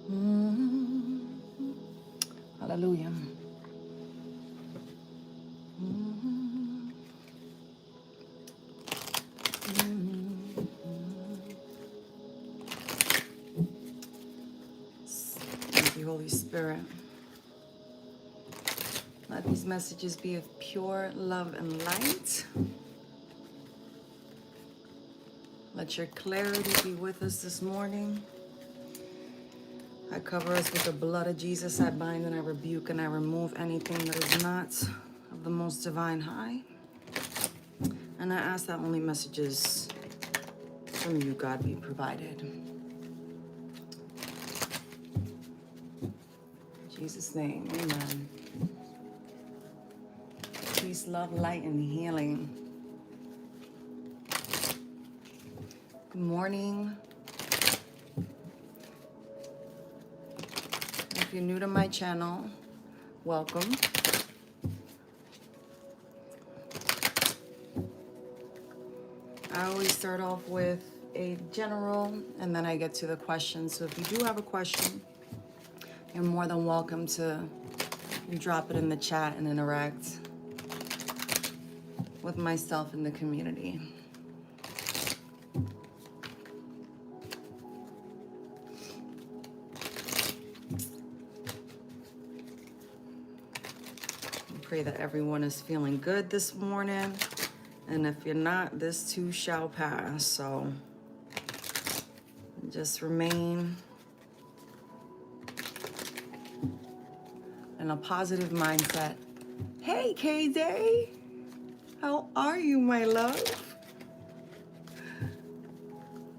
Mm. Hallelujah. Mm. Mm. Thank you, Holy Spirit. Let these messages be of pure love and light. Let your clarity be with us this morning. I cover us with the blood of Jesus. I bind and I rebuke and I remove anything that is not of the most divine high. And I ask that only messages from you, God, be provided. In Jesus' name, amen. Peace, love, light, and healing. Good morning. If you're new to my channel, welcome. I always start off with a general and then I get to the question. So if you do have a question, you're more than welcome to drop it in the chat and interact with myself and the community. I pray that everyone is feeling good this morning. And if you're not, this too shall pass. So just remain in a positive mindset. Hey, KJ, how are you, my love?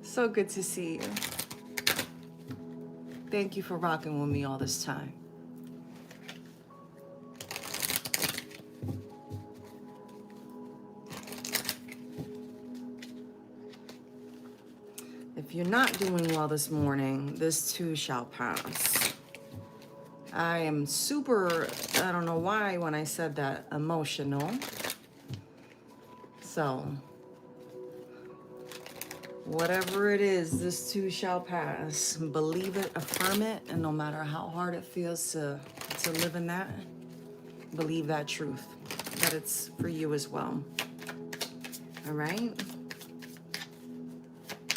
So good to see you. Thank you for rocking with me all this time. If you're not doing well this morning, this too shall pass. I am super, I don't know why when I said that, emotional. So, whatever it is, this too shall pass. Believe it, affirm it, and no matter how hard it feels to live in that, believe that truth, that it's for you as well. All right?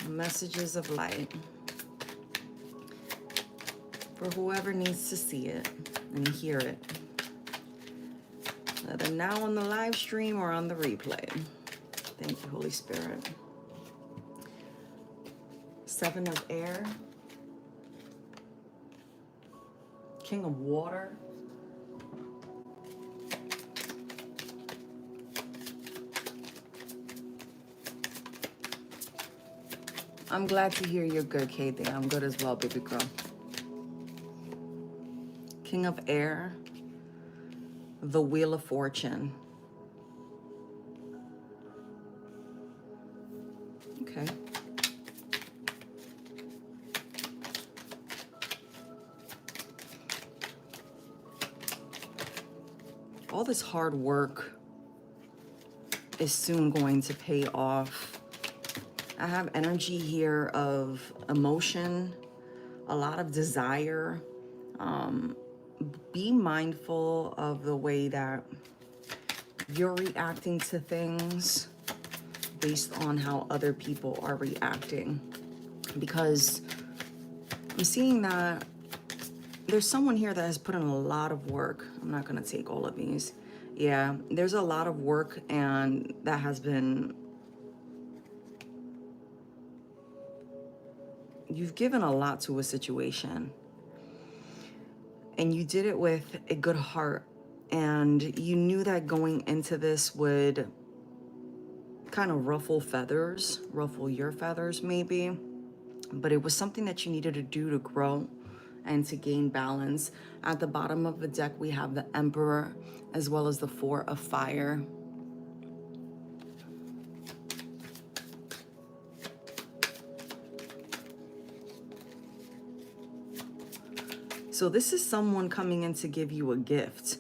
Messages of light for whoever needs to see it and hear it, whether now on the live stream or on the replay. Thank you, Holy Spirit. 7 of air, King of water, I'm glad to hear you're good, Katie. I'm good as well, baby girl. King of air, the Wheel of Fortune. Okay. All this hard work is soon going to pay off. I have energy here of emotion, a lot of desire. Be mindful of the way that you're reacting to things based on how other people are reacting. Because I'm seeing that there's someone here that has put in a lot of work. I'm not going to take all of these. Yeah, there's a lot of work and that has been, you've given a lot to a situation. And you did it with a good heart. And you knew that going into this would kind of ruffle your feathers maybe. But it was something that you needed to do to grow and to gain balance. At the bottom of the deck, we have the Emperor as well as the 4 of fire. So this is someone coming in to give you a gift.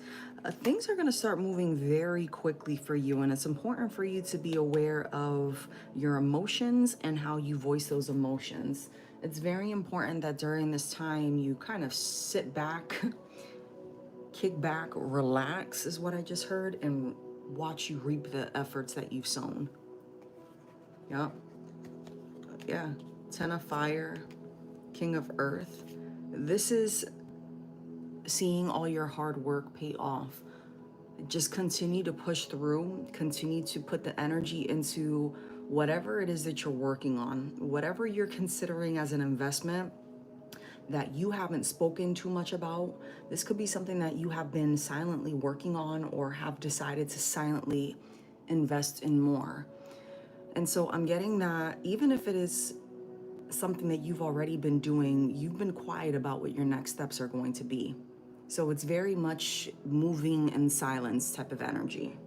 Things are going to start moving very quickly for you, and it's important for you to be aware of your emotions and how you voice those emotions. It's very important that during this time you kind of sit back, kick back, relax is what I just heard, and watch you reap the efforts that you've sown. Yep. Yeah. 10 of fire, King of earth. This is seeing all your hard work pay off. Just continue to push through, continue to put the energy into whatever it is that you're working on, whatever you're considering as an investment that you haven't spoken too much about. This could be something that you have been silently working on or have decided to silently invest in more. And so I'm getting that even if it is something that you've already been doing, you've been quiet about what your next steps are going to be. So it's very much moving in silence type of energy.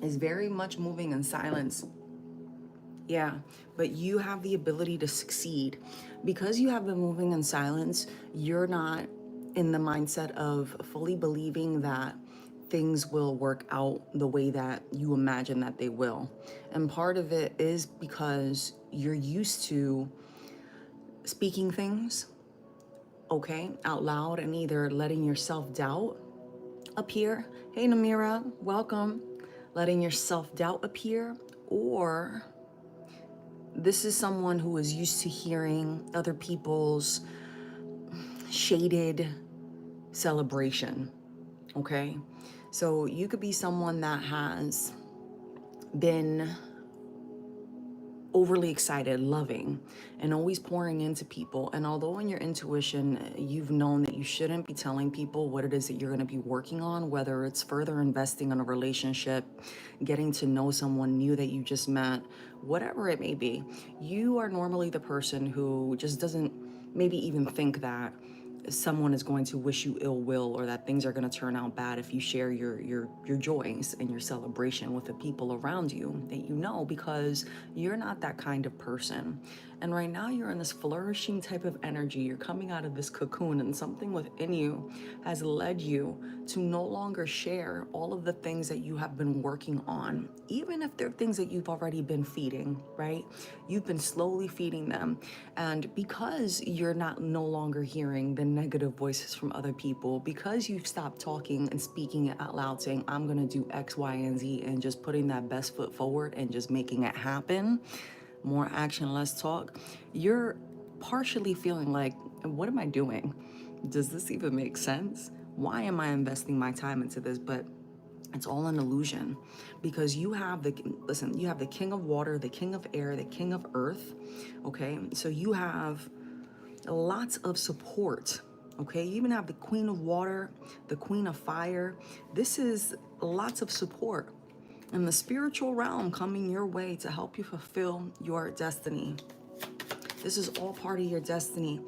It's very much moving in silence. Yeah, but you have the ability to succeed. Because you have been moving in silence, you're not in the mindset of fully believing that things will work out the way that you imagine that they will. And part of it is because you're used to speaking things, okay, out loud, and either letting your self-doubt appear. Hey, Namira, welcome. Letting your self-doubt appear, or this is someone who is used to hearing other people's shaded celebration, okay? So you could be someone that has been overly excited, loving, and always pouring into people. And although in your intuition, you've known that you shouldn't be telling people what it is that you're going to be working on, whether it's further investing in a relationship, getting to know someone new that you just met, whatever it may be, you are normally the person who just doesn't maybe even think that someone is going to wish you ill will or that things are going to turn out bad if you share your joys and your celebration with the people around you that you know, because you're not that kind of person. And right now you're in this flourishing type of energy. You're coming out of this cocoon, and something within you has led you to no longer share all of the things that you have been working on, even if they're things that you've already been feeding, right? You've been slowly feeding them. And because you're not no longer hearing the negative voices from other people, because you've stopped talking and speaking it out loud, saying, I'm going to do X, Y, and Z, and just putting that best foot forward and just making it happen, more action, less talk, you're partially feeling like, what am I doing? Does this even make sense? Why am I investing my time into this? But it's all an illusion, because you have you have the king of water, the king of air, the king of earth. Okay. So you have lots of support. Okay. You even have the queen of water, the queen of fire. This is lots of support in the spiritual realm coming your way to help you fulfill your destiny. This is all part of your destiny.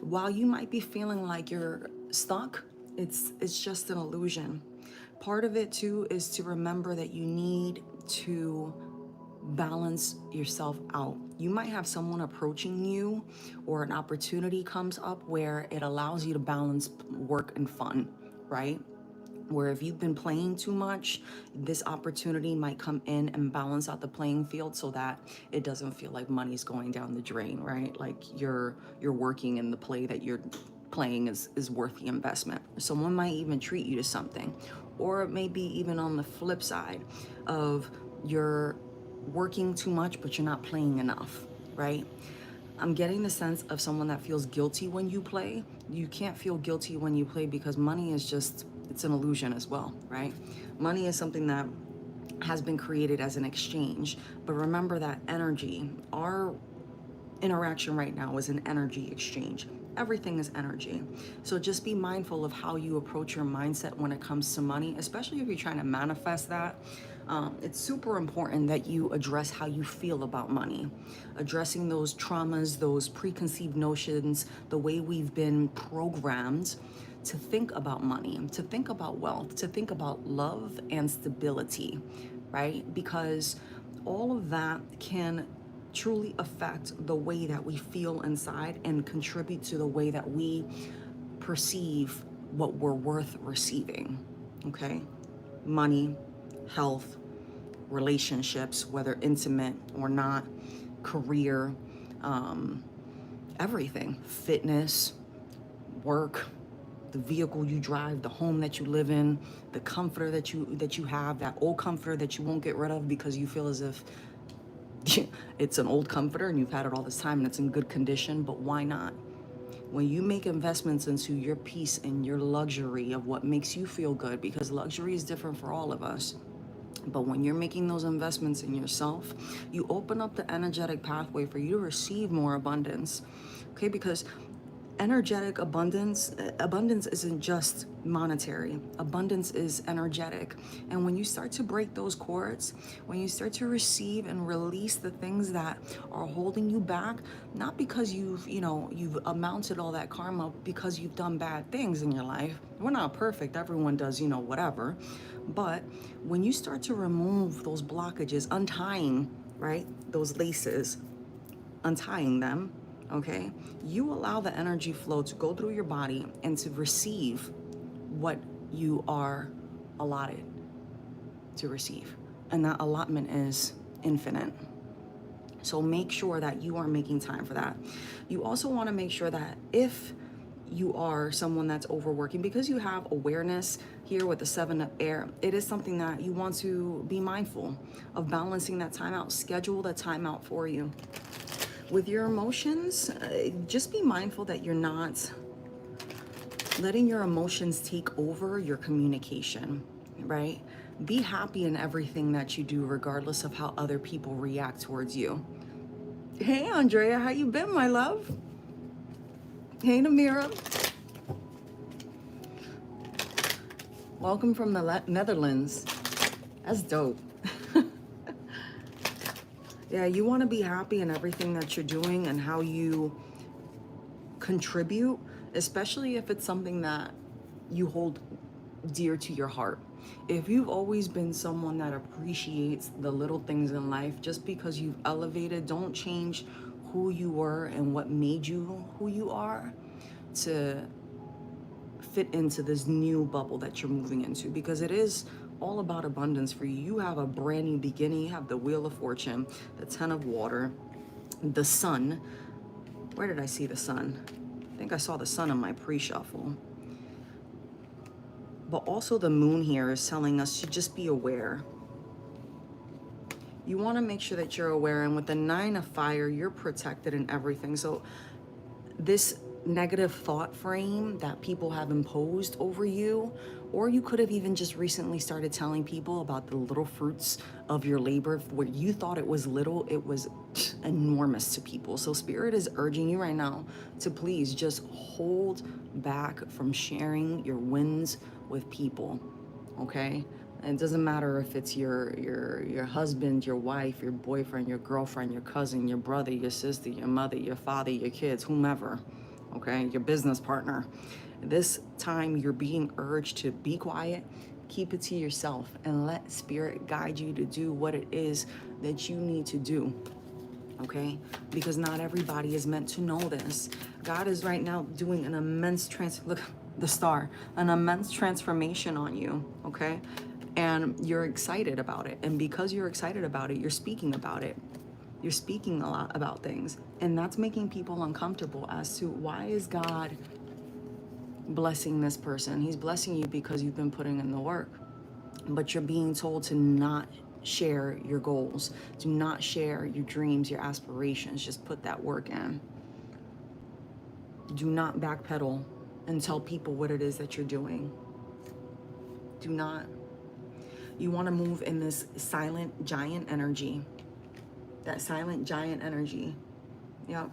While you might be feeling like you're stuck, it's just an illusion. Part of it too is to remember that you need to balance yourself out. You might have someone approaching you, or an opportunity comes up where it allows you to balance work and fun, right? Where if you've been playing too much, this opportunity might come in and balance out the playing field so that it doesn't feel like money's going down the drain, right? Like you're working and the play that you're playing is worth the investment. Someone might even treat you to something. Or maybe even on the flip side of you're working too much, but you're not playing enough, right? I'm getting the sense of someone that feels guilty when you play. You can't feel guilty when you play, because money is just, it's an illusion as well, right? Money is something that has been created as an exchange. But remember that energy, our interaction right now is an energy exchange. Everything is energy. So just be mindful of how you approach your mindset when it comes to money, especially if you're trying to manifest that. It's super important that you address how you feel about money, addressing those traumas, those preconceived notions, the way we've been programmed to think about money, to think about wealth, to think about love and stability, right? Because all of that can truly affect the way that we feel inside and contribute to the way that we perceive what we're worth receiving, okay? Money, health, relationships, whether intimate or not, career, everything, fitness, work, the vehicle you drive, the home that you live in, the comforter that you have, that old comforter that you won't get rid of because you feel as if it's an old comforter and you've had it all this time and it's in good condition, but why not? When you make investments into your peace and your luxury of what makes you feel good, because luxury is different for all of us, but when you're making those investments in yourself, you open up the energetic pathway for you to receive more abundance. Okay, because energetic abundance isn't just monetary. Abundance is energetic. And when you start to break those cords, when you start to receive and release the things that are holding you back, not because you've amounted all that karma because you've done bad things in your life. We're not perfect. Everyone does, whatever. But when you start to remove those blockages, untying, right, those laces, untying them, okay, you allow the energy flow to go through your body and to receive what you are allotted to receive. And that allotment is infinite. So make sure that you are making time for that. You also want to make sure that if you are someone that's overworking, because you have awareness here with the 7 of air, it is something that you want to be mindful of, balancing that time out. Schedule that time out for you. With your emotions, just be mindful that you're not letting your emotions take over your communication, right? Be happy in everything that you do, regardless of how other people react towards you. Hey, Andrea, how you been, my love? Hey, Namira. Welcome from the Netherlands. That's dope. Yeah, you want to be happy in everything that you're doing and how you contribute, especially if it's something that you hold dear to your heart. If you've always been someone that appreciates the little things in life, just because you've elevated, don't change who you were and what made you who you are to fit into this new bubble that you're moving into, because it is all about abundance for you. You have a brand new beginning. You have the Wheel of Fortune, the 10 of Water, the Sun. Where did I see the Sun? I think I saw the Sun on my pre-shuffle. But also the Moon here is telling us to just be aware. You want to make sure that you're aware, and with the 9 of Fire, you're protected in everything. So this negative thought frame that people have imposed over you, or you could have even just recently started telling people about the little fruits of your labor, where you thought it was little, it was enormous to people. So Spirit is urging you right now to please just hold back from sharing your wins with people, okay? And it doesn't matter if it's your husband, your wife, your boyfriend, your girlfriend, your cousin, your brother, your sister, your mother, your father, your kids, whomever, okay, your business partner. This time you're being urged to be quiet, keep it to yourself, and let Spirit guide you to do what it is that you need to do, okay? Because not everybody is meant to know this. God is right now doing an immense look, the star, an immense transformation on you, okay? And you're excited about it. And because you're excited about it, you're speaking about it. You're speaking a lot about things. And that's making people uncomfortable as to, why is God blessing this person? He's blessing you because you've been putting in the work. But you're being told to not share your goals. Do not share your dreams, your aspirations. Just put that work in. Do not backpedal and tell people what it is that you're doing. Do not. You want to move in this silent giant energy. That silent giant energy. Yep.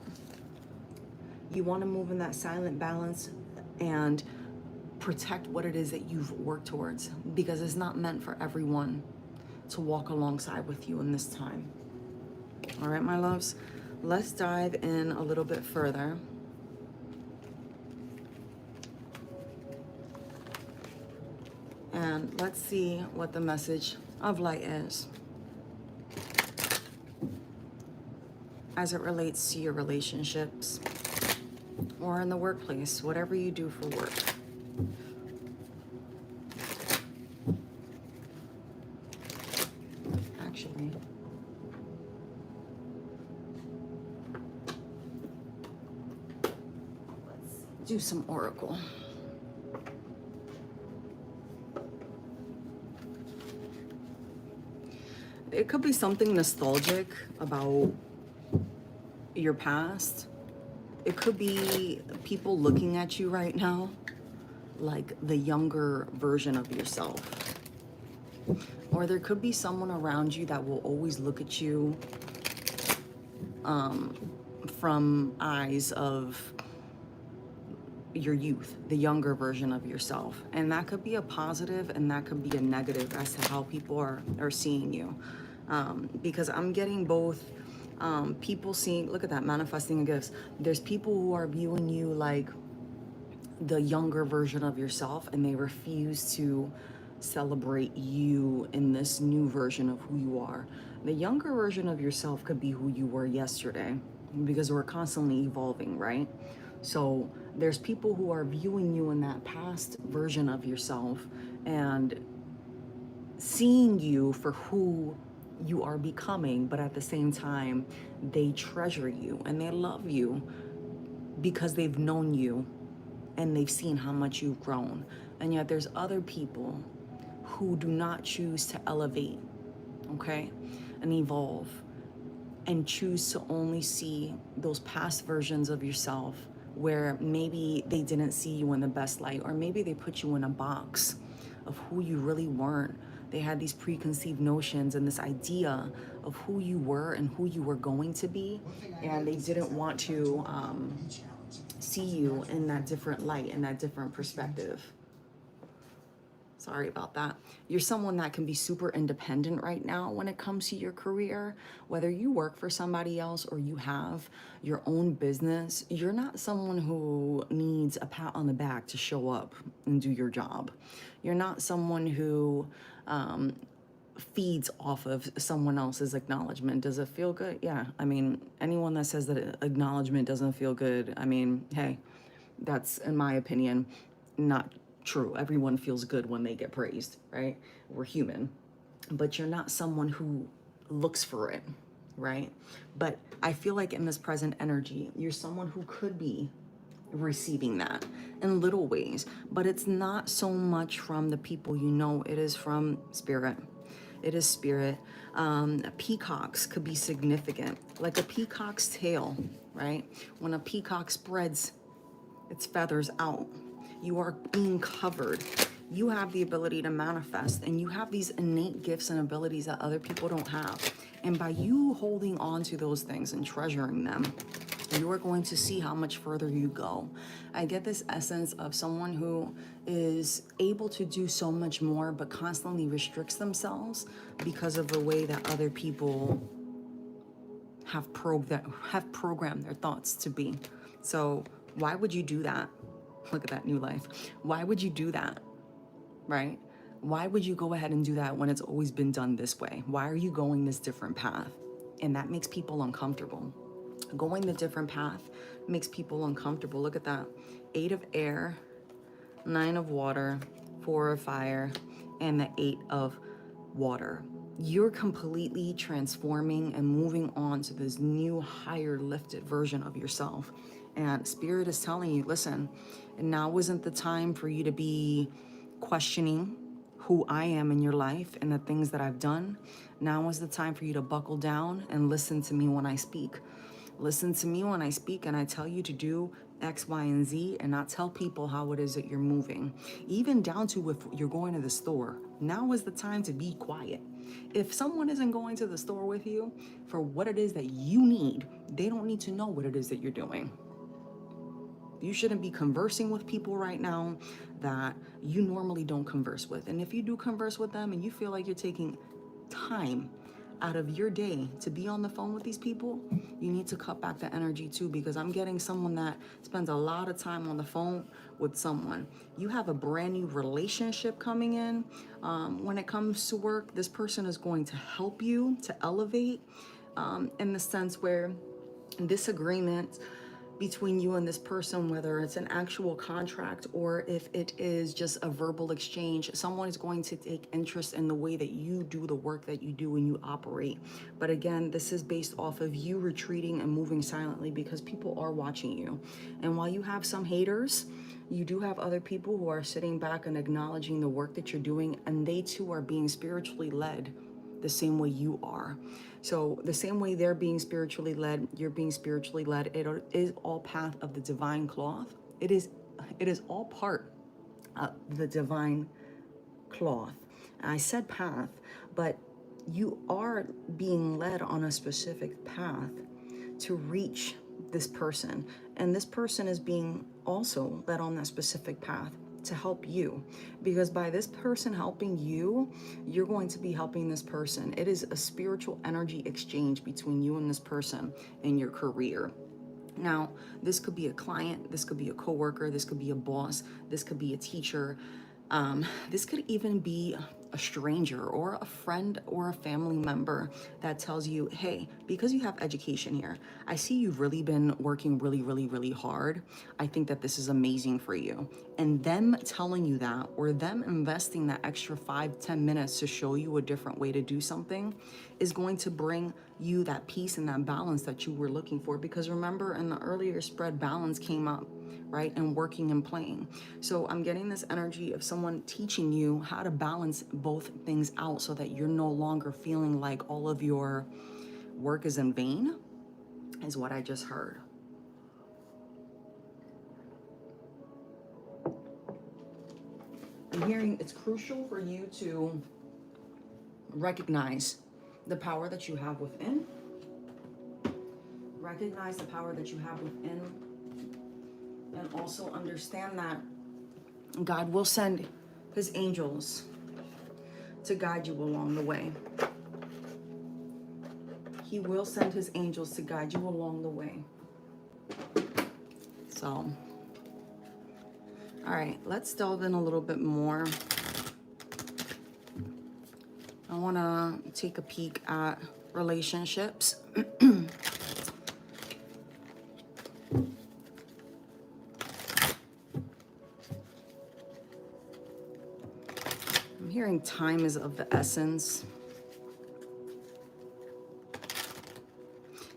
You want to move in that silent balance and protect what it is that you've worked towards, because it's not meant for everyone to walk alongside with you in this time. All right, my loves, let's dive in a little bit further. And let's see what the message of light is as it relates to your relationships or in the workplace, whatever you do for work. Actually, do some oracle. It could be something nostalgic about your past. It could be people looking at you right now like the younger version of yourself. Or there could be someone around you that will always look at you from eyes of your youth, the younger version of yourself. And that could be a positive and that could be a negative as to how people are seeing you. Because I'm getting both people seeing, look at that, manifesting gifts. There's people who are viewing you like the younger version of yourself and they refuse to celebrate you in this new version of who you are. The younger version of yourself could be who you were yesterday because we're constantly evolving, right? So there's people who are viewing you in that past version of yourself and seeing you for who you are becoming, but at the same time, they treasure you and they love you because they've known you and they've seen how much you've grown. And yet there's other people who do not choose to elevate, okay, and evolve, and choose to only see those past versions of yourself where maybe they didn't see you in the best light, or maybe they put you in a box of who you really weren't. They had these preconceived notions and this idea of who you were and who you were going to be, and they didn't want to see you in that different light, in that different perspective. Sorry about that. You're someone that can be super independent right now when it comes to your career. Whether you work for somebody else or you have your own business, you're not someone who needs a pat on the back to show up and do your job. You're not someone who feeds off of someone else's acknowledgement. Does it feel good? Yeah. I mean, anyone that says that acknowledgement doesn't feel good, I mean, hey, that's, in my opinion, not true. Everyone feels good when they get praised, right? We're human. But you're not someone who looks for it, right? But I feel like in this present energy, you're someone who could be receiving that in little ways, but it's not so much from the people you know, it is from spirit. It is spirit. Peacocks could be significant, like a peacock's tail, right? When a peacock spreads its feathers out, you are being covered. You have the ability to manifest, and you have these innate gifts and abilities that other people don't have. And by you holding on to those things and treasuring them, you are going to see how much further you go. I get this essence of someone who is able to do so much more, but constantly restricts themselves because of the way that other people have programmed their thoughts to be. So why would you do that? Look at that new life. Why would you do that, right? Why would you go ahead and do that when it's always been done this way? Why are you going this different path? And that makes people uncomfortable. Going the different path makes people uncomfortable. Look at that. 8 of air, 9 of water, 4 of fire, and the 8 of water. You're completely transforming and moving on to this new, higher lifted version of yourself. And Spirit is telling you, listen, now isn't the time for you to be questioning who I am in your life and the things that I've done. Now is the time for you to buckle down and listen to me when I speak. Listen to me when I speak and I tell you to do X, Y, and Z, and not tell people how it is that you're moving. Even down to if you're going to the store. Now is the time to be quiet. If someone isn't going to the store with you for what it is that you need, they don't need to know what it is that you're doing. You shouldn't be conversing with people right now that you normally don't converse with. And if you do converse with them and you feel like you're taking time out of your day to be on the phone with these people, you need to cut back the energy too, because I'm getting someone that spends a lot of time on the phone with someone. You have a brand new relationship coming in. When it comes to work, this person is going to help you to elevate in the sense where disagreement between you and this person, whether it's an actual contract or if it is just a verbal exchange. Someone is going to take interest in the way that you do the work that you do and you operate. But again, this is based off of you retreating and moving silently because people are watching you. And while you have some haters, you do have other people who are sitting back and acknowledging the work that you're doing, and they too are being spiritually led the same way you are. So the same way they're being spiritually led, you're being spiritually led. It is all path of the divine cloth. It is all part of the divine cloth. I said path, but you are being led on a specific path to reach this person. And this person is being also led on that specific path to help you, because by this person helping you, you're going to be helping this person. It is a spiritual energy exchange between you and this person in your career. Now, this could be a client, this could be a coworker, this could be a boss, this could be a teacher, this could even be a stranger or a friend or a family member that tells you, hey, because you have education here, I see you've really been working really hard. I think that this is amazing for you. And them telling you that, or them investing that extra 5-10 minutes to show you a different way to do something, is going to bring you that peace and that balance that you were looking for. Because remember, in the earlier spread, balance came up, right? And working and playing. So I'm getting this energy of someone teaching you how to balance both things out so that you're no longer feeling like all of your work is in vain, is what I just heard. I'm hearing it's crucial for you to recognize the power that you have within. Recognize the power that you have within. And also understand that God will send his angels to guide you along the way. He will send his angels to guide you along the way. So, all right, let's delve in a little bit more. I want to take a peek at relationships. I'm hearing time is of the essence.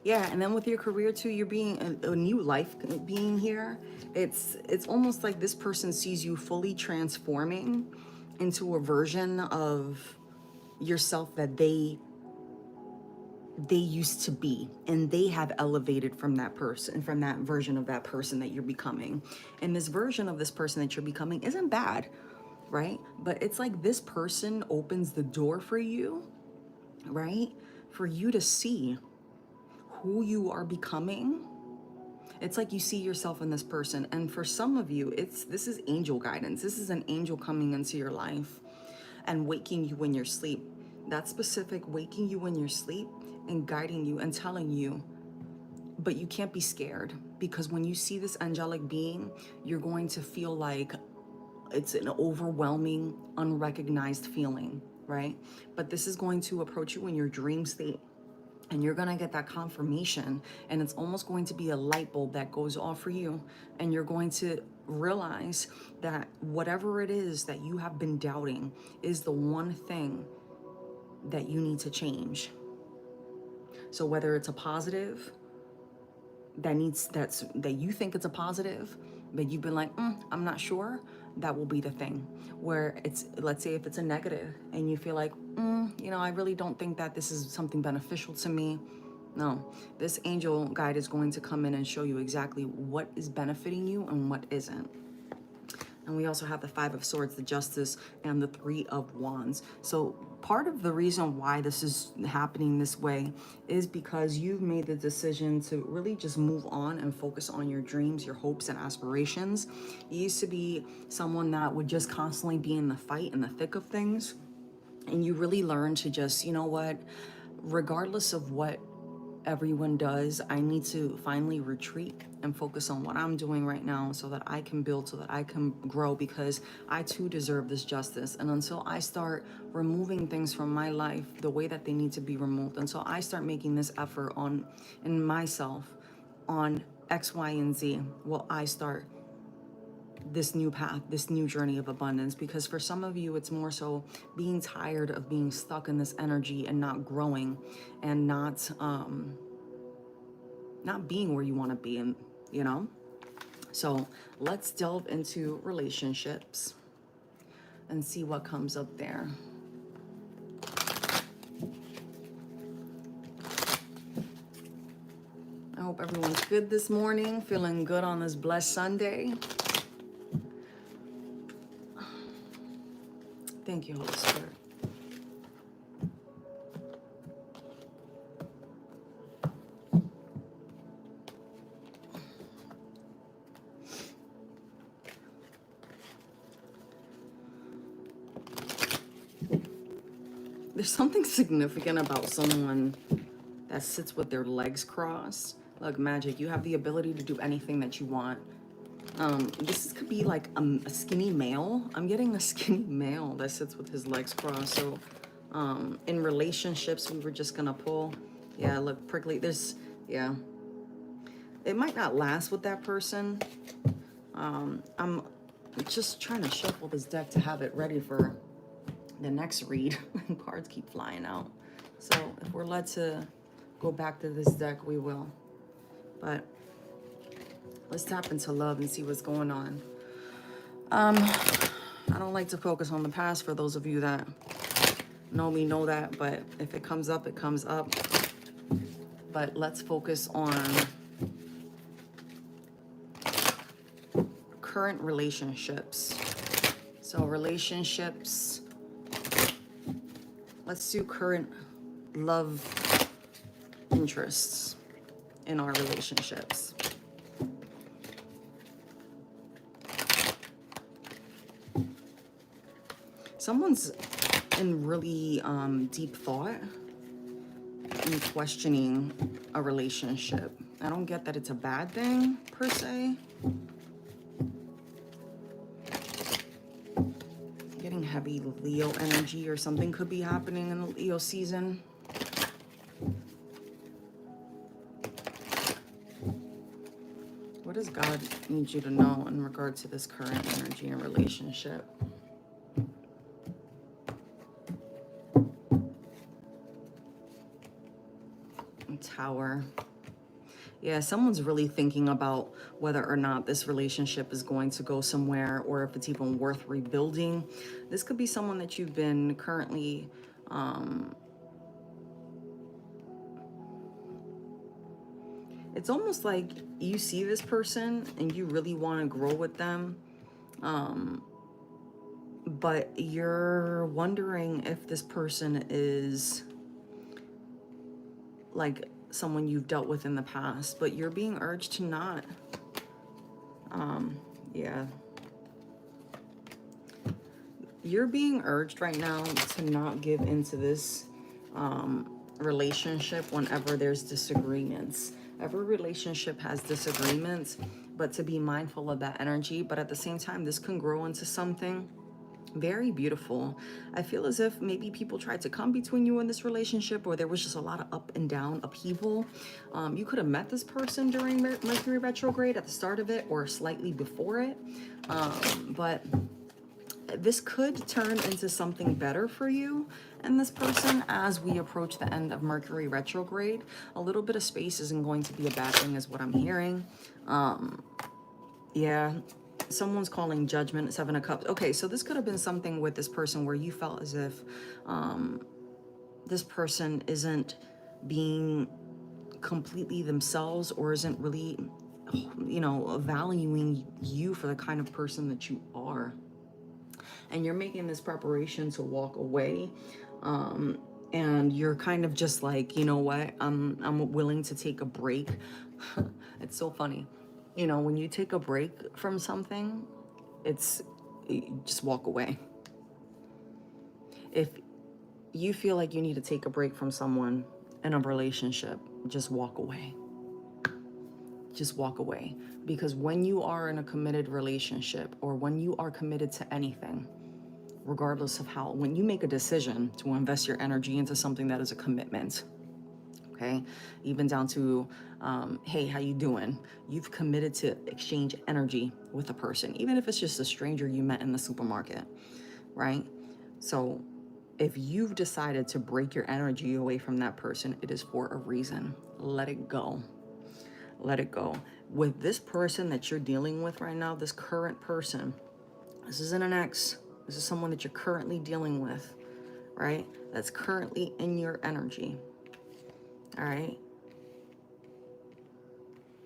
Yeah, and then with your career too, you're being a new life being here. It's almost like this person sees you fully transforming into a version of yourself that they used to be, and they have elevated from that person, from that version of that person that you're becoming. And this version of this person that you're becoming isn't bad, right? But it's like this person opens the door for you, right? For you to see who you are becoming. It's like you see yourself in this person. And for some of you, this is angel guidance. This is an angel coming into your life and waking you when you're asleep. That specific waking you when you're asleep and guiding you and telling you, but you can't be scared, because when you see this angelic being, you're going to feel like it's an overwhelming, unrecognized feeling, right? But this is going to approach you in your dream state. And you're gonna get that confirmation, and it's almost going to be a light bulb that goes off for you. And you're going to realize that whatever it is that you have been doubting is the one thing that you need to change. So whether it's a positive that you think it's a positive, but you've been like, I'm not sure, that will be the thing. Where it's, let's say if it's a negative and you feel like, I really don't think that this is something beneficial to me. No, this angel guide is going to come in and show you exactly what is benefiting you and what isn't. And we also have the 5 of Swords, the Justice, and the 3 of Wands. So part of the reason why this is happening this way is because you've made the decision to really just move on and focus on your dreams, your hopes and aspirations. You used to be someone that would just constantly be in the fight, in the thick of things. And you really learn to just, you know what, regardless of what everyone does, I need to finally retreat and focus on what I'm doing right now so that I can build, so that I can grow, because I too deserve this justice. And until I start removing things from my life the way that they need to be removed, until I start making this effort in myself, on X, Y, and Z will I start this new path, this new journey of abundance. Because for some of you, it's more so being tired of being stuck in this energy and not growing and not being where you want to be, and so let's delve into relationships and see what comes up there. I hope everyone's good this morning, feeling good on this blessed Sunday. Thank you, Holy Spirit. There's something significant about someone that sits with their legs crossed. Look, Magic, you have the ability to do anything that you want. This could be like a skinny male. I'm getting a skinny male that sits with his legs crossed. So in relationships, we were just gonna pull. Yeah, look, prickly. Yeah. It might not last with that person. I'm just trying to shuffle this deck to have it ready for the next read. Cards keep flying out. So if we're led to go back to this deck, we will. But let's tap into love and see what's going on. I don't like to focus on the past. For those of you that know me know that, but if it comes up, it comes up. But let's focus on current relationships. So relationships, let's do current love interests in our relationships. Someone's in really deep thought and questioning a relationship. I don't get that it's a bad thing per se. Getting heavy Leo energy, or something could be happening in the Leo season. What does God need you to know in regard to this current energy and relationship? Tower. Yeah, someone's really thinking about whether or not this relationship is going to go somewhere, or if it's even worth rebuilding. This could be someone that you've been currently it's almost like you see this person and you really want to grow with them, but you're wondering if this person is like someone you've dealt with in the past, but you're being urged to not. Yeah. You're being urged right now to not give into this relationship whenever there's disagreements. Every relationship has disagreements, but to be mindful of that energy. But at the same time, this can grow into something very beautiful. I feel as if maybe people tried to come between you in this relationship, or there was just a lot of up and down upheaval. You could have met this person during Mercury retrograde at the start of it, or slightly before it. But this could turn into something better for you and this person as we approach the end of Mercury retrograde. A little bit of space isn't going to be a bad thing, is what I'm hearing. Yeah. Someone's calling judgment, Seven of Cups. Okay, so this could have been something with this person where you felt as if this person isn't being completely themselves, or isn't really, valuing you for the kind of person that you are. And you're making this preparation to walk away. And you're kind of just like, you know what, I'm willing to take a break. It's so funny. When you take a break from something, you just walk away. If you feel like you need to take a break from someone in a relationship, just walk away. Just walk away. Because when you are in a committed relationship, or when you are committed to anything, regardless of when you make a decision to invest your energy into something that is a commitment, okay? Even down to, hey, how you doing? You've committed to exchange energy with a person, even if it's just a stranger you met in the supermarket, right? So if you've decided to break your energy away from that person, it is for a reason. Let it go. Let it go. With this person that you're dealing with right now, this current person, this isn't an ex. This is someone that you're currently dealing with, right? That's currently in your energy. All right.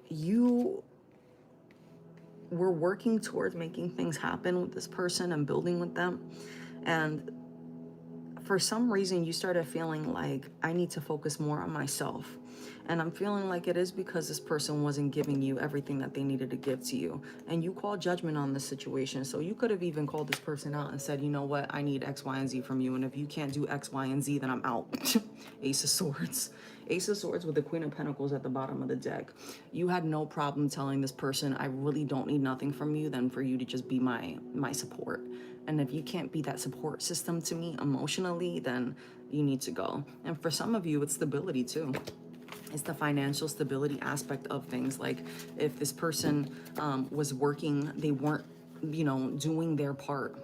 You were working towards making things happen with this person and building with them. And for some reason, you started feeling like, I need to focus more on myself. And I'm feeling like it is because this person wasn't giving you everything that they needed to give to you. And you called judgment on this situation. So you could have even called this person out and said, you know what, I need X, Y, and Z from you. And if you can't do X, Y, and Z, then I'm out. Ace of Swords. Ace of Swords with the Queen of Pentacles at the bottom of the deck. You had no problem telling this person, I really don't need nothing from you, than for you to just be my support. And if you can't be that support system to me emotionally, then you need to go. And for some of you, it's stability too. It's the financial stability aspect of things. Like if this person was working, they weren't, doing their part.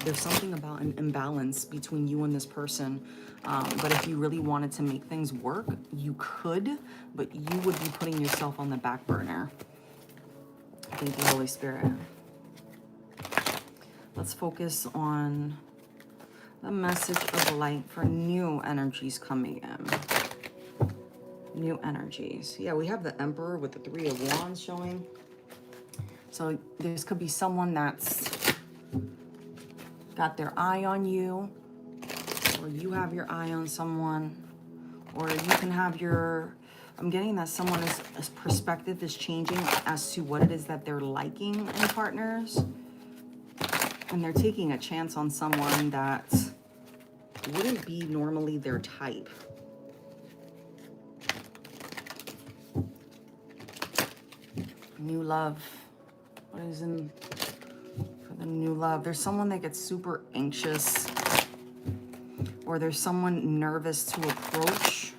There's something about an imbalance between you and this person. But if you really wanted to make things work, you could, but you would be putting yourself on the back burner. Thank you, Holy Spirit. Let's focus on the message of light for new energies coming in. New energies. Yeah, we have the Emperor with the Three of Wands showing. So this could be someone that's got their eye on you, or you have your eye on someone, or you can have I'm getting that someone's perspective is changing as to what it is that they're liking in partners. And they're taking a chance on someone that wouldn't be normally their type. New love. What is in for the new love? There's someone that gets super anxious, or there's someone nervous to approach.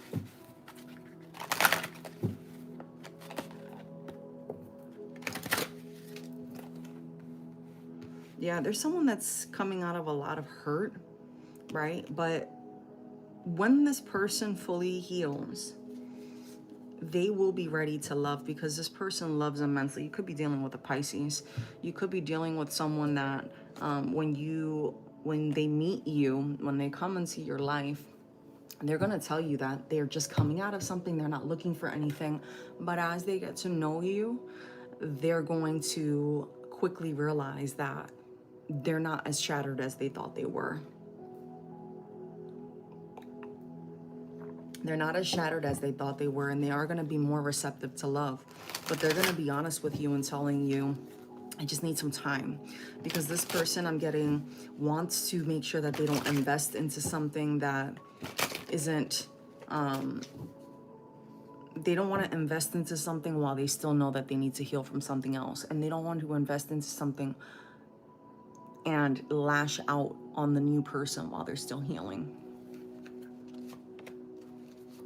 Yeah, there's someone that's coming out of a lot of hurt, right? But when this person fully heals, they will be ready to love, because this person loves immensely. You could be dealing with a Pisces. You could be dealing with someone that when they meet you, when they come into your life, they're going to tell you that they're just coming out of something. They're not looking for anything. But as they get to know you, they're going to quickly realize that they're not as shattered as they thought they were. They're not as shattered as they thought they were, and they are going to be more receptive to love. But they're going to be honest with you and telling you, I just need some time. Because this person I'm getting wants to make sure that they don't invest into something that isn't, they don't want to invest into something while they still know that they need to heal from something else. And they don't want to invest into something and lash out on the new person while they're still healing.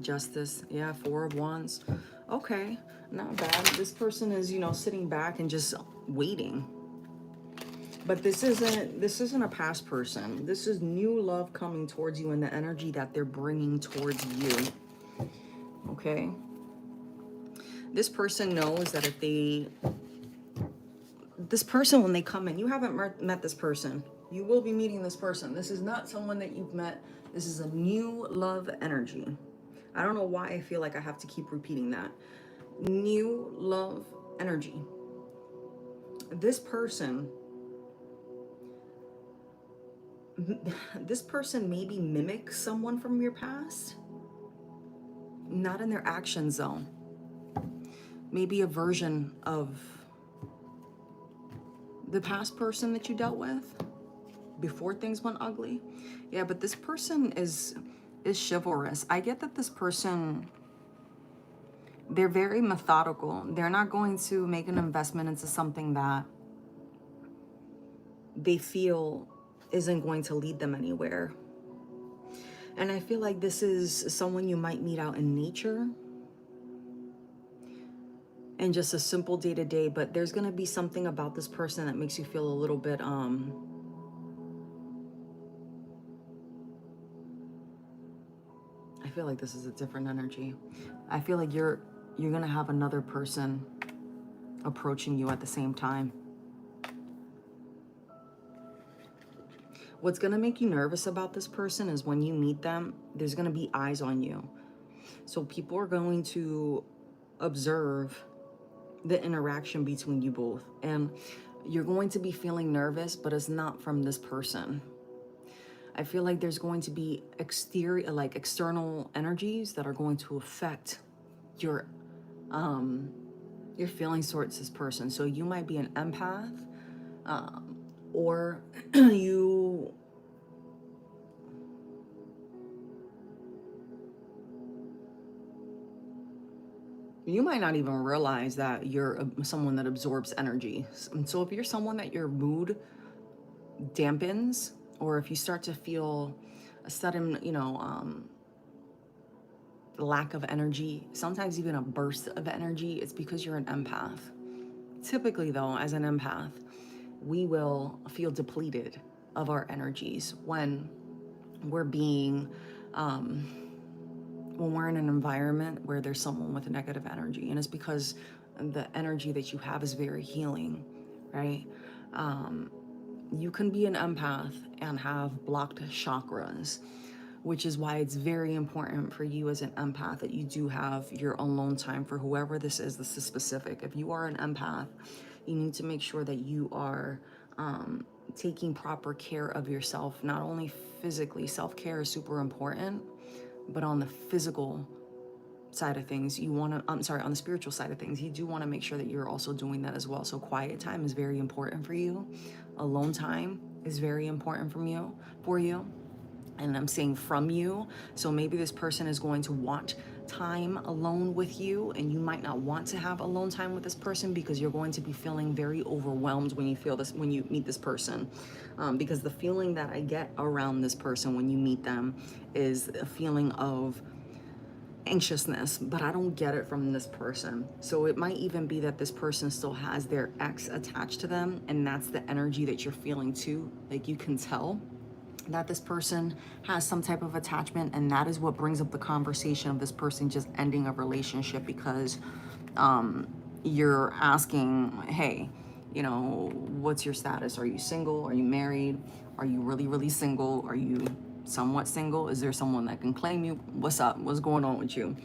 Justice. Yeah, Four of Wands. Okay, not bad. This person is, sitting back and just waiting. But this isn't a past person. This is new love coming towards you, and the energy that they're bringing towards you. Okay? This person knows that this person, when they come in, you haven't met this person. You will be meeting this person. This is not someone that you've met. This is a new love energy. I don't know why I feel like I have to keep repeating that. New love energy. This person maybe mimics someone from your past. Not in their actions though. Maybe a version of the past person that you dealt with before things went ugly. Yeah, but this person is chivalrous. I get that this person, they're very methodical. They're not going to make an investment into something that they feel isn't going to lead them anywhere. And I feel like this is someone you might meet out in nature and just a simple day-to-day, but there's going to be something about this person that makes you feel a little bit I feel like this is a different energy. I feel like you're going to have another person approaching you at the same time. What's going to make you nervous about this person is when you meet them, there's going to be eyes on you. So people are going to observe the interaction between you both. And you're going to be feeling nervous, but it's not from this person. I feel like there's going to be external energies that are going to affect your feelings towards this person. So you might be an empath, or you might not even realize that you're someone that absorbs energy. And so if you're someone that your mood dampens, or if you start to feel a sudden, lack of energy, sometimes even a burst of energy, it's because you're an empath. Typically, though, as an empath, we will feel depleted of our energies when we're being, when we're in an environment where there's someone with a negative energy. And it's because the energy that you have is very healing, right? You can be an empath and have blocked chakras, which is why it's very important for you as an empath that you do have your alone time. For whoever this is specific. If you are an empath, you need to make sure that you are taking proper care of yourself. Not only physically, self-care is super important, but on the physical side of things, on the spiritual side of things, you do want to make sure that you're also doing that as well. So quiet time is very important for you. Alone time is very important for you. And I'm saying from you. So maybe this person is going to want time alone with you, and you might not want to have alone time with this person because you're going to be feeling very overwhelmed when you meet this person. Because the feeling that I get around this person when you meet them is a feeling of anxiousness, but I don't get it from this person. So it might even be that this person still has their ex attached to them, and that's the energy that you're feeling too. Like, you can tell that this person has some type of attachment, and that is what brings up the conversation of this person just ending a relationship, because you're asking, hey, what's your status? Are you single? Are you married? Are you really, really single? Are you somewhat single? Is there someone that can claim you? What's up? What's going on with you?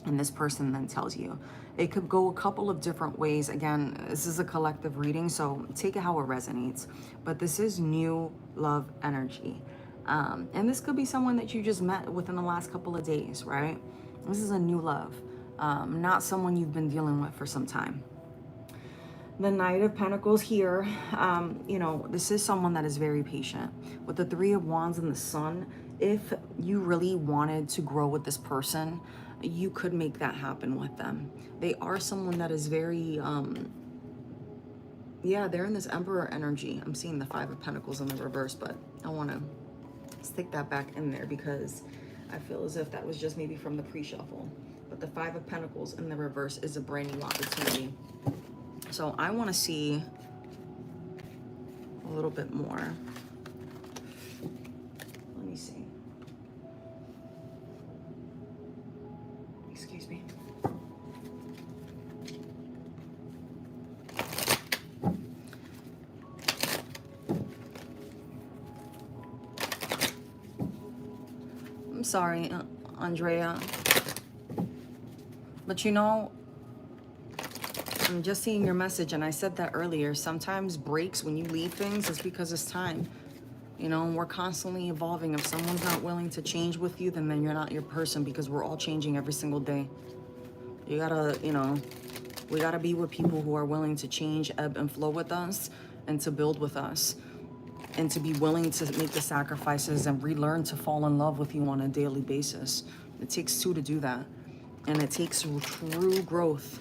And this person then tells you. It could go a couple of different ways. Again, this is a collective reading, so take it how it resonates. But this is new love energy. And this could be someone that you just met within the last couple of days, right? This is a new love, not someone you've been dealing with for some time. The Knight of Pentacles here, this is someone that is very patient. With the Three of Wands and the Sun, if you really wanted to grow with this person, you could make that happen with them. They are someone that is very, they're in this Emperor energy. I'm seeing the Five of Pentacles in the reverse, but I want to stick that back in there because I feel as if that was just maybe from the pre-shuffle. But the Five of Pentacles in the reverse is a brand new opportunity. So I want to see a little bit more. Let me see. Excuse me. I'm sorry, Andrea. But I'm just seeing your message, and I said that earlier. Sometimes breaks when you leave things is because it's time. We're constantly evolving. If someone's not willing to change with you, then you're not your person, because we're all changing every single day. You gotta, we gotta be with people who are willing to change, ebb and flow with us, and to build with us, and to be willing to make the sacrifices and relearn to fall in love with you on a daily basis. It takes two to do that. And it takes true growth,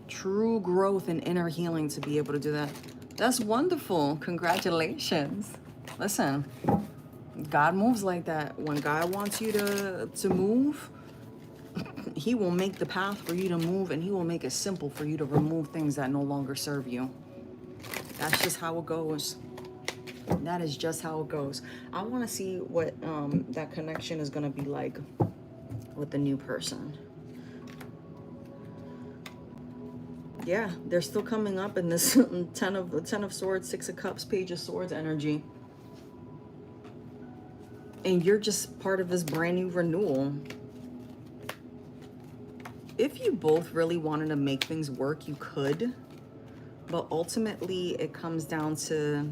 true growth and inner healing to be able to do that. That's wonderful. Congratulations. Listen, God moves like that. When God wants you to move, he will make the path for you to move, and he will make it simple for you to remove things that no longer serve you. That's just how it goes. That is just how it goes. I want to see what that connection is going to be like with the new person. Yeah, they're still coming up in this ten of swords, 6 of cups, page of swords energy. And you're just part of this brand new renewal. If you both really wanted to make things work, you could. But ultimately, it comes down to,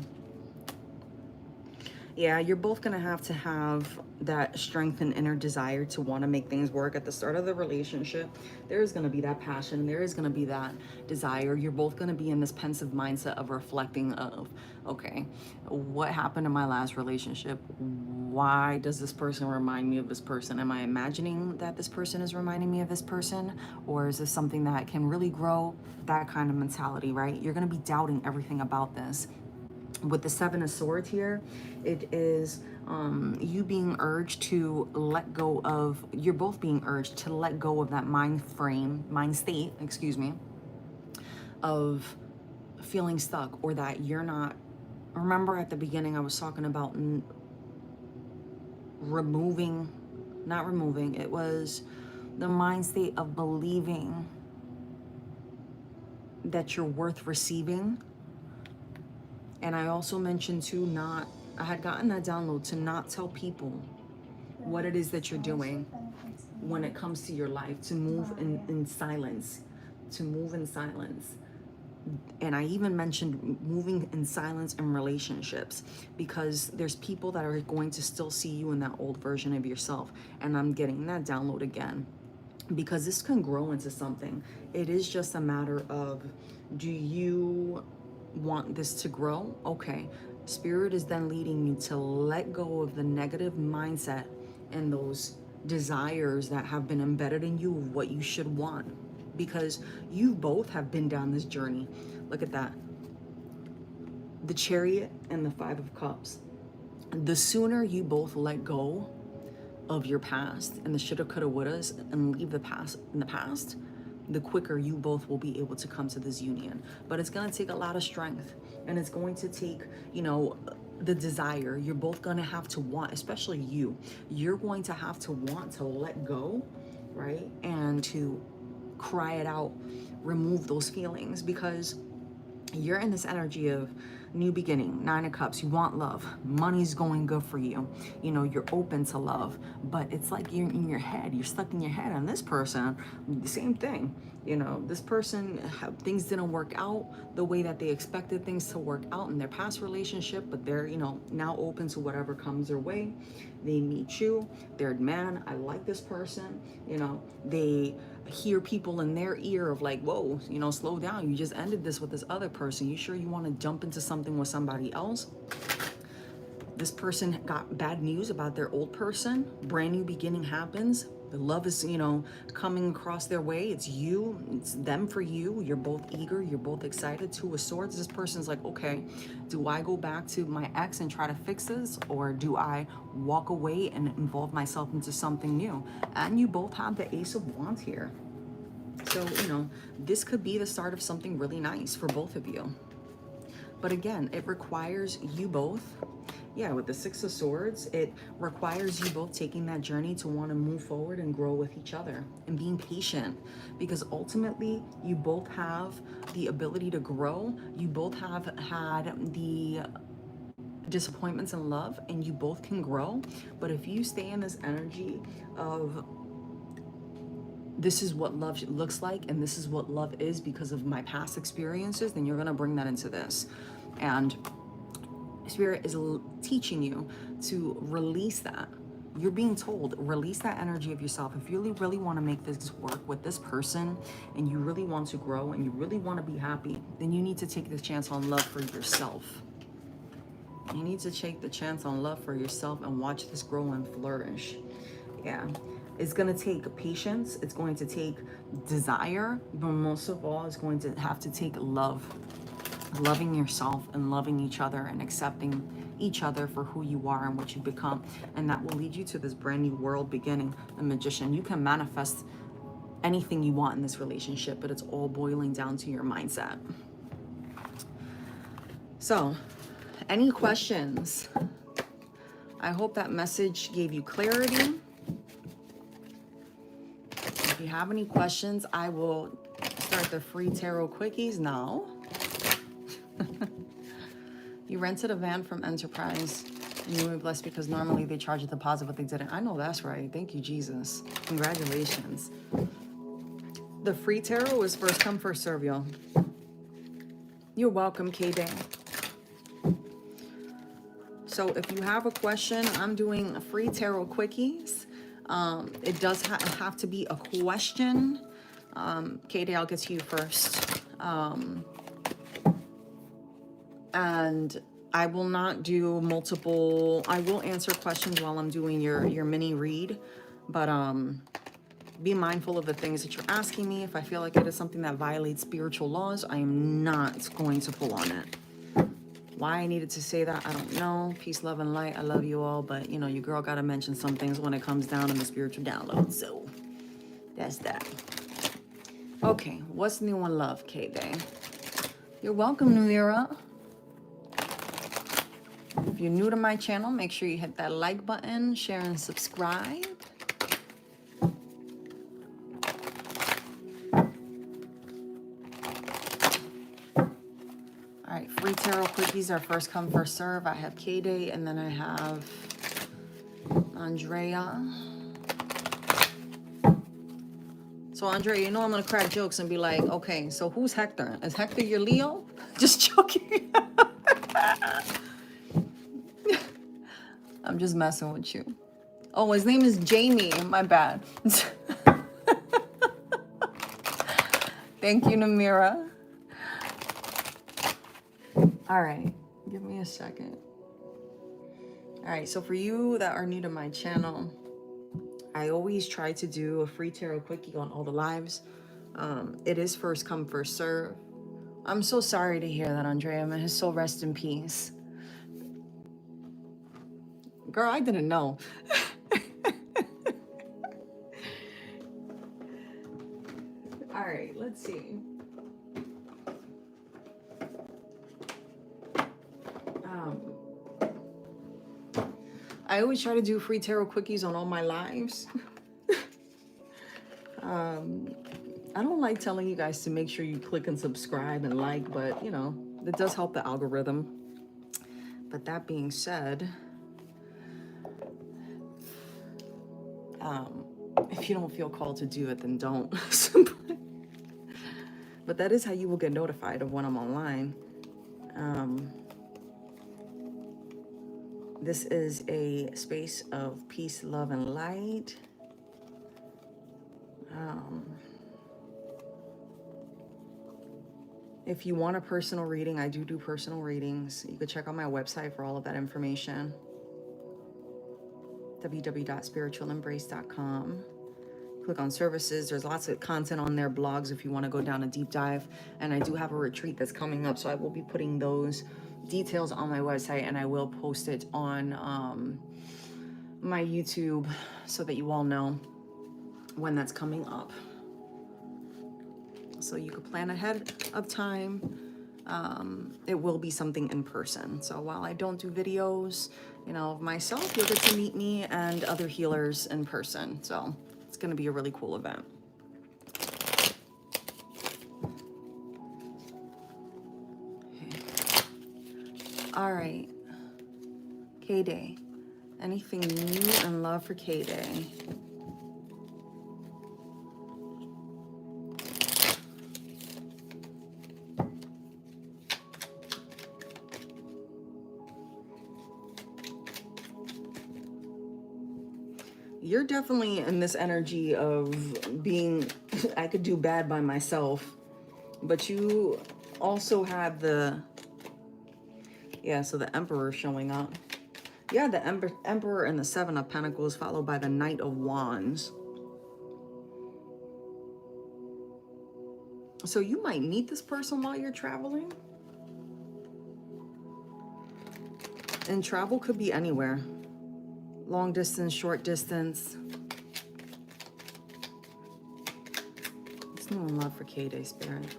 yeah, you're both going to have that strength and inner desire to want to make things work. At the start of the relationship, there is going to be that passion. There is going to be that desire. You're both going to be in this pensive mindset of reflecting of, okay, what happened in my last relationship? Why does this person remind me of this person? Am I imagining that this person is reminding me of this person? Or is this something that can really grow? That kind of mentality, right? You're going to be doubting everything about this. With the 7 of swords here, it is you being urged to let go of, you're both being urged to let go of that mind state, excuse me, of feeling stuck, or that you're not. Remember at the beginning I was talking about not removing, it was the mind state of believing that you're worth receiving. And I also mentioned to I had gotten that download to not tell people what it is that you're doing when it comes to your life, to move in silence, And I even mentioned moving in silence in relationships, because there's people that are going to still see you in that old version of yourself. And I'm getting that download again, because this can grow into something. It is just a matter of, do you want this to grow? Okay, Spirit is then leading you to let go of the negative mindset and those desires that have been embedded in you of what you should want, because you both have been down this journey. Look at that, the Chariot and the 5 of Cups. The sooner you both let go of your past and the shoulda, coulda, wouldas, and leave the past in the past, the quicker you both will be able to come to this union. But it's going to take a lot of strength, and it's going to take, the desire. You're both going to have to want, especially you're going to have to want to let go, right? And to cry it out, remove those feelings, because you're in this energy of new beginning, 9 of Cups. You want love, money's going good for you, you're open to love, but it's like you're in your head, you're stuck in your head. And this person, the same thing, this person, things didn't work out the way that they expected things to work out in their past relationship, but they're now open to whatever comes their way. They meet you, they're, man, I like this person, they hear people in their ear of like, whoa, slow down, you just ended this with this other person, you sure you want to jump into something with somebody else? This person got bad news about their old person, brand new beginning happens, the love is coming across their way, it's them for you, you're both eager, you're both excited. 2 of Swords, this person's like, okay, do I go back to my ex and try to fix this, or do I walk away and involve myself into something new? And you both have the Ace of Wands here, so this could be the start of something really nice for both of you. But again, it requires you both, with the 6 of Swords, it requires you both taking that journey to want to move forward and grow with each other, and being patient, because ultimately you both have the ability to grow. You both have had the disappointments in love, and you both can grow. But if you stay in this energy of, this is what love looks like, and this is what love is because of my past experiences, then you're going to bring that into this. And Spirit is teaching you to release that. You're being told, release that energy of yourself. If you really want to make this work with this person, and you really want to grow, and you really want to be happy, then you need to take the chance on love for yourself. You need to take the chance on love for yourself and watch this grow and flourish. It's going to take patience, it's going to take desire, but most of all, it's going to have to take love. Loving yourself and loving each other and accepting each other for who you are and what you become. And that will lead you to this brand new world beginning, the Magician. You can manifest anything you want in this relationship, but it's all boiling down to your mindset. So, any questions? I hope that message gave you clarity. If you have any questions, I will start the free tarot quickies now. You rented a van from Enterprise and you were blessed because normally they charge a deposit, but they didn't. I know that's right. Thank you, Jesus. Congratulations. The free tarot is first come, first serve, y'all. You're welcome, K-Day. So if you have a question, I'm doing free tarot quickies. It does have to be a question. K-Day, I'll get to you first. And I will not do multiple. I will answer questions while I'm doing your mini read, but be mindful of the things that you're asking me. If I feel like it is something that violates spiritual laws, I am not going to pull on it. Why I needed to say that, I don't know. Peace, love, and light. I love you all, but you know, your girl gotta mention some things when it comes down in the spiritual download. So that's that. Okay, what's new in love, K-Day? You're welcome, New Era. If you're new to my channel, make sure you hit that like button, share, and subscribe. All right, free tarot quickies are first come, first serve. I have K-Day, and then I have Andrea. So Andrea, you know I'm gonna crack jokes and be like, okay, so who's Hector? Is Hector your Leo? Just joking. I'm just messing with you. Oh, his name is Jamie. My bad. Thank you, Namira. All right, give me a second. All right, so for you that are new to my channel, I always try to do a free tarot quickie on all the lives. It is first come, first serve. I'm so sorry to hear that, Andrea. May his soul rest in peace. Girl, I didn't know. All right, let's see. I always try to do free tarot quickies on all my lives. I don't like telling you guys to make sure you click and subscribe and like, but you know, it does help the algorithm. But that being said, if you don't feel called to do it, then don't. But that is how you will get notified of when I'm online. This is a space of peace, love, and light. If you want a personal reading, I do personal readings. You can check out my website for all of that information. www.spiritualembrace.com. Click on services. There's lots of content on there, blogs if you want to go down a deep dive. And I do have a retreat that's coming up, so I will be putting those details on my website, and I will post it on my YouTube so that you all know when that's coming up. So you can plan ahead of time. It will be something in person. So while I don't do videos, you know, of myself, you'll get to meet me and other healers in person. So it's going to be a really cool event. Okay. All right. K-Day. Anything new in love for K-Day? You're definitely in this energy of being, I could do bad by myself, but you also have the, yeah, so the Emperor showing up. Yeah, the Emperor and the Seven of Pentacles followed by the Knight of Wands. So you might meet this person while you're traveling. And travel could be anywhere. Long distance, short distance. It's no love for K-Day, Spirit.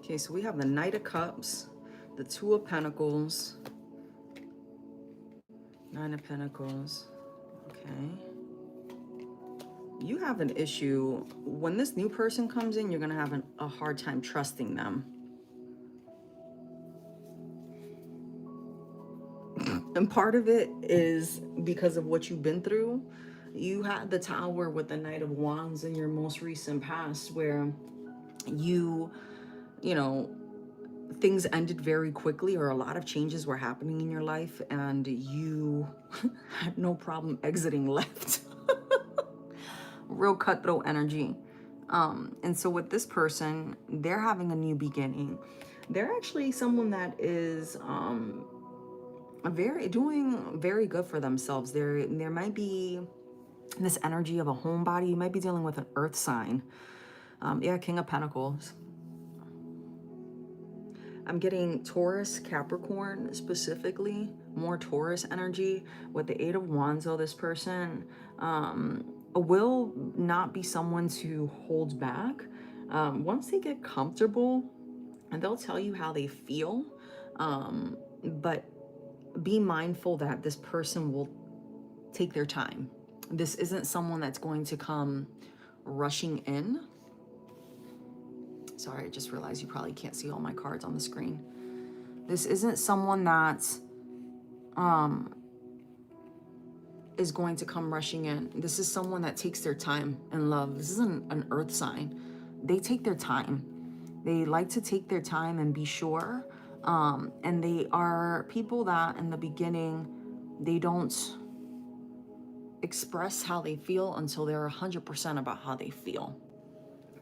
Okay, so we have the Knight of Cups, the Two of Pentacles, Nine of Pentacles. Okay. You have an issue. When this new person comes in, you're going to have a hard time trusting them. And part of it is because of what you've been through. You had the Tower with the Knight of Wands in your most recent past where you know, things ended very quickly, or a lot of changes were happening in your life and you had no problem exiting left. Real cutthroat energy. And so with this person, they're having a new beginning. They're actually someone that is doing very good for themselves. There might be this energy of a homebody. You might be dealing with an earth sign. Yeah, King of Pentacles. I'm getting Taurus, Capricorn specifically, more Taurus energy. With the Eight of Wands, though, this person will not be someone to hold back. Once they get comfortable, and they'll tell you how they feel, but be mindful that this person will take their time. This isn't someone that's going to come rushing in. Sorry, I just realized you probably can't see all my cards on the screen. This isn't someone that is going to come rushing in. This is someone that takes their time in love. This isn't an earth sign. They take their time. They like to take their time and be sure. And they are people that in the beginning, they don't express how they feel until they're 100% about how they feel.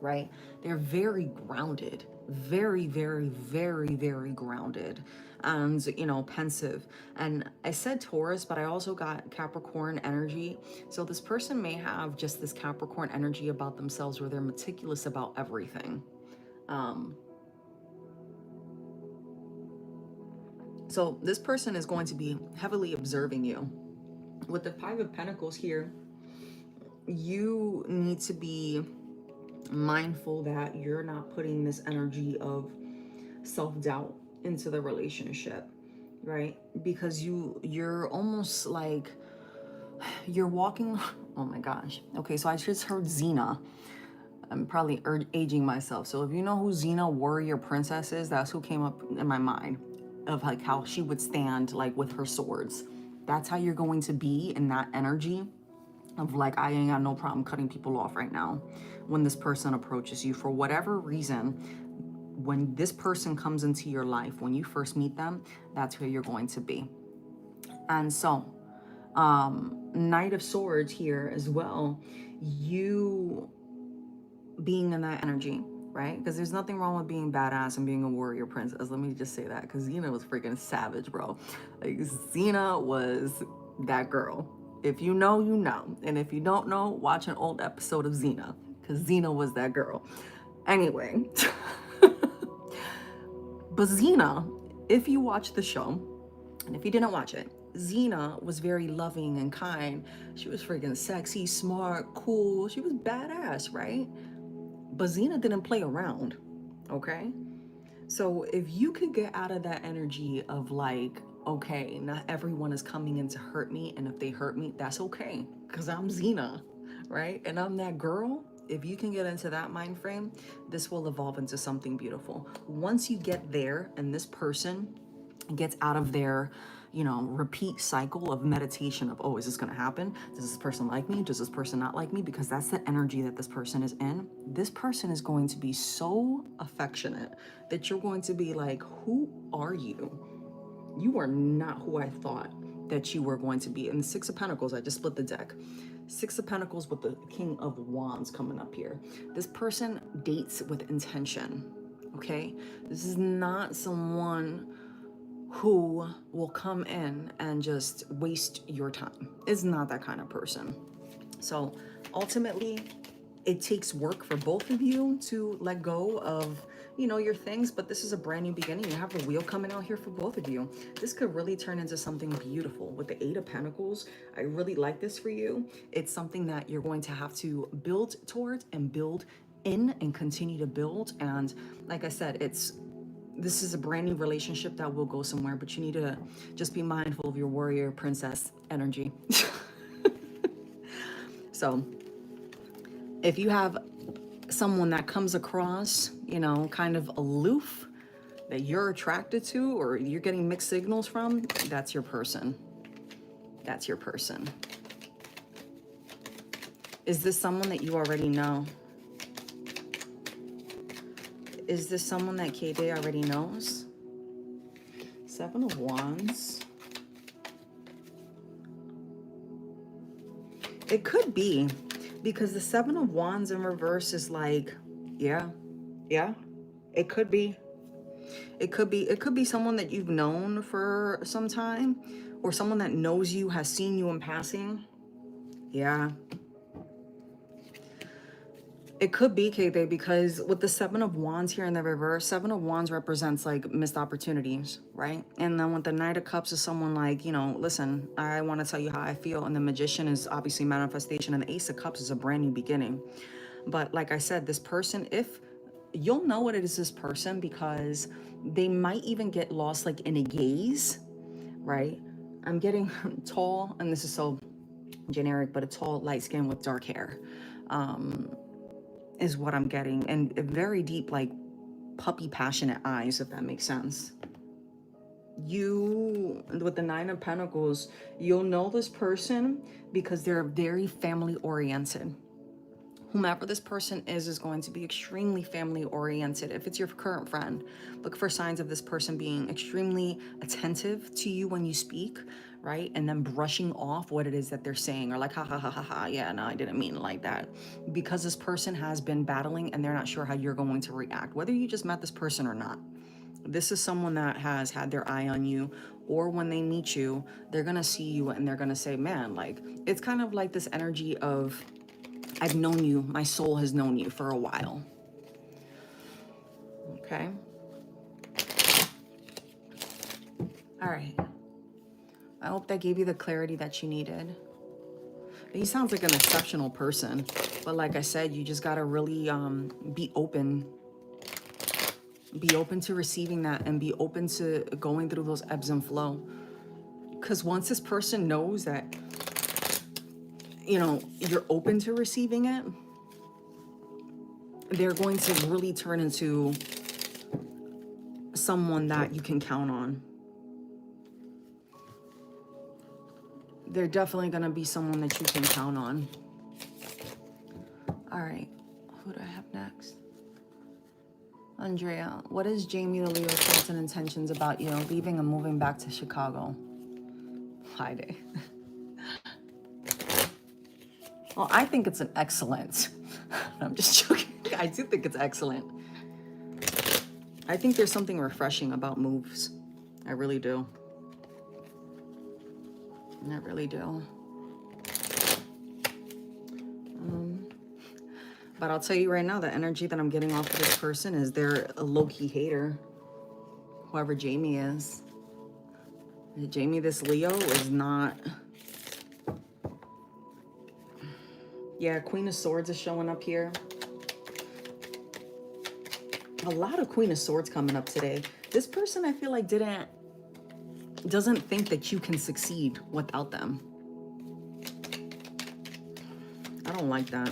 Right? They're very grounded, very, very, very, very grounded, and, you know, pensive. And I said Taurus, but I also got Capricorn energy. So this person may have just this Capricorn energy about themselves where they're meticulous about everything. So this person is going to be heavily observing you. With the Five of Pentacles here, you need to be mindful that you're not putting this energy of self-doubt into the relationship, right? Because you're almost like you're walking. Oh my gosh. Okay, so I just heard Xena. I'm probably aging myself. So if you know who Xena, warrior princess, is, that's who came up in my mind, of like how she would stand like with her swords. That's how you're going to be in that energy of like, I ain't got no problem cutting people off right now. When this person approaches you for whatever reason, when this person comes into your life, when you first meet them, that's who you're going to be. And so, Knight of Swords here as well, you being in that energy, right? Because there's nothing wrong with being badass and being a warrior princess. Let me just say that, because Xena was freaking savage, bro. Like, Xena was that girl. If you know, you know. And if you don't know, watch an old episode of Xena, because Xena was that girl. Anyway. But Xena, if you watch the show, and if you didn't watch it, Xena was very loving and kind. She was freaking sexy, smart, cool. She was badass, right? But Xena didn't play around, okay? So if you could get out of that energy of like, okay, not everyone is coming in to hurt me, and if they hurt me, that's okay, because I'm Xena, right? And I'm that girl. If you can get into that mind frame, this will evolve into something beautiful. Once you get there and this person gets out of their, you know, repeat cycle of meditation of, oh, is this going to happen? Does this person like me? Does this person not like me? Because that's the energy that this person is in. This person is going to be so affectionate that you're going to be like, who are you? You are not who I thought that you were going to be. And the Six of Pentacles, I just split the deck. Six of Pentacles with the King of Wands coming up here. This person dates with intention, okay? This is not someone who will come in and just waste your time. It's not that kind of person. So ultimately, it takes work for both of you to let go of, you know, your things, but this is a brand new beginning. You have a wheel coming out here for both of you. This could really turn into something beautiful. With the Eight of Pentacles, I really like this for you. It's something that you're going to have to build towards and build in and continue to build. And like I said, this is a brand new relationship that will go somewhere, but you need to just be mindful of your warrior princess energy. So if you have someone that comes across, you know, kind of aloof, that you're attracted to, or you're getting mixed signals from, that's your person. That's your person. Is this someone that you already know? Is this someone that K-Day already knows? Seven of Wands. It could be, because the Seven of Wands in reverse is like, yeah, it could be. It could be someone that you've known for some time, or someone that knows you, has seen you in passing. Yeah. It could be, K-Bay, because with the Seven of Wands here in the reverse, Seven of Wands represents like missed opportunities, right? And then with the Knight of Cups is someone like, you know, listen, I want to tell you how I feel. And the Magician is obviously manifestation, and the Ace of Cups is a brand new beginning. But like I said, this person, if you'll know what it is, this person, because they might even get lost like in a gaze, right? I'm getting tall, and this is so generic, but a tall, light skin with dark hair. Is what I'm getting, and very deep, like puppy passionate eyes, if that makes sense. You, with the Nine of Pentacles, you'll know this person because they're very family oriented. Whomever this person is going to be extremely family oriented. If it's your current friend, look for signs of this person being extremely attentive to you when you speak, right? And then brushing off what it is that they're saying, or like, ha ha ha ha ha, yeah, no, I didn't mean it like that. Because this person has been battling and they're not sure how you're going to react, whether you just met this person or not. This is someone that has had their eye on you, or when they meet you, they're gonna see you and they're gonna say, man, like, it's kind of like this energy of, I've known you, my soul has known you for a while. Okay. All right. I hope that gave you the clarity that you needed. He sounds like an exceptional person, but like I said, you just gotta really be open. Be open to receiving that, and be open to going through those ebbs and flow. Because once this person knows that, you know, you're open to receiving it, they're going to really turn into someone that you can count on. They're definitely going to be someone that you can count on. All right. Who do I have next? Andrea, what is Jamie the Leo's thoughts and intentions about you leaving and moving back to Chicago? Hi, Day. Well, I think it's an excellent. I'm just joking. I do think it's excellent. I think there's something refreshing about moves. I really do. I really do. But I'll tell you right now, the energy that I'm getting off of this person is they're a low-key hater. Whoever Jamie is. Jamie, this Leo, is not... Yeah, Queen of Swords is showing up here. A lot of Queen of Swords coming up today. This person, I feel like, doesn't think that you can succeed without them. I don't like that.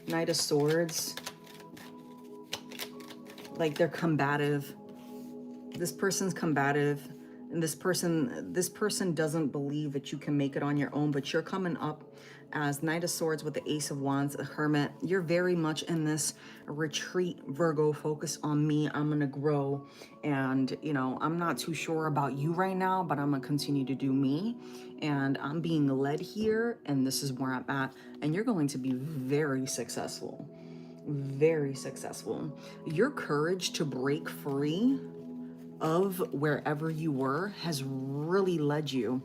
Knight of Swords. Like, they're combative. This person's combative. And this person doesn't believe that you can make it on your own, but you're coming up as Knight of Swords with the Ace of Wands, a Hermit. You're very much in this retreat, Virgo, focus on me. I'm going to grow. And, you know, I'm not too sure about you right now, but I'm going to continue to do me. And I'm being led here, and this is where I'm at. And you're going to be very successful. Very successful. Your courage to break free of wherever you were has really led you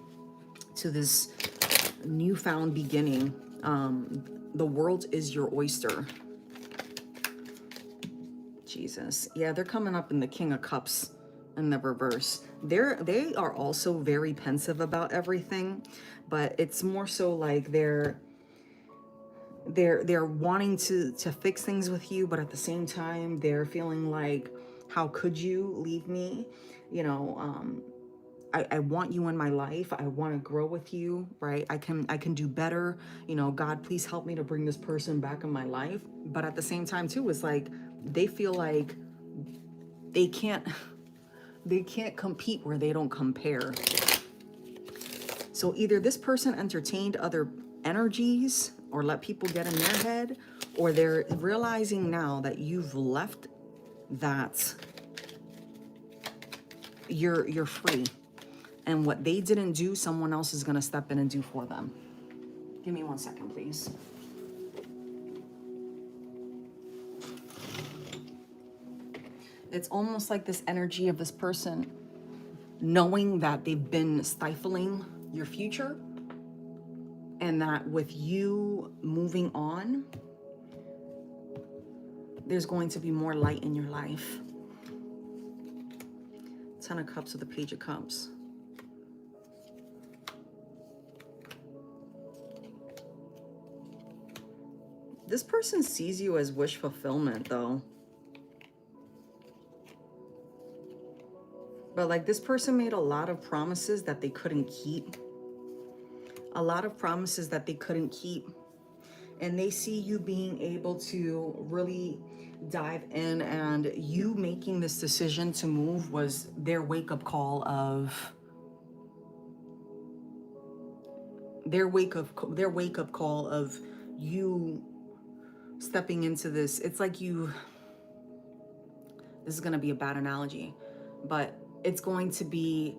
to this newfound beginning. The world is your oyster. Jesus. Yeah, they're coming up in the King of Cups in the reverse. They are also very pensive about everything, but it's more so like they're wanting to fix things with you, but at the same time they're feeling like, how could you leave me? You know, I want you in my life. I want to grow with you, right? I can do better. You know, God, please help me to bring this person back in my life. But at the same time too, it's like they feel like they can't compete where they don't compare. So either this person entertained other energies or let people get in their head, or they're realizing now that you've left that you're free. And what they didn't do, someone else is going to step in and do for them. Give me 1 second, please. It's almost like this energy of this person knowing that they've been stifling your future, and that with you moving on, there's going to be more light in your life. 10 of Cups with the Page of Cups. This person sees you as wish fulfillment, though. But like, this person made a lot of promises that they couldn't keep. A lot of promises that they couldn't keep. And they see you being able to really dive in, and you making this decision to move was their wake-up call of you stepping into this. It's like this is going to be a bad analogy, but it's going to be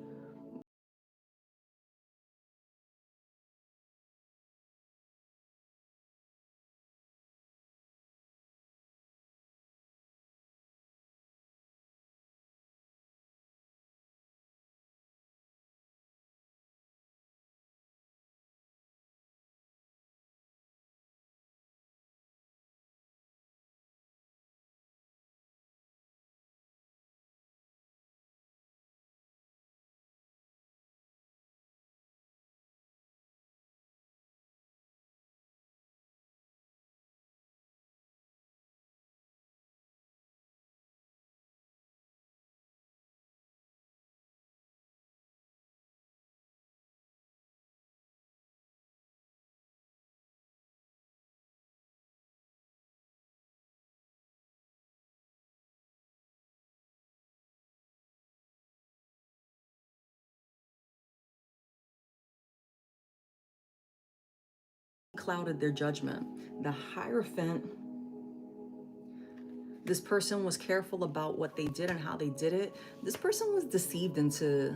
clouded their judgment. The Hierophant, this person was careful about what they did and how they did it. This person was deceived into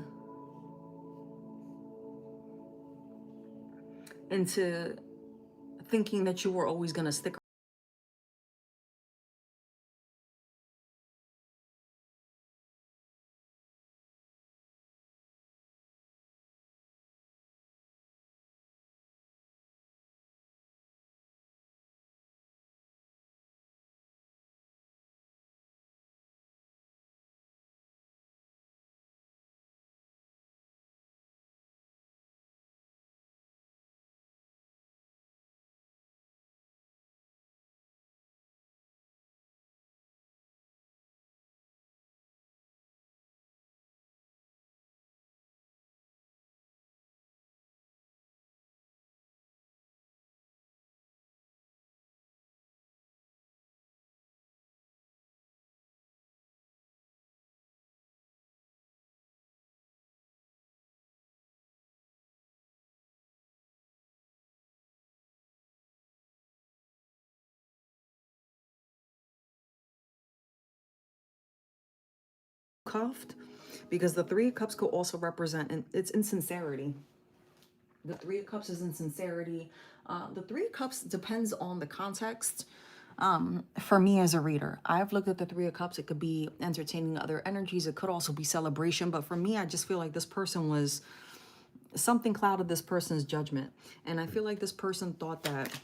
thinking that you were always going to stick. Cuffed, because the Three of Cups could also represent, and it's insincerity. The Three of Cups is insincerity. The Three of Cups depends on the context. For me as a reader, I've looked at the Three of Cups. It could be entertaining other energies. It could also be celebration. But for me, I just feel like this person was, something clouded this person's judgment. And I feel like this person thought that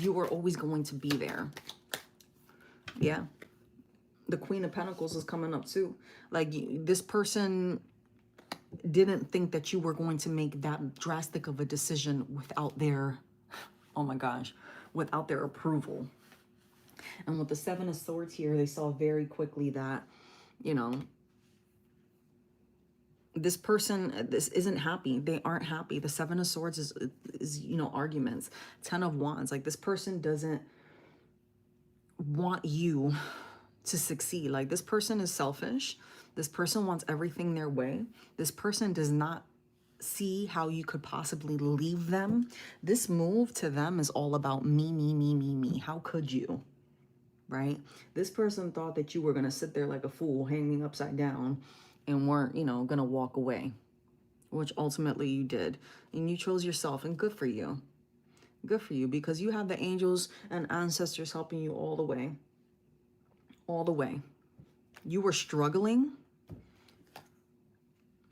you were always going to be there. Yeah. The Queen of Pentacles is coming up too. Like, this person didn't think that you were going to make that drastic of a decision without their, oh my gosh, without their approval. And with the Seven of Swords here, they saw very quickly that, you know, this person, this isn't happy. They aren't happy. The Seven of Swords is, you know, arguments. Ten of Wands. Like, this person doesn't want you to succeed. Like, this person is selfish. This person wants everything their way. This person does not see how you could possibly leave them. This move to them is all about me, me, me, me, me. How could you? Right? This person thought that you were going to sit there like a fool, hanging upside down, and weren't, you know, going to walk away, which ultimately you did. And you chose yourself, and good for you. Good for you, because you have the angels and ancestors helping you all the way. All the way. You were struggling,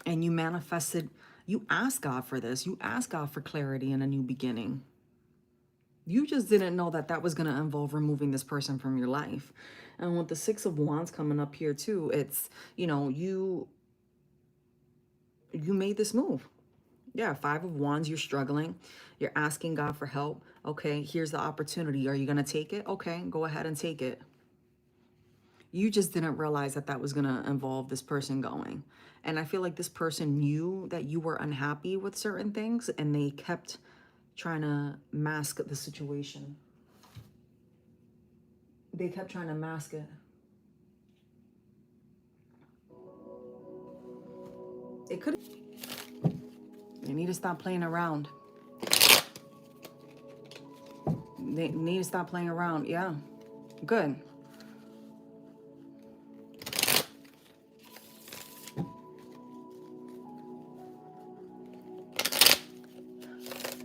and you manifested. You asked God for this. You asked God for clarity and a new beginning. You just didn't know that that was going to involve removing this person from your life. And with the Six of Wands coming up here too, it's, you know, you made this move. Yeah, Five of Wands, you're struggling. You're asking God for help. Okay, here's the opportunity. Are you going to take it? Okay, go ahead and take it. You just didn't realize that that was going to involve this person going. And I feel like this person knew that you were unhappy with certain things, and they kept trying to mask the situation. They kept trying to mask it. It could. They need to stop playing around. They need to stop playing around. Yeah. Good.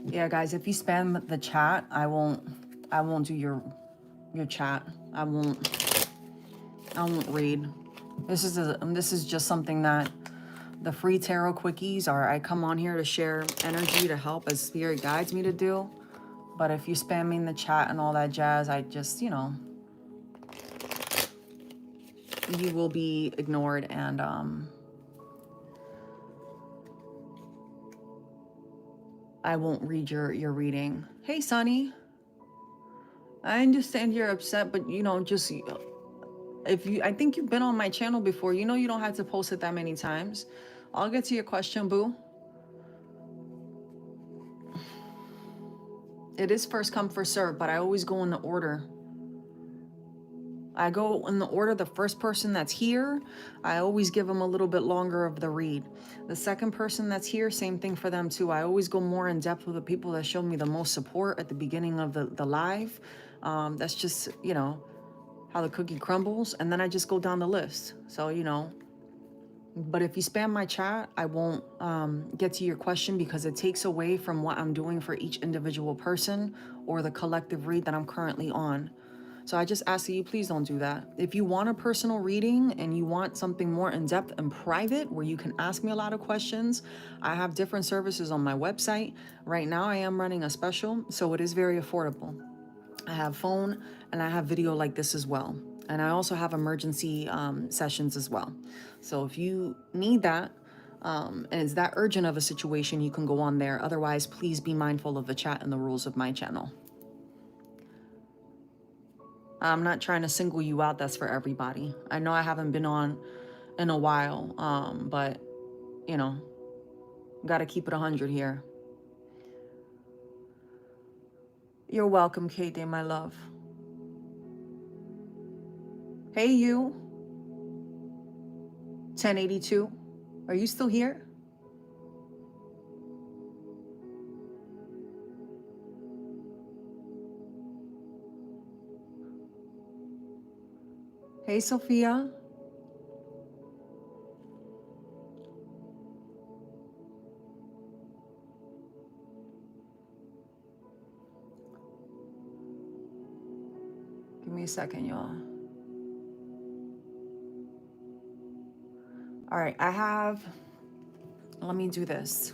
Yeah, guys, if you spam the chat, I won't do your chat. I won't read. This is just something that the free tarot quickies are. I come on here to share energy to help as spirit guides me to do. But if you spam me in the chat and all that jazz, I just, you know, you will be ignored, and I won't read your reading. Hey, Sonny. I understand you're upset, but, you know, just, if you, I think you've been on my channel before. You know, you don't have to post it that many times. I'll get to your question, boo. It is first come, first serve, but I always go in the order. I go in the order, the first person that's here, I always give them a little bit longer of the read. The second person that's here, same thing for them too. I always go more in depth with the people that show me the most support at the beginning of the live. That's just, you know, how the cookie crumbles. And then I just go down the list. So, you know, but if you spam my chat, I won't get to your question, because it takes away from what I'm doing for each individual person or the collective read that I'm currently on. So I just ask that you please don't do that. If you want a personal reading and you want something more in-depth and private where you can ask me a lot of questions, I have different services on my website. Right now I am running a special, so it is very affordable. I have phone and I have video like this as well. And I also have emergency sessions as well. So if you need that, and it's that urgent of a situation, you can go on there. Otherwise, please be mindful of the chat and the rules of my channel. I'm not trying to single you out. That's for everybody. I know I haven't been on in a while, but, you know, got to keep it 100 here. You're welcome, Kate, my love. Hey, you. 1082. Are you still here? Hey, Sophia. Give me a second, y'all. All right, let me do this.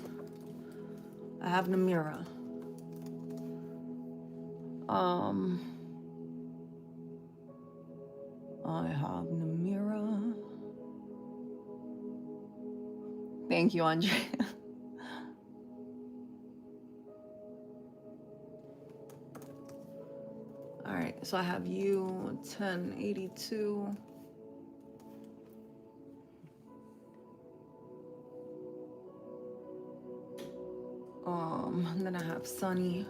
I have Namira. I have Namira. Thank you, Andrea. All right, so I have you 1082. And then I have Sunny.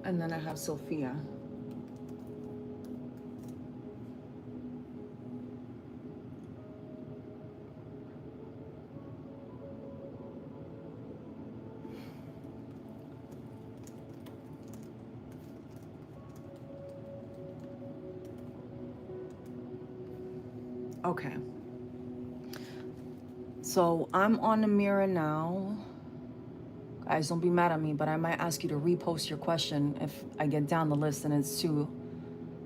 And then I have Sophia. Okay. So I'm on the mirror now. Guys, don't be mad at me, but I might ask you to repost your question if I get down the list and it's too,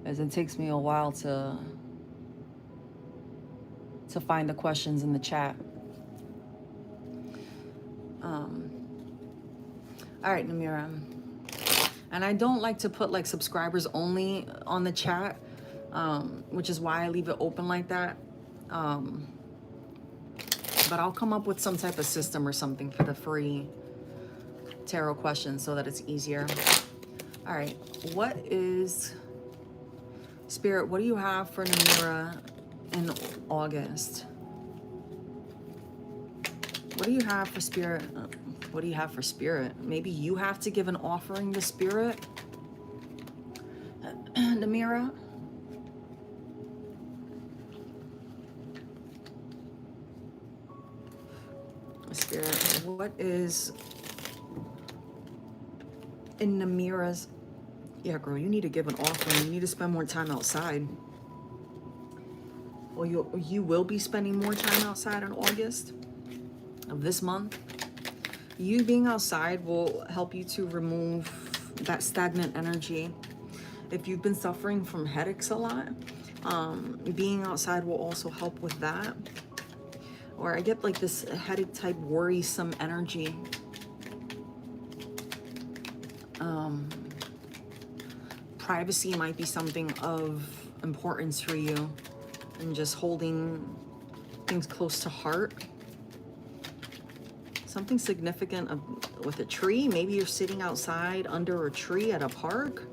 as it takes me a while to find the questions in the chat. All right, Namira. And I don't like to put like subscribers only on the chat, which is why I leave it open like that. But I'll come up with some type of system or something for the free tarot questions so that it's easier. All right, what is Spirit? What do you have for Namira in August? What do you have for Spirit? What do you have for Spirit? Maybe you have to give an offering to Spirit, Namira. Spirit, what is in Namira's? Yeah, girl, you need to give an offering. You need to spend more time outside. Or you will be spending more time outside in August of this month. You being outside will help you to remove that stagnant energy. If you've been suffering from headaches a lot, being outside will also help with that. Or I get like this headache type worrisome energy. Privacy might be something of importance for you, and just holding things close to heart. Something significant with a tree. Maybe you're sitting outside under a tree at a park.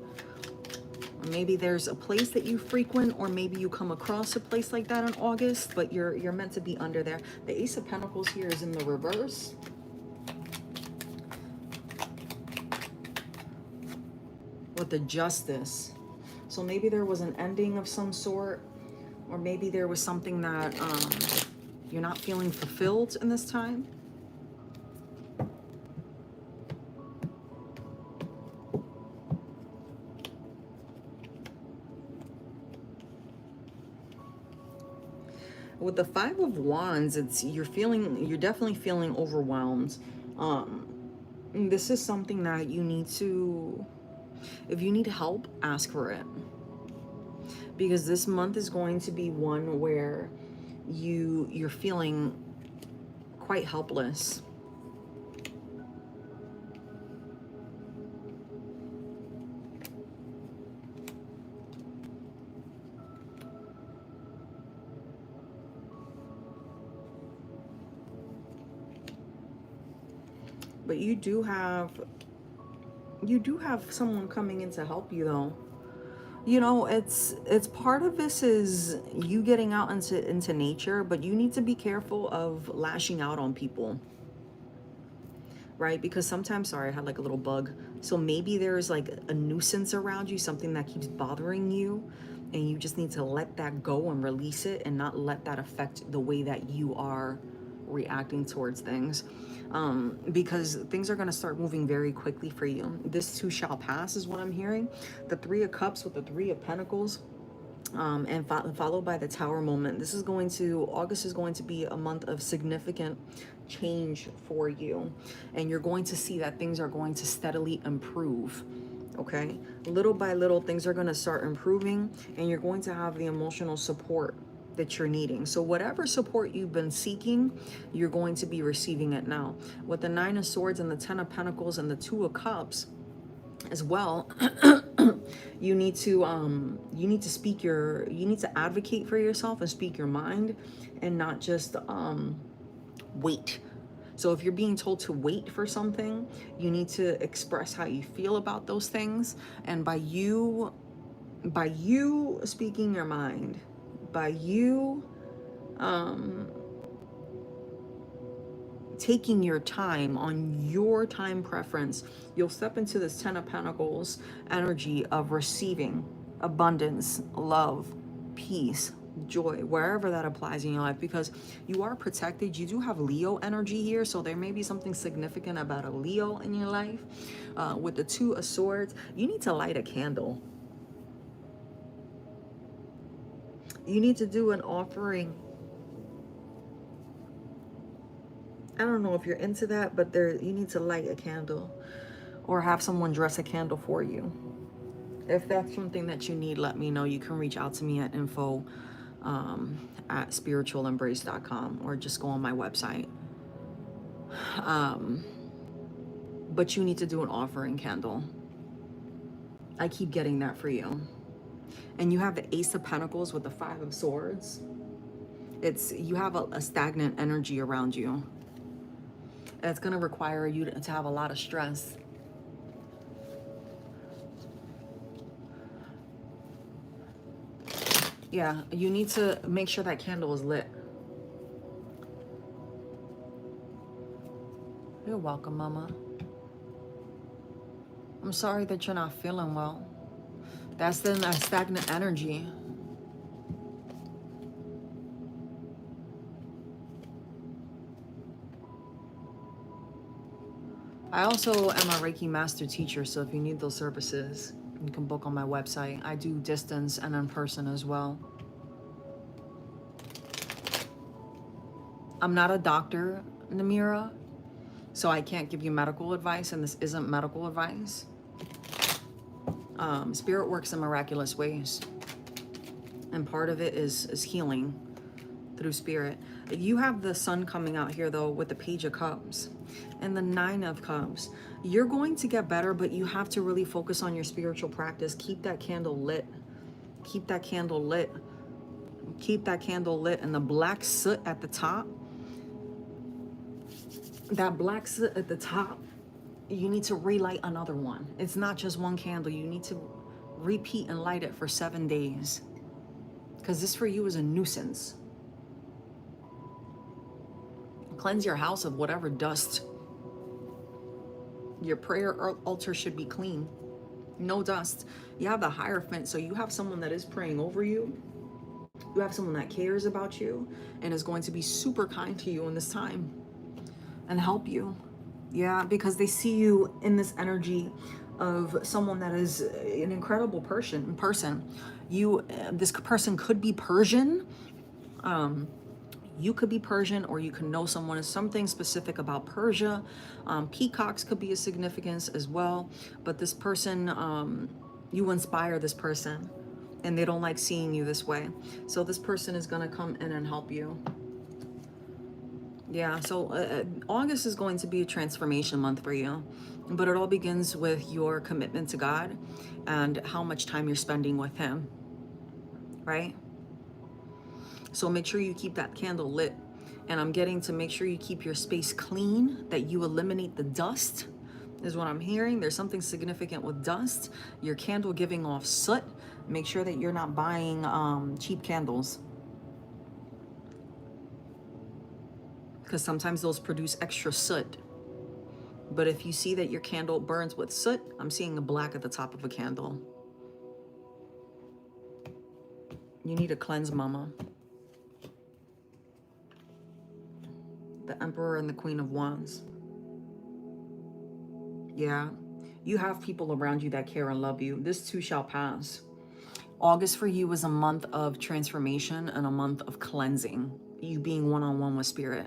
Or maybe there's a place that you frequent, or maybe you come across a place like that in August, but you're meant to be under there. The Ace of Pentacles here is in the reverse. With the Justice. So maybe there was an ending of some sort, or maybe there was something that you're not feeling fulfilled in this time. With the Five of Wands, you're definitely feeling overwhelmed. This is something that you need to, if you need help, ask for it. Because this month is going to be one where you're feeling quite helpless. But you do have someone coming in to help you, though. You know, it's part of this is you getting out into nature, but you need to be careful of lashing out on people, right? Because sometimes, sorry, I had like a little bug. So maybe there's like a nuisance around you, something that keeps bothering you, and you just need to let that go and release it, and not let that affect the way that you are reacting towards things. Because things are going to start moving very quickly for you. This too shall pass is what I'm hearing. The Three of Cups with the Three of Pentacles, and followed by the Tower moment. August is going to be a month of significant change for you, and you're going to see that things are going to steadily improve. Okay, little by little, things are going to start improving, and you're going to have the emotional support that you're needing. So whatever support you've been seeking, you're going to be receiving it now. With the Nine of Swords and the Ten of Pentacles and the Two of Cups as well, you need to speak you need to advocate for yourself and speak your mind, and not just wait. So if you're being told to wait for something, you need to express how you feel about those things. And by you speaking your mind, by you taking your time on your time preference, you'll step into this Ten of Pentacles energy of receiving abundance, love, peace, joy, wherever that applies in your life, because you are protected. You do have Leo energy here, so there may be something significant about a Leo in your life. With the Two of Swords, you need to light a candle. You need to do an offering. I don't know if you're into that, but you need to light a candle or have someone dress a candle for you. If that's something that you need, let me know. You can reach out to me at info at spiritualembrace.com, or just go on my website. But you need to do an offering candle. I keep getting that for you. And you have the Ace of Pentacles with the Five of Swords. You have a stagnant energy around you. It's going to require you to have a lot of stress. Yeah, you need to make sure that candle is lit. You're welcome, Mama. I'm sorry that you're not feeling well. That's then that stagnant energy. I also am a Reiki master teacher, so if you need those services, you can book on my website. I do distance and in person as well. I'm not a doctor, Namira, so I can't give you medical advice, and this isn't medical advice. Spirit works in miraculous ways, and part of it is healing through spirit. You have the Sun coming out here, though, with the Page of Cups and the Nine of Cups. You're going to get better, but you have to really focus on your spiritual practice. Keep that candle lit. Keep that candle lit. Keep that candle lit. And the black soot at the top, that black soot at the top, you need to relight another one. It's not just one candle. You need to repeat and light it for 7 days, because this for you is a nuisance. Cleanse your house of whatever dust. Your prayer altar should be clean. No dust. You have the Hierophant, so you have someone that is praying over you. You have someone that cares about you and is going to be super kind to you in this time and help you. Yeah, because they see you in this energy of someone that is an incredible person. This person could be Persian. You could be Persian, or you can know someone. Something specific about Persia. Peacocks could be a significance as well. But this person, you inspire this person, and they don't like seeing you this way. So this person is going to come in and help you. Yeah, so August is going to be a transformation month for you. But it all begins with your commitment to God and how much time you're spending with Him, right? So make sure you keep that candle lit. And I'm getting to make sure you keep your space clean, that you eliminate the dust, is what I'm hearing. There's something significant with dust. Your candle giving off soot. Make sure that you're not buying cheap candles, because sometimes those produce extra soot. But if you see that your candle burns with soot, I'm seeing the black at the top of a candle. You need to cleanse, Mama. The Emperor and the Queen of Wands. Yeah, you have people around you that care and love you. This too shall pass. August for you is a month of transformation and a month of cleansing. You being one-on-one with spirit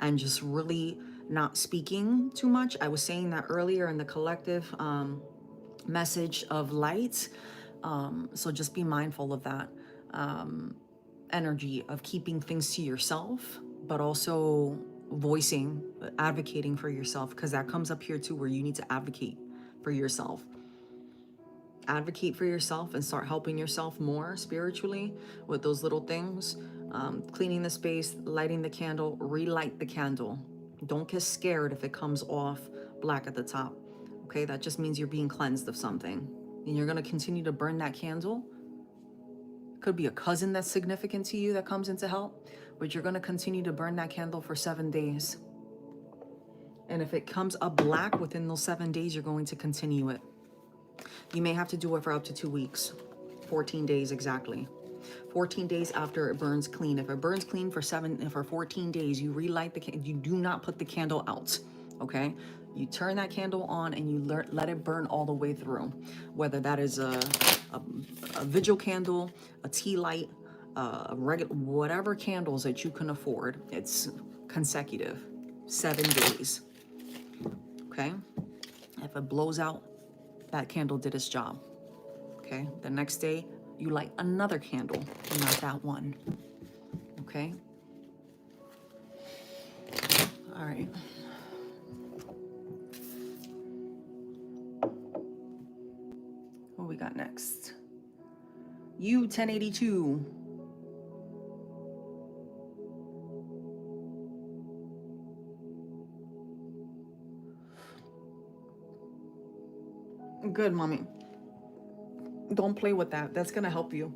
and just really not speaking too much. I was saying that earlier in the collective. message of light. So just be mindful of that energy of keeping things to yourself, but also voicing, advocating for yourself, because that comes up here too, where you need to advocate for yourself. Advocate for yourself and start helping yourself more spiritually with those little things. Cleaning the space, lighting the candle, relight the candle. Don't get scared if it comes off black at the top. Okay, that just means you're being cleansed of something. And you're going to continue to burn that candle. Could be a cousin that's significant to you that comes in to help, but you're going to continue to burn that candle for 7 days. And if it comes up black within those 7 days, you're going to continue it. You may have to do it for up to 2 weeks, 14 days exactly. 14 days after it burns clean. If it burns clean for 14 days, you relight the candle. You do not put the candle out, okay? You turn that candle on and you let it burn all the way through. Whether that is a vigil candle, a tea light, a regular, whatever candles that you can afford. It's consecutive, 7 days, okay? If it blows out, that candle did its job, okay? The next day, you light another candle, not that one, okay? All right. What we got next? You 1082. Good, mommy. Don't play with that. That's gonna help you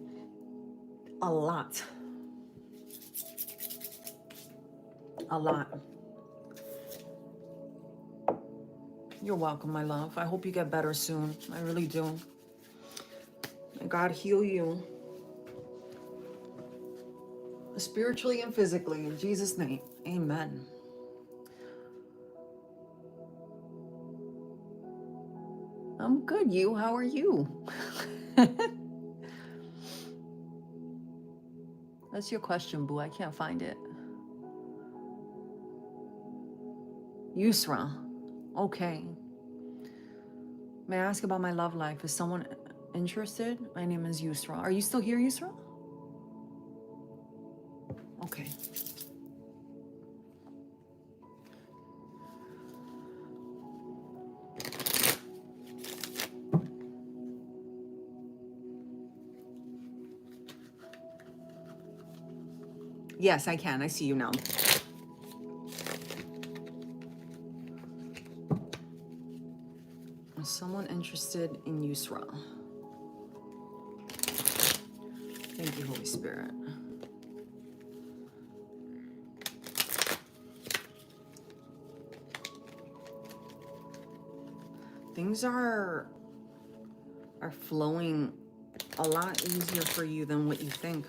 a lot. A lot. You're welcome, my love. I hope you get better soon. I really do. And God heal you spiritually and physically in Jesus' name. Amen. I'm good. You, how are you? That's your question, boo. I can't find it. Yusra. Okay. May I ask about my love life? Is someone interested? My name is Yusra. Are you still here, Yusra? Okay. Yes, I can. I see you now. Is someone interested in Yusra? Thank you, Holy Spirit. Things are flowing a lot easier for you than what you think.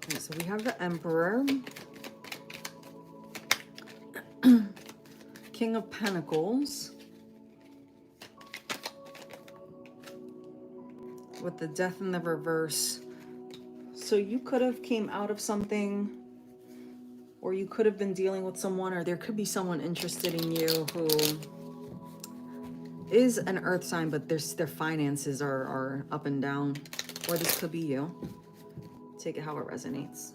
Okay, so we have the Emperor, King of Pentacles, with the Death in the reverse. So you could have came out of something, or you could have been dealing with someone, or there could be someone interested in you who is an earth sign, but their finances are up and down. Or this could be you. Take it how it resonates.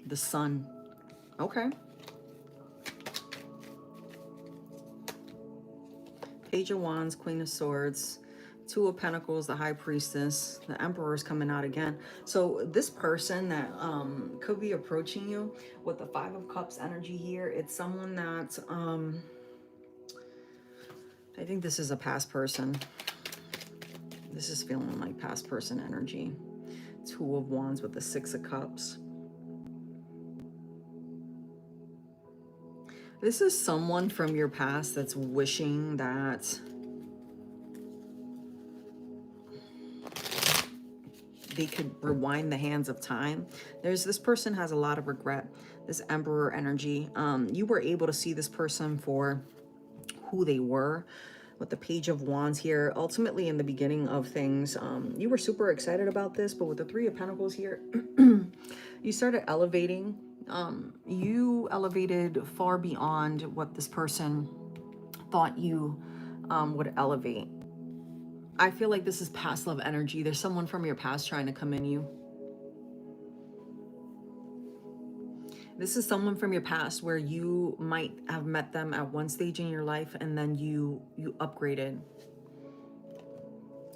The Sun. Okay. Page of Wands, Queen of Swords, Two of Pentacles, the High Priestess, the Emperor's coming out again. So this person that could be approaching you with the Five of Cups energy here, it's someone that I think this is a past person. This is feeling like past person energy. Two of Wands with the Six of Cups. This is someone from your past that's wishing that they could rewind the hands of time. This person has a lot of regret. This Emperor energy. You were able to see this person for who they were with the Page of Wands here. Ultimately, in the beginning of things, you were super excited about this, but with the Three of Pentacles here, you started elevating. You elevated far beyond what this person thought you would elevate. I feel like this is past love energy. There's someone from your past trying to come in you. This is someone from your past where you might have met them at one stage in your life and then you upgraded.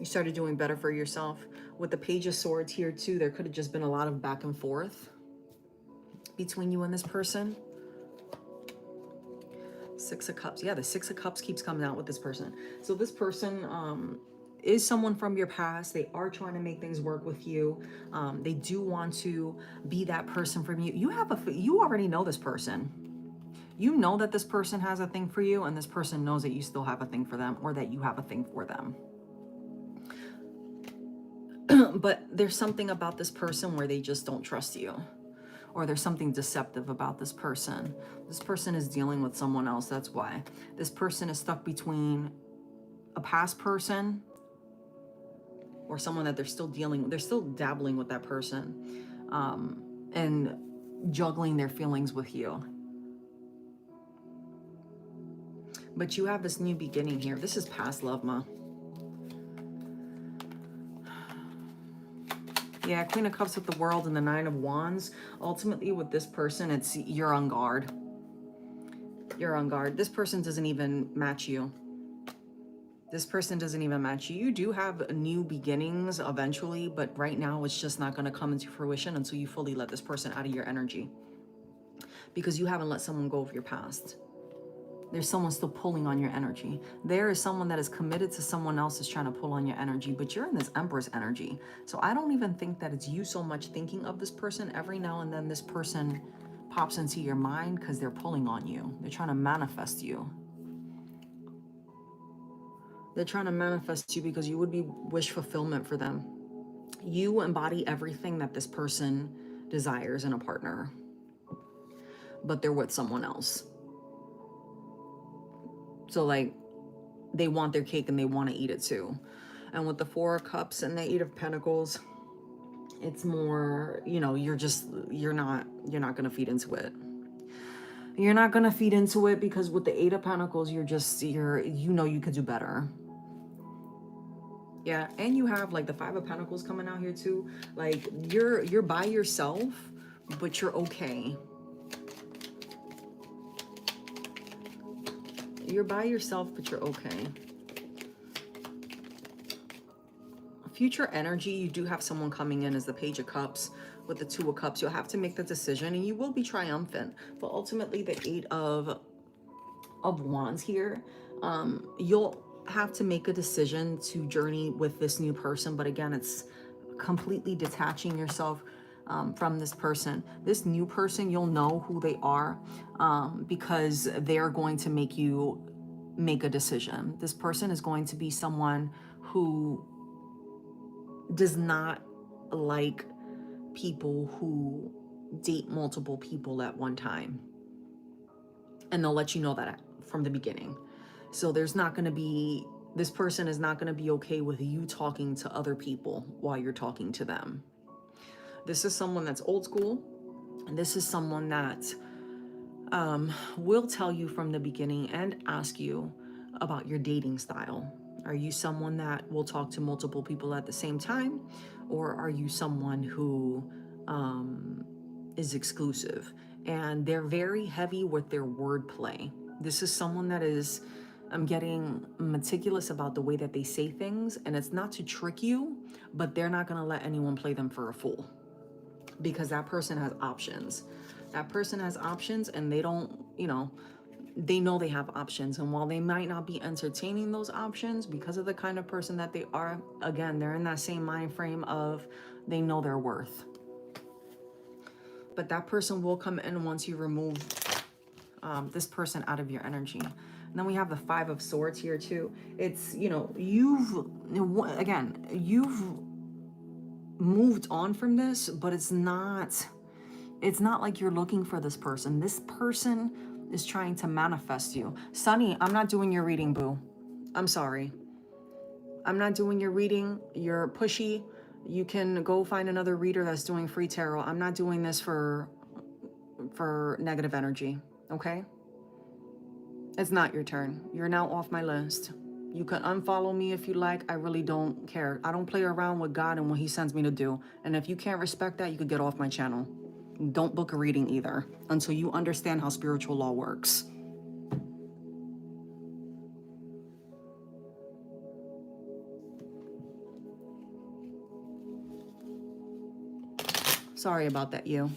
You started doing better for yourself. With the Page of Swords here too, there could have just been a lot of back and forth between you and this person. Six of Cups. Yeah, the Six of Cups keeps coming out with this person. So this person is someone from your past. They are trying to make things work with you. They do want to be that person from you. You already know this person. You know that this person has a thing for you, and this person knows that you still have a thing for them, or that you have a thing for them. But there's something about this person where they just don't trust you. Or there's something deceptive about this person. This person is dealing with someone else, that's why. This person is stuck between a past person or someone that they're still dabbling with that person, and juggling their feelings with you. But you have this new beginning here. This is past love, ma. Yeah, Queen of Cups with the World and the Nine of Wands. Ultimately, with this person, it's you're on guard. You're on guard. This person doesn't even match you. This person doesn't even match you. You do have new beginnings eventually, but right now it's just not going to come into fruition until you fully let this person out of your energy. Because you haven't let someone go of your past. There's someone still pulling on your energy. There is someone that is committed to someone else is trying to pull on your energy, but you're in this Empress energy. So I don't even think that it's you so much thinking of this person. Every now and then this person pops into your mind because they're pulling on you. They're trying to manifest you. They're trying to manifest you because you would be wish fulfillment for them. You embody everything that this person desires in a partner, but they're with someone else. So like they want their cake and they want to eat it too. And with the Four of Cups and the Eight of Pentacles, it's more, you know, you're not going to feed into it. You're not going to feed into it because with the Eight of Pentacles, you know you could do better. Yeah, and you have like the Five of Pentacles coming out here too. Like you're by yourself, but you're okay. You're by yourself, but you're okay. Future energy, you do have someone coming in as the Page of Cups with the Two of Cups. You'll have to make the decision and you will be triumphant. But ultimately the Eight of Wands here, you'll have to make a decision to journey with this new person. But again, it's completely detaching yourself from this person. This new person, you'll know who they are because they're going to make you make a decision. This person is going to be someone who does not like people who date multiple people at one time. And they'll let you know that from the beginning. So this person is not going to be okay with you talking to other people while you're talking to them. This is someone that's old school. And this is someone that will tell you from the beginning and ask you about your dating style. Are you someone that will talk to multiple people at the same time? Or are you someone who is exclusive? And they're very heavy with their wordplay. This is someone that is, I'm getting meticulous about the way that they say things. And it's not to trick you, but they're not going to let anyone play them for a fool. Because that person has options. That person has options and they don't, they know they have options. And while they might not be entertaining those options because of the kind of person that they are, again, they're in that same mind frame of they know their worth. But that person will come in once you remove this person out of your energy. And then we have the Five of Swords here too. It's, you know, you've moved on from this, but it's not like you're looking for this person. This person is trying to manifest you. Sunny, I'm not doing your reading, boo. I'm sorry. I'm not doing your reading. You're pushy. You can go find another reader that's doing free tarot. I'm not doing this for negative energy, okay? It's not your turn. You're now off my list. You can unfollow me if you like. I really don't care. I don't play around with God and what he sends me to do. And if you can't respect that, you could get off my channel. Don't book a reading either until you understand how spiritual law works. Sorry about that, you.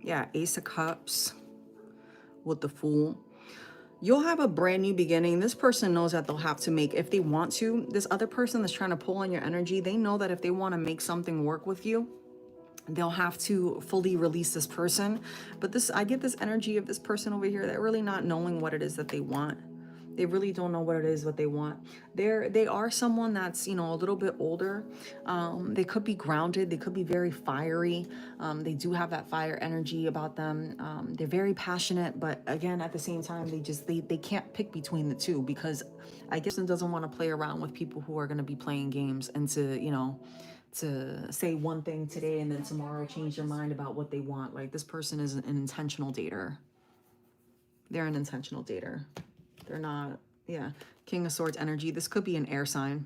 Yeah, Ace of Cups with the Fool. You'll have a brand new beginning. This person knows that they'll have to make, if they want to, this other person that's trying to pull on your energy, they know that if they want to make something work with you, they'll have to fully release this person. But this, I get this energy of this person over here that really not knowing what it is that they want. They really don't know what it is what they want. They are someone that's, you know, a little bit older. They could be grounded. They could be very fiery. They do have that fire energy about them. They're very passionate, but again, at the same time, they can't pick between the two, because I guess it doesn't want to play around with people who are going to be playing games and to, you know, to say one thing today and then tomorrow change their mind about what they want. Like, this person is an intentional dater. They're an intentional dater. They're not, yeah. King of Swords energy. This could be an air sign.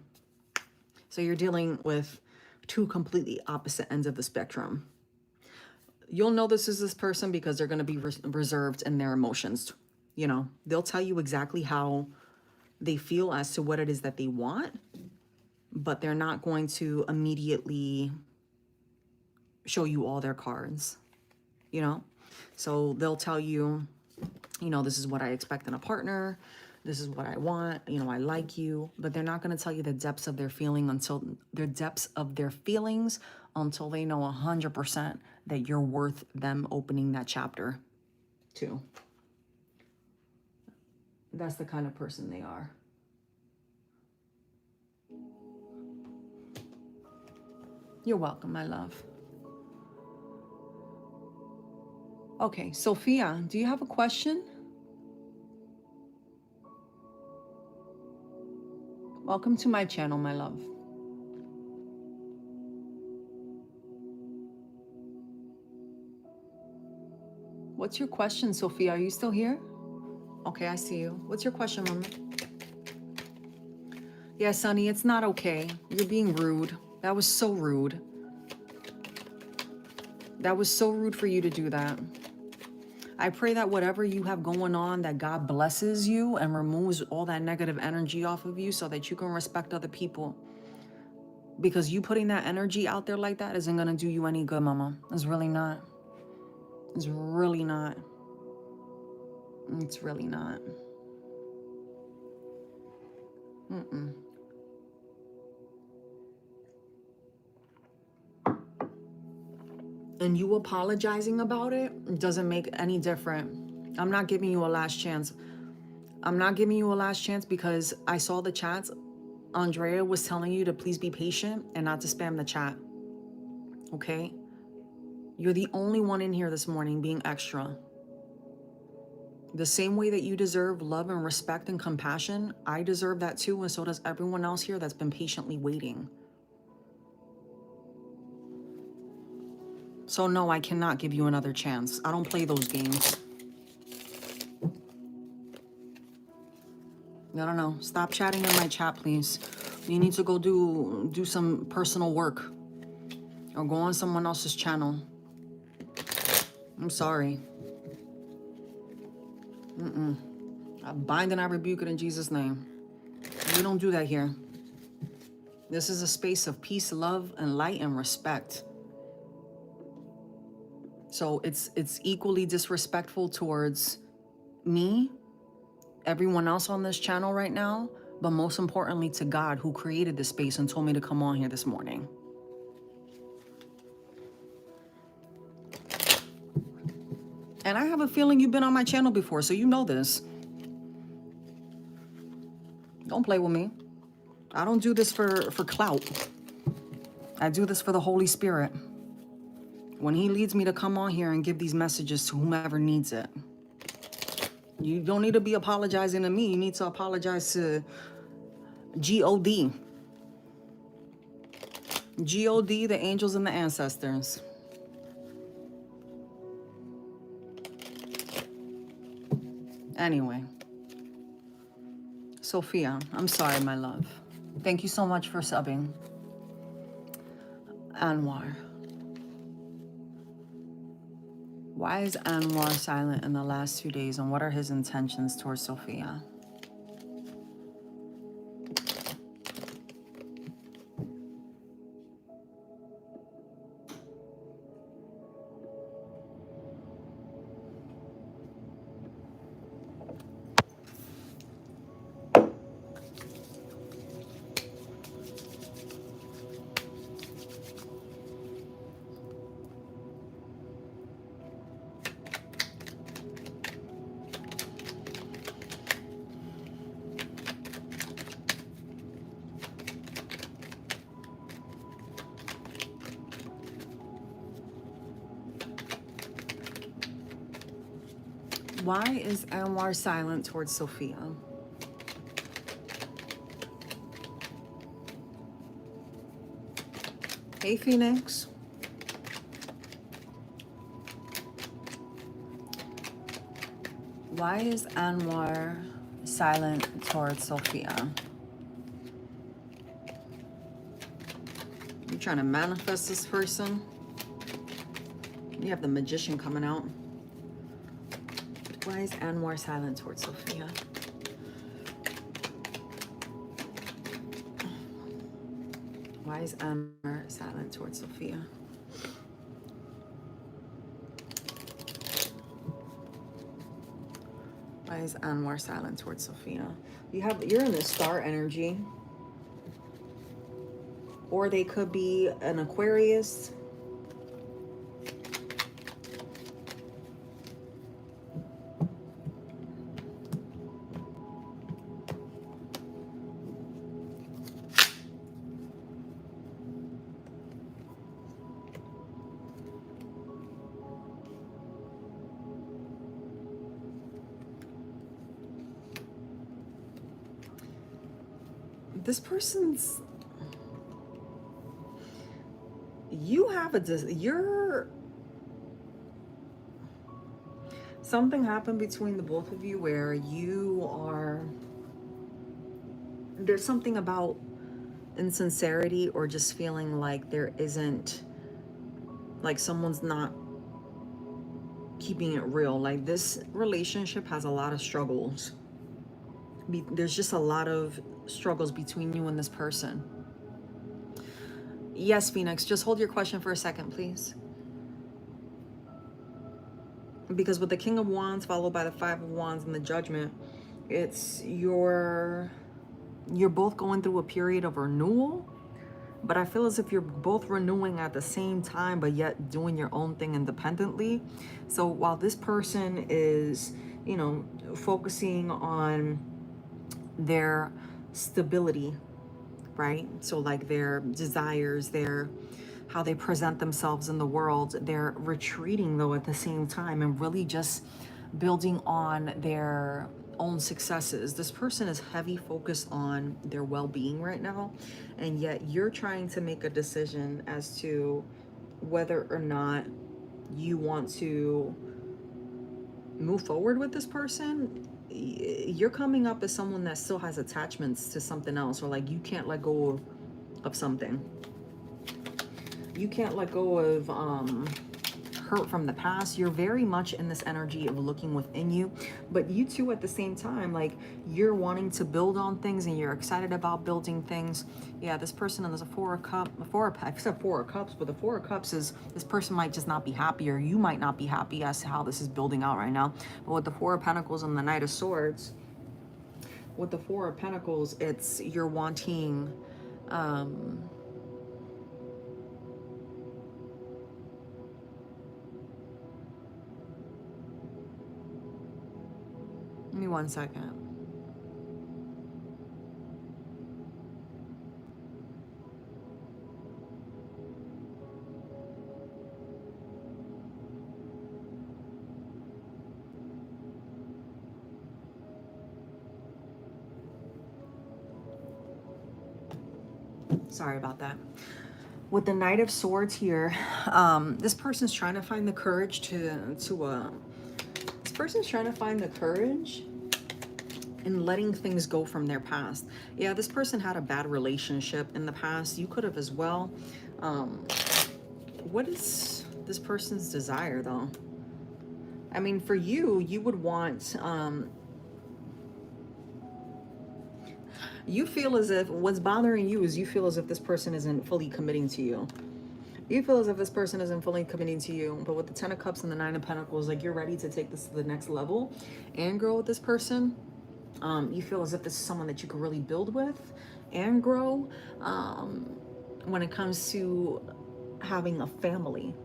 So you're dealing with two completely opposite ends of the spectrum. You'll know this is this person because they're going to be reserved in their emotions. You know, they'll tell you exactly how they feel as to what it is that they want, but they're not going to immediately show you all their cards, you know? So they'll tell you, you know, this is what I expect in a partner. This is what I want. You know, I like you. But they're not going to tell you the depths of their feelings until they know 100% that you're worth them opening that chapter to. That's the kind of person they are. You're welcome, my love. Okay, Sophia, do you have a question? Welcome to my channel, my love. What's your question, Sophia? Are you still here? Okay, I see you. What's your question, Mama? Yeah, Sonny, it's not okay. You're being rude. That was so rude. That was so rude for you to do that. I pray that whatever you have going on, that God blesses you and removes all that negative energy off of you so that you can respect other people. Because you putting that energy out there like that isn't going to do you any good, Mama. It's really not. It's really not. It's really not. Mm-mm. And you apologizing about it doesn't make any difference. I'm not giving you a last chance. I'm not giving you a last chance because I saw the chats. Andrea was telling you to please be patient and not to spam the chat. Okay? You're the only one in here this morning being extra. The same way that you deserve love and respect and compassion, I deserve that too, and so does everyone else here that's been patiently waiting. So no, I cannot give you another chance. I don't play those games. I don't know. Stop chatting in my chat, please. You need to go do some personal work. Or go on someone else's channel. I'm sorry. I bind and I rebuke it in Jesus' name. We don't do that here. This is a space of peace, love, and light and respect. So it's equally disrespectful towards me, everyone else on this channel right now, but most importantly to God, who created this space and told me to come on here this morning. And I have a feeling you've been on my channel before, so you know this. Don't play with me. I don't do this for clout. I do this for the Holy Spirit. When he leads me to come on here and give these messages to whomever needs it. You don't need to be apologizing to me. You need to apologize to God. God, the angels and the ancestors. Anyway. Sophia, I'm sorry, my love. Thank you so much for subbing. Anwar. Why is Anwar silent in the last 2 days, and what are his intentions towards Sophia? Why is Anwar silent towards Sophia? Hey, Phoenix. Why is Anwar silent towards Sophia? You trying to manifest this person? You have the magician coming out. Why is Anwar silent towards Sophia? Why is Anwar silent towards Sophia? Why is Anwar silent towards Sophia? You're in the star energy. Or they could be an Aquarius. This person's, something happened between the both of you where there's something about insincerity or just feeling like there isn't, like someone's not keeping it real. Like this relationship has a lot of struggles. There's just a lot of struggles between you and this person. Yes, Phoenix, just hold your question for a second, please. Because with the King of Wands followed by the Five of Wands and the Judgment, it's you're both going through a period of renewal, but I feel as if you're both renewing at the same time, but yet doing your own thing independently. So while this person is, focusing on their stability, right? So like their desires, how they present themselves in the world, they're retreating though at the same time and really just building on their own successes. This person is heavy focused on their well-being right now, and yet you're trying to make a decision as to whether or not you want to move forward with this person. You're coming up as someone that still has attachments to something else, or like you can't let go of something. You can't let go of hurt from the past. You're very much in this energy of looking within you, but you two at the same time, like you're wanting to build on things and you're excited about building things. Yeah, this person, and there's a Four of Cups, but the Four of Cups is this person might just not be happy, or you might not be happy as to how this is building out right now. But with the Four of Pentacles and the Knight of Swords, with the Four of Pentacles, it's you're wanting, give me 1 second. Sorry about that. With the Knight of Swords here, this person's trying to find the courage this person's trying to find the courage in letting things go from their past. Yeah, this person had a bad relationship in the past. You could have as well. What is this person's desire though? I mean, for you, you would want, you feel as if what's bothering you is you feel as if this person isn't fully committing to you. You feel as if this person isn't fully committing to you, but with the Ten of Cups and the Nine of Pentacles, like you're ready to take this to the next level and grow with this person. You feel as if this is someone that you could really build with and grow when it comes to having a family,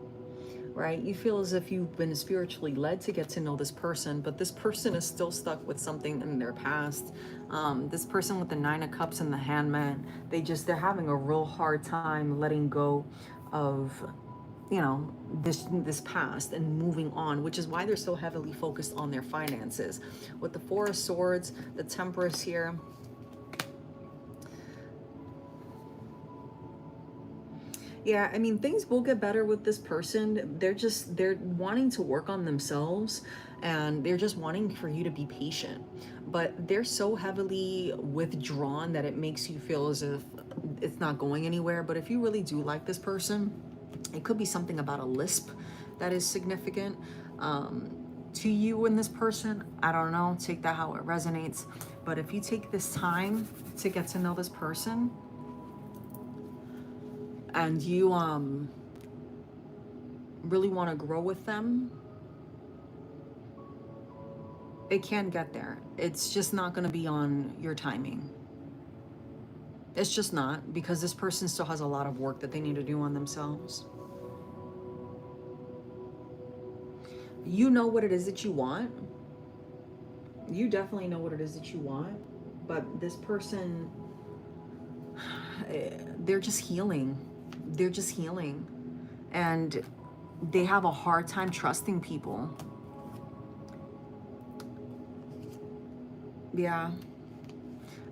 right? You feel as if you've been spiritually led to get to know this person, but this person is still stuck with something in their past. This person with the Nine of Cups and the Hangman, they're having a real hard time letting go of, you know, this past and moving on, which is why they're so heavily focused on their finances. With the Four of Swords, the Temperance here, yeah, I mean, things will get better with this person. They're wanting to work on themselves, and they're just wanting for you to be patient. But they're so heavily withdrawn that it makes you feel as if it's not going anywhere. But if you really do like this person, it could be something about a lisp that is significant to you and this person. I don't know, take that how it resonates. But if you take this time to get to know this person, and you really want to grow with them, it can get there. It's just not going to be on your timing. It's just not, because this person still has a lot of work that they need to do on themselves. You know what it is that you want. You definitely know what it is that you want, but this person, they're just healing. They're just healing, and they have a hard time trusting people. Yeah.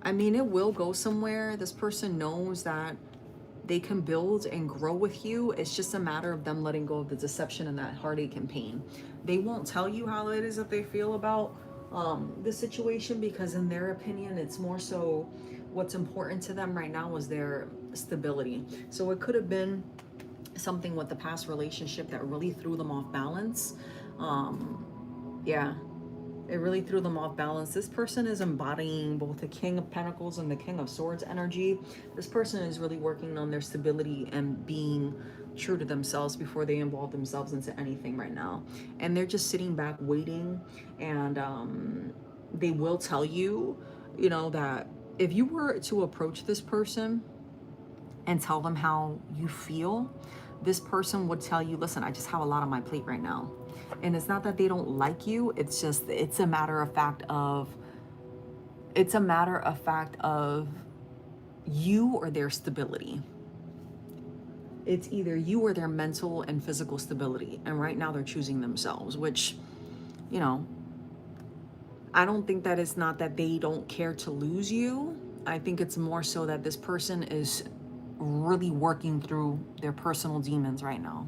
I mean, it will go somewhere. This person knows that they can build and grow with you. It's just a matter of them letting go of the deception and that heartache and pain. They won't tell you how it is that they feel about the situation, because in their opinion, it's more so what's important to them right now is their stability. So it could have been something with the past relationship that really threw them off balance. Yeah, it really threw them off balance. This person is embodying both the King of Pentacles and the King of Swords energy. This person is really working on their stability and being true to themselves before they involve themselves into anything right now. And they're just sitting back waiting, and they will tell you, you know, that if you were to approach this person and tell them how you feel, this person would tell you, listen, I just have a lot on my plate right now. And it's not that they don't like you, it's just, it's a matter of fact of you or their stability. It's either you or their mental and physical stability. And right now they're choosing themselves, which, you know, I don't think that it's not that they don't care to lose you. I think it's more so that this person is really working through their personal demons right now.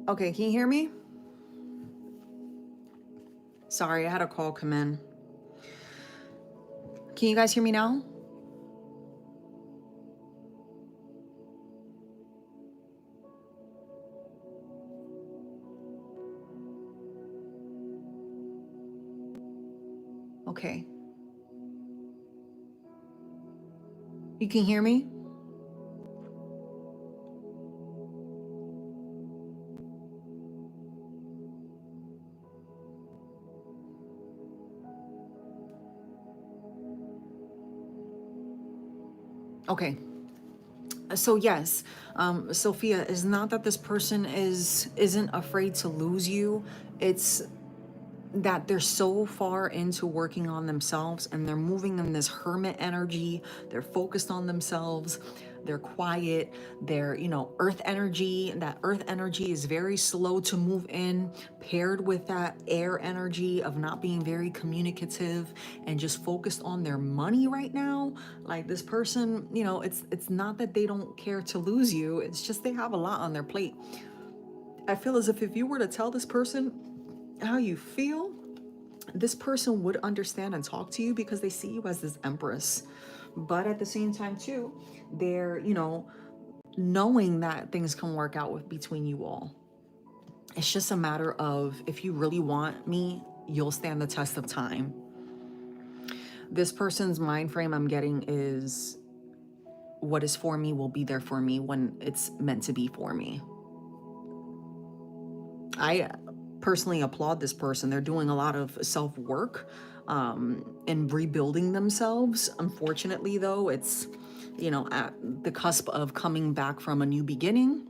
Okay, can you hear me? Sorry, I had a call come in. Can you guys hear me now? Okay. You can hear me? Okay. So yes, Sophia, is not that this person isn't afraid to lose you. It's that they're so far into working on themselves and they're moving in this hermit energy. They're focused on themselves. They're quiet. They're, earth energy. That earth energy is very slow to move in, paired with that air energy of not being very communicative and just focused on their money right now. Like this person, it's not that they don't care to lose you. It's just they have a lot on their plate. I feel as if you were to tell this person how you feel, this person would understand and talk to you because they see you as this empress. But at the same time too, they're, knowing that things can work out with between you all. It's just a matter of, if you really want me, you'll stand the test of time. This person's mind frame I'm getting is, what is for me will be there for me when it's meant to be for me. I personally applaud this person. They're doing a lot of self-work and rebuilding themselves. Unfortunately, though, it's, at the cusp of coming back from a new beginning,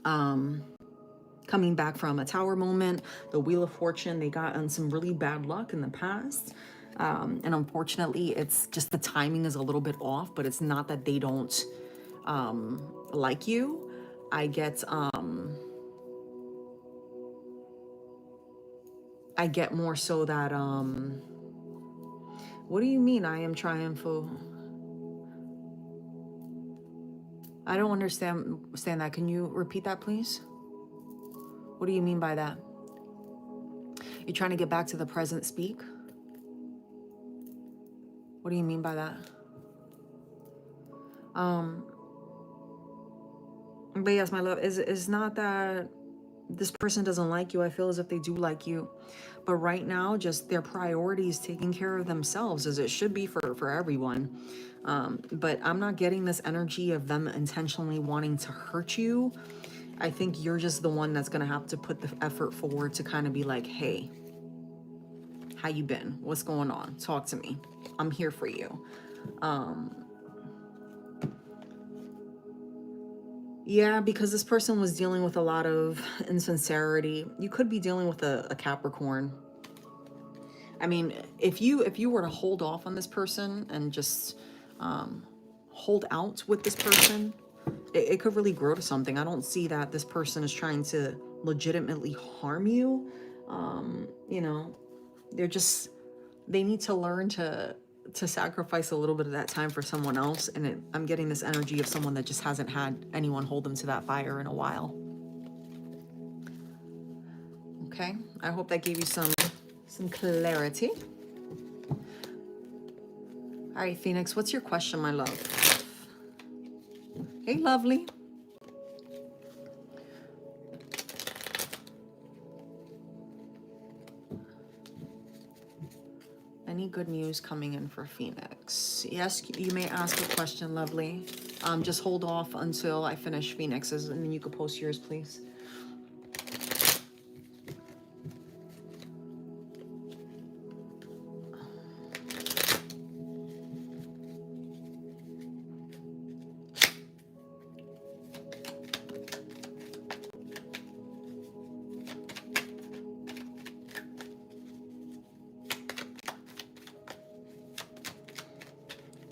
coming back from a tower moment, the Wheel of Fortune. They got on some really bad luck in the past. And unfortunately, it's just the timing is a little bit off, but it's not that they don't like you. I get more so that, what do you mean I am triumphal? I don't understand that. Can you repeat that, please? What do you mean by that? You're trying to get back to the present speak? What do you mean by that? But yes, my love, is not that this person doesn't like you. I feel as if they do like you. But right now, just their priority is taking care of themselves, as it should be for everyone. But I'm not getting this energy of them intentionally wanting to hurt you. I think you're just the one that's going to have to put the effort forward to kind of be like, hey, how you been? What's going on? Talk to me. I'm here for you. Yeah, because this person was dealing with a lot of insincerity. You could be dealing with a Capricorn. I mean, if you were to hold off on this person and just hold out with this person, it could really grow to something. I don't see that this person is trying to legitimately harm you. They need to learn to sacrifice a little bit of that time for someone else. And I'm getting this energy of someone that just hasn't had anyone hold them to that fire in a while. Okay, I hope that gave you some clarity. All right, Phoenix, what's your question, my love? Hey, lovely. Any good news coming in for Phoenix? Yes, you may ask a question, lovely. Just hold off until I finish Phoenix's, and then you can post yours, please.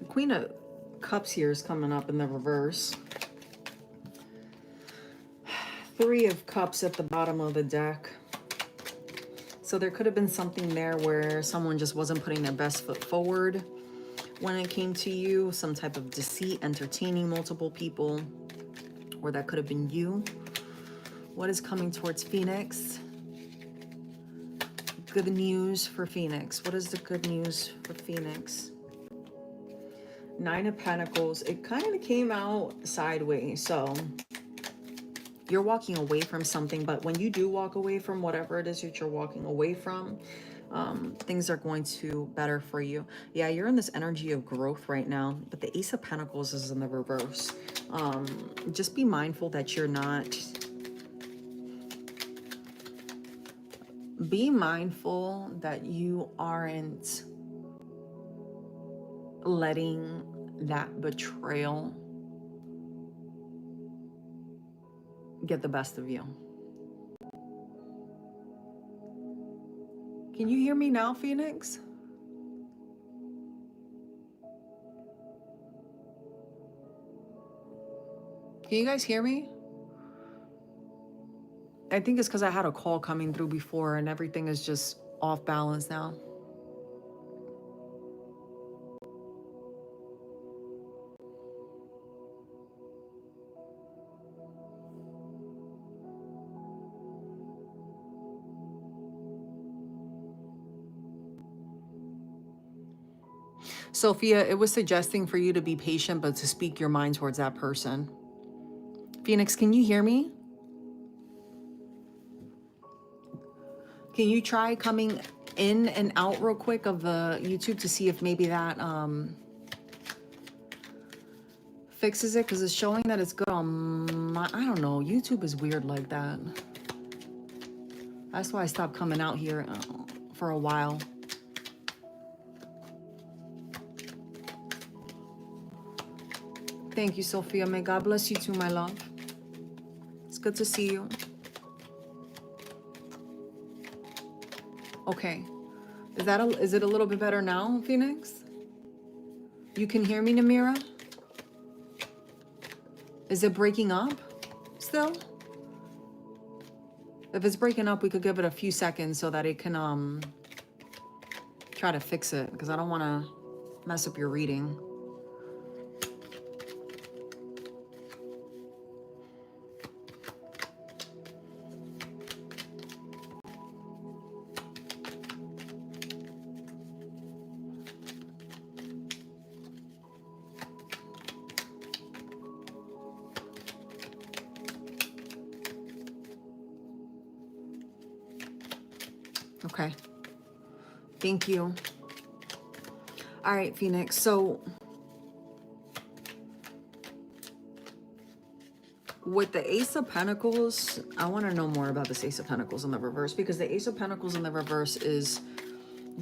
Queen of Cups here is coming up in the reverse. Three of Cups at the bottom of the deck. So there could have been something there where someone just wasn't putting their best foot forward when it came to you. Some type of deceit, entertaining multiple people. Or that could have been you. What is coming towards Phoenix? Good news for Phoenix. What is the good news for Phoenix? Nine of Pentacles. It kind of came out sideways. So you're walking away from something, but when you do walk away from whatever it is that you're walking away from, things are going to better for you. Yeah, you're in this energy of growth right now, but the Ace of Pentacles is in the reverse. Just be mindful that you're not... Be mindful that you aren't letting that betrayal get the best of you. Can you hear me now, Phoenix? Can you guys hear me? I think it's because I had a call coming through before and everything is just off balance now. Sophia, it was suggesting for you to be patient, but to speak your mind towards that person. Phoenix, can you hear me? Can you try coming in and out real quick of the YouTube to see if maybe that fixes it? Because it's showing that it's good on my... I don't know. YouTube is weird like that. That's why I stopped coming out here for a while. Thank you, Sophia. May God bless you too, my love. It's good to see you. Okay. Is it a little bit better now, Phoenix? You can hear me, Namira? Is it breaking up still? If it's breaking up, we could give it a few seconds so that it can try to fix it, because I don't want to mess up your reading. Okay. Thank you. All right, Phoenix. So with the Ace of Pentacles, I want to know more about this Ace of Pentacles in the reverse, because the Ace of Pentacles in the reverse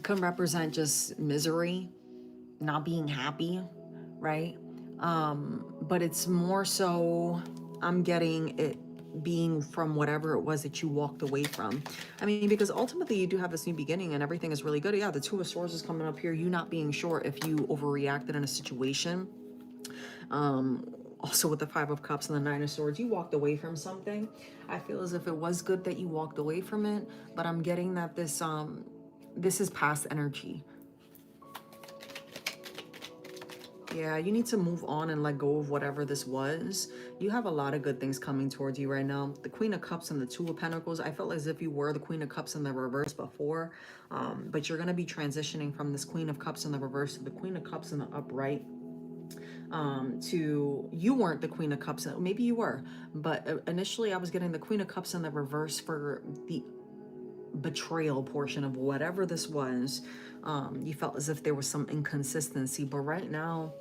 can represent just misery, not being happy, right? But it's more so, I'm getting it being from whatever it was that you walked away from. I mean, because ultimately you do have this new beginning and everything is really good. Yeah, the Two of Swords is coming up here. You not being sure if you overreacted in a situation. Also with the Five of Cups and the Nine of Swords, you walked away from something. I feel as if it was good that you walked away from it, but I'm getting that this is past energy. Yeah, you need to move on and let go of whatever this was. You have a lot of good things coming towards you right now. The Queen of Cups and the Two of Pentacles. I felt as if you were the Queen of Cups in the reverse before. But you're going to be transitioning from this Queen of Cups in the reverse to the Queen of Cups in the upright. You weren't the Queen of Cups. Maybe you were. But initially I was getting the Queen of Cups in the reverse for the betrayal portion of whatever this was. You felt as if there was some inconsistency, but right now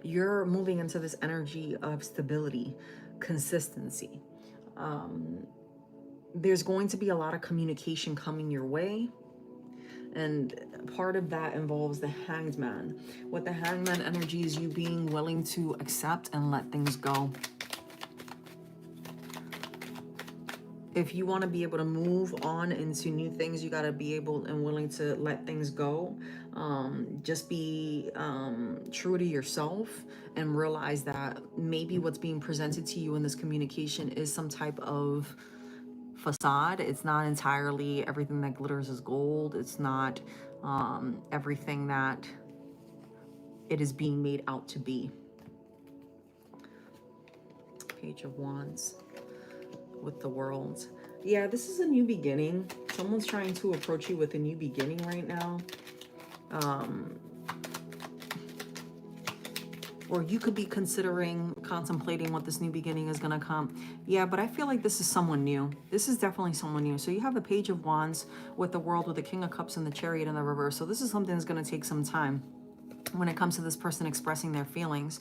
you're moving into this energy of stability, consistency. There's going to be a lot of communication coming your way, and part of that involves the Hanged Man. What the Hanged Man energy is you being willing to accept and let things go. If you want to be able to move on into new things, you got to be able and willing to let things go. Just be true to yourself and realize that maybe what's being presented to you in this communication is some type of facade. It's not entirely everything that glitters is gold. It's not everything that it is being made out to be. Page of Wands. with the World. Yeah, this is a new beginning. Someone's trying to approach you with a new beginning right now. Or you could be contemplating what this new beginning is going to come. Yeah, but I feel like this is someone new. This is definitely someone new. So you have the Page of Wands with the World, with the King of Cups and the Chariot in the reverse. So this is something that's going to take some time when it comes to this person expressing their feelings.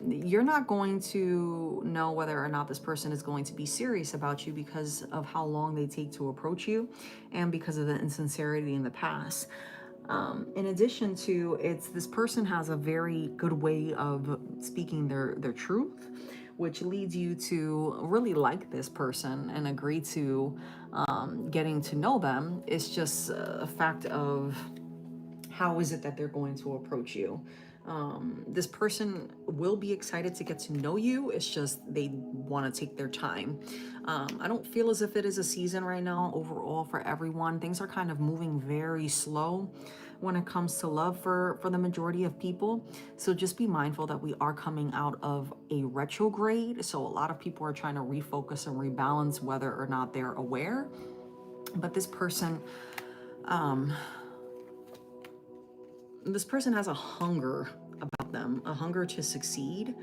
You're not going to know whether or not this person is going to be serious about you because of how long they take to approach you and because of the insincerity in the past. In addition to, this person has a very good way of speaking their truth, which leads you to really like this person and agree to getting to know them. It's just a fact of how is it that they're going to approach you. This person will be excited to get to know you. It's just they want to take their time. I don't feel as if it is a season right now overall for everyone. Things are kind of moving very slow when it comes to love for the majority of people. So just be mindful that we are coming out of a retrograde. So a lot of people are trying to refocus and rebalance whether or not they're aware. But this person has a hunger about them, a hunger to succeed.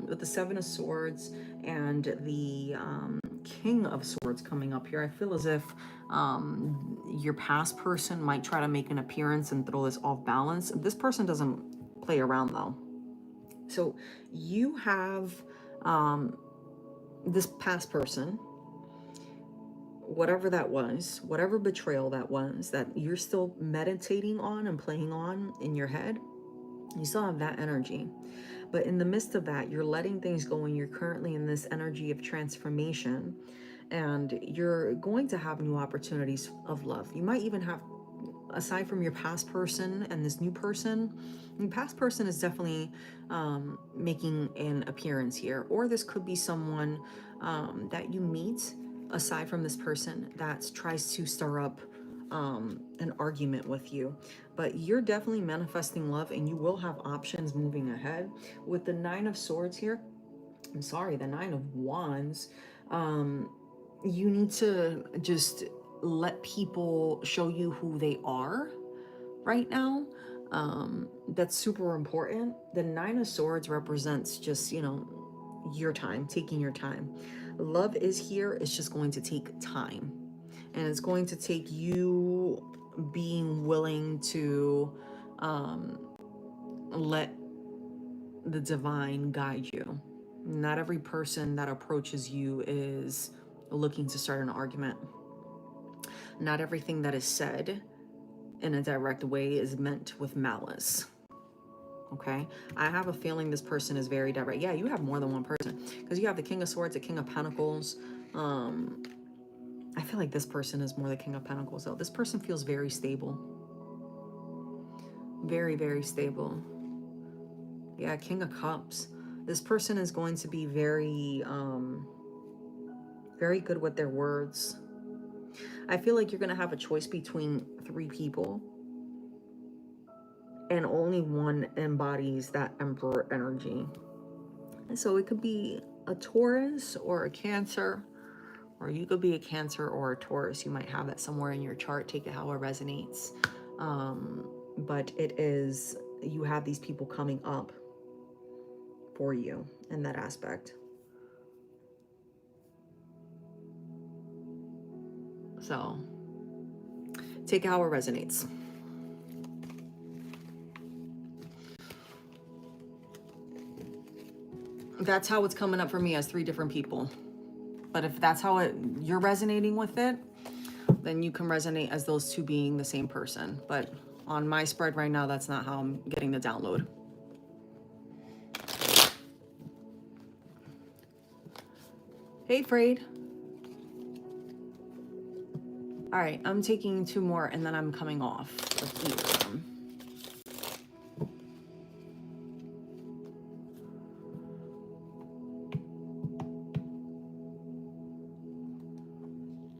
With the Seven of Swords and the King of Swords coming up here, I feel as if your past person might try to make an appearance and throw this off balance. This person doesn't play around though. So you have this past person, whatever that was, whatever betrayal that was, that you're still meditating on and playing on in your head, you still have that energy. But in the midst of that, you're letting things go and you're currently in this energy of transformation, and you're going to have new opportunities of love. You might even have, aside from your past person and this new person, the past person is definitely making an appearance here. Or this could be someone that you meet aside from this person that tries to stir up an argument with you. But you're definitely manifesting love, and you will have options moving ahead. With the Nine of Swords here, the Nine of Wands, you need to just let people show you who they are right now. That's super important. The Nine of Swords represents just, your time, taking your time. Love is here. It's just going to take time. And it's going to take you being willing to let the divine guide you. Not every person that approaches you is looking to start an argument. Not everything that is said in a direct way is meant with malice. Okay, I have a feeling this person is very direct. Yeah, you have more than one person, because you have the King of Swords, the King of Pentacles. I feel like this person is more the King of Pentacles though. This person feels very stable. Very, very stable. Yeah, King of Cups. This person is going to be very, very good with their words. I feel like you're going to have a choice between 3 people, and only one embodies that Emperor energy. And so it could be a Taurus or a Cancer, or you could be a Cancer or a Taurus. You might have that somewhere in your chart. Take it how it resonates. But it is, you have these people coming up for you in that aspect. So take it how it resonates. That's how it's coming up for me, as 3 different people. But if that's how you're resonating with it, then you can resonate as those 2 being the same person. But on my spread right now, that's not how I'm getting the download. Hey, Frayed. All right, I'm taking 2 more and then I'm coming off with either of them.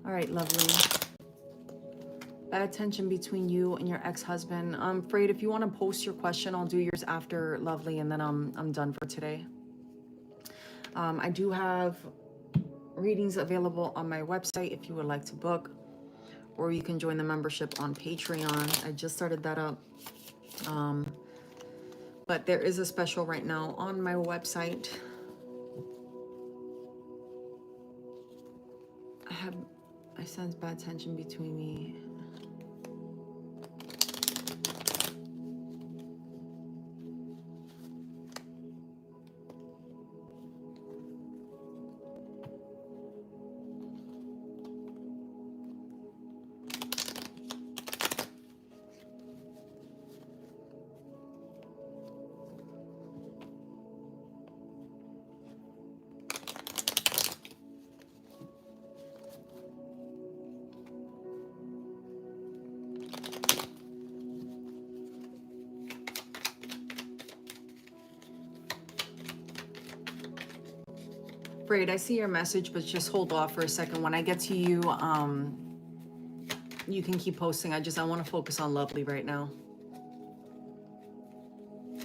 All right, lovely. Bad tension between you and your ex-husband. I'm afraid if you want to post your question, I'll do yours after, lovely, and then I'm done for today. I do have readings available on my website if you would like to book, or you can join the membership on Patreon. I just started that up. But there is a special right now on my website. I sense bad tension between me. Braid, I see your message, but just hold off for a second. When I get to you, you can keep posting. I want to focus on Lovely right now.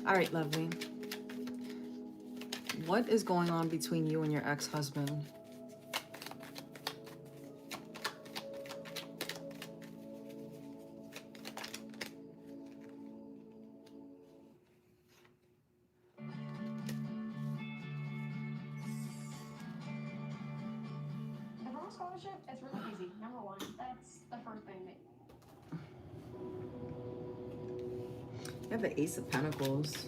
All right, Lovely. What is going on between you and your ex-husband? Scholarship, it's really easy. Number one, that's the first thing that You have the Ace of Pentacles.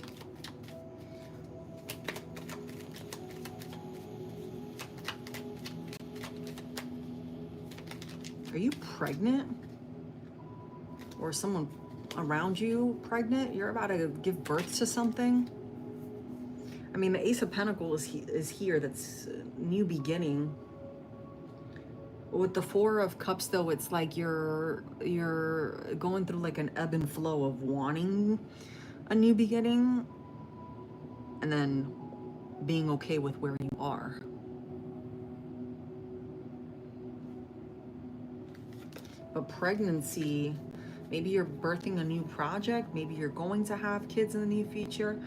Are you pregnant? Or someone around you pregnant? You're about to give birth to something? I mean, the Ace of Pentacles is here. That's a new beginning. With the Four of Cups, though, it's like you're going through like an ebb and flow of wanting a new beginning and then being okay with where you are. But pregnancy, maybe you're birthing a new project, maybe you're going to have kids in the near future.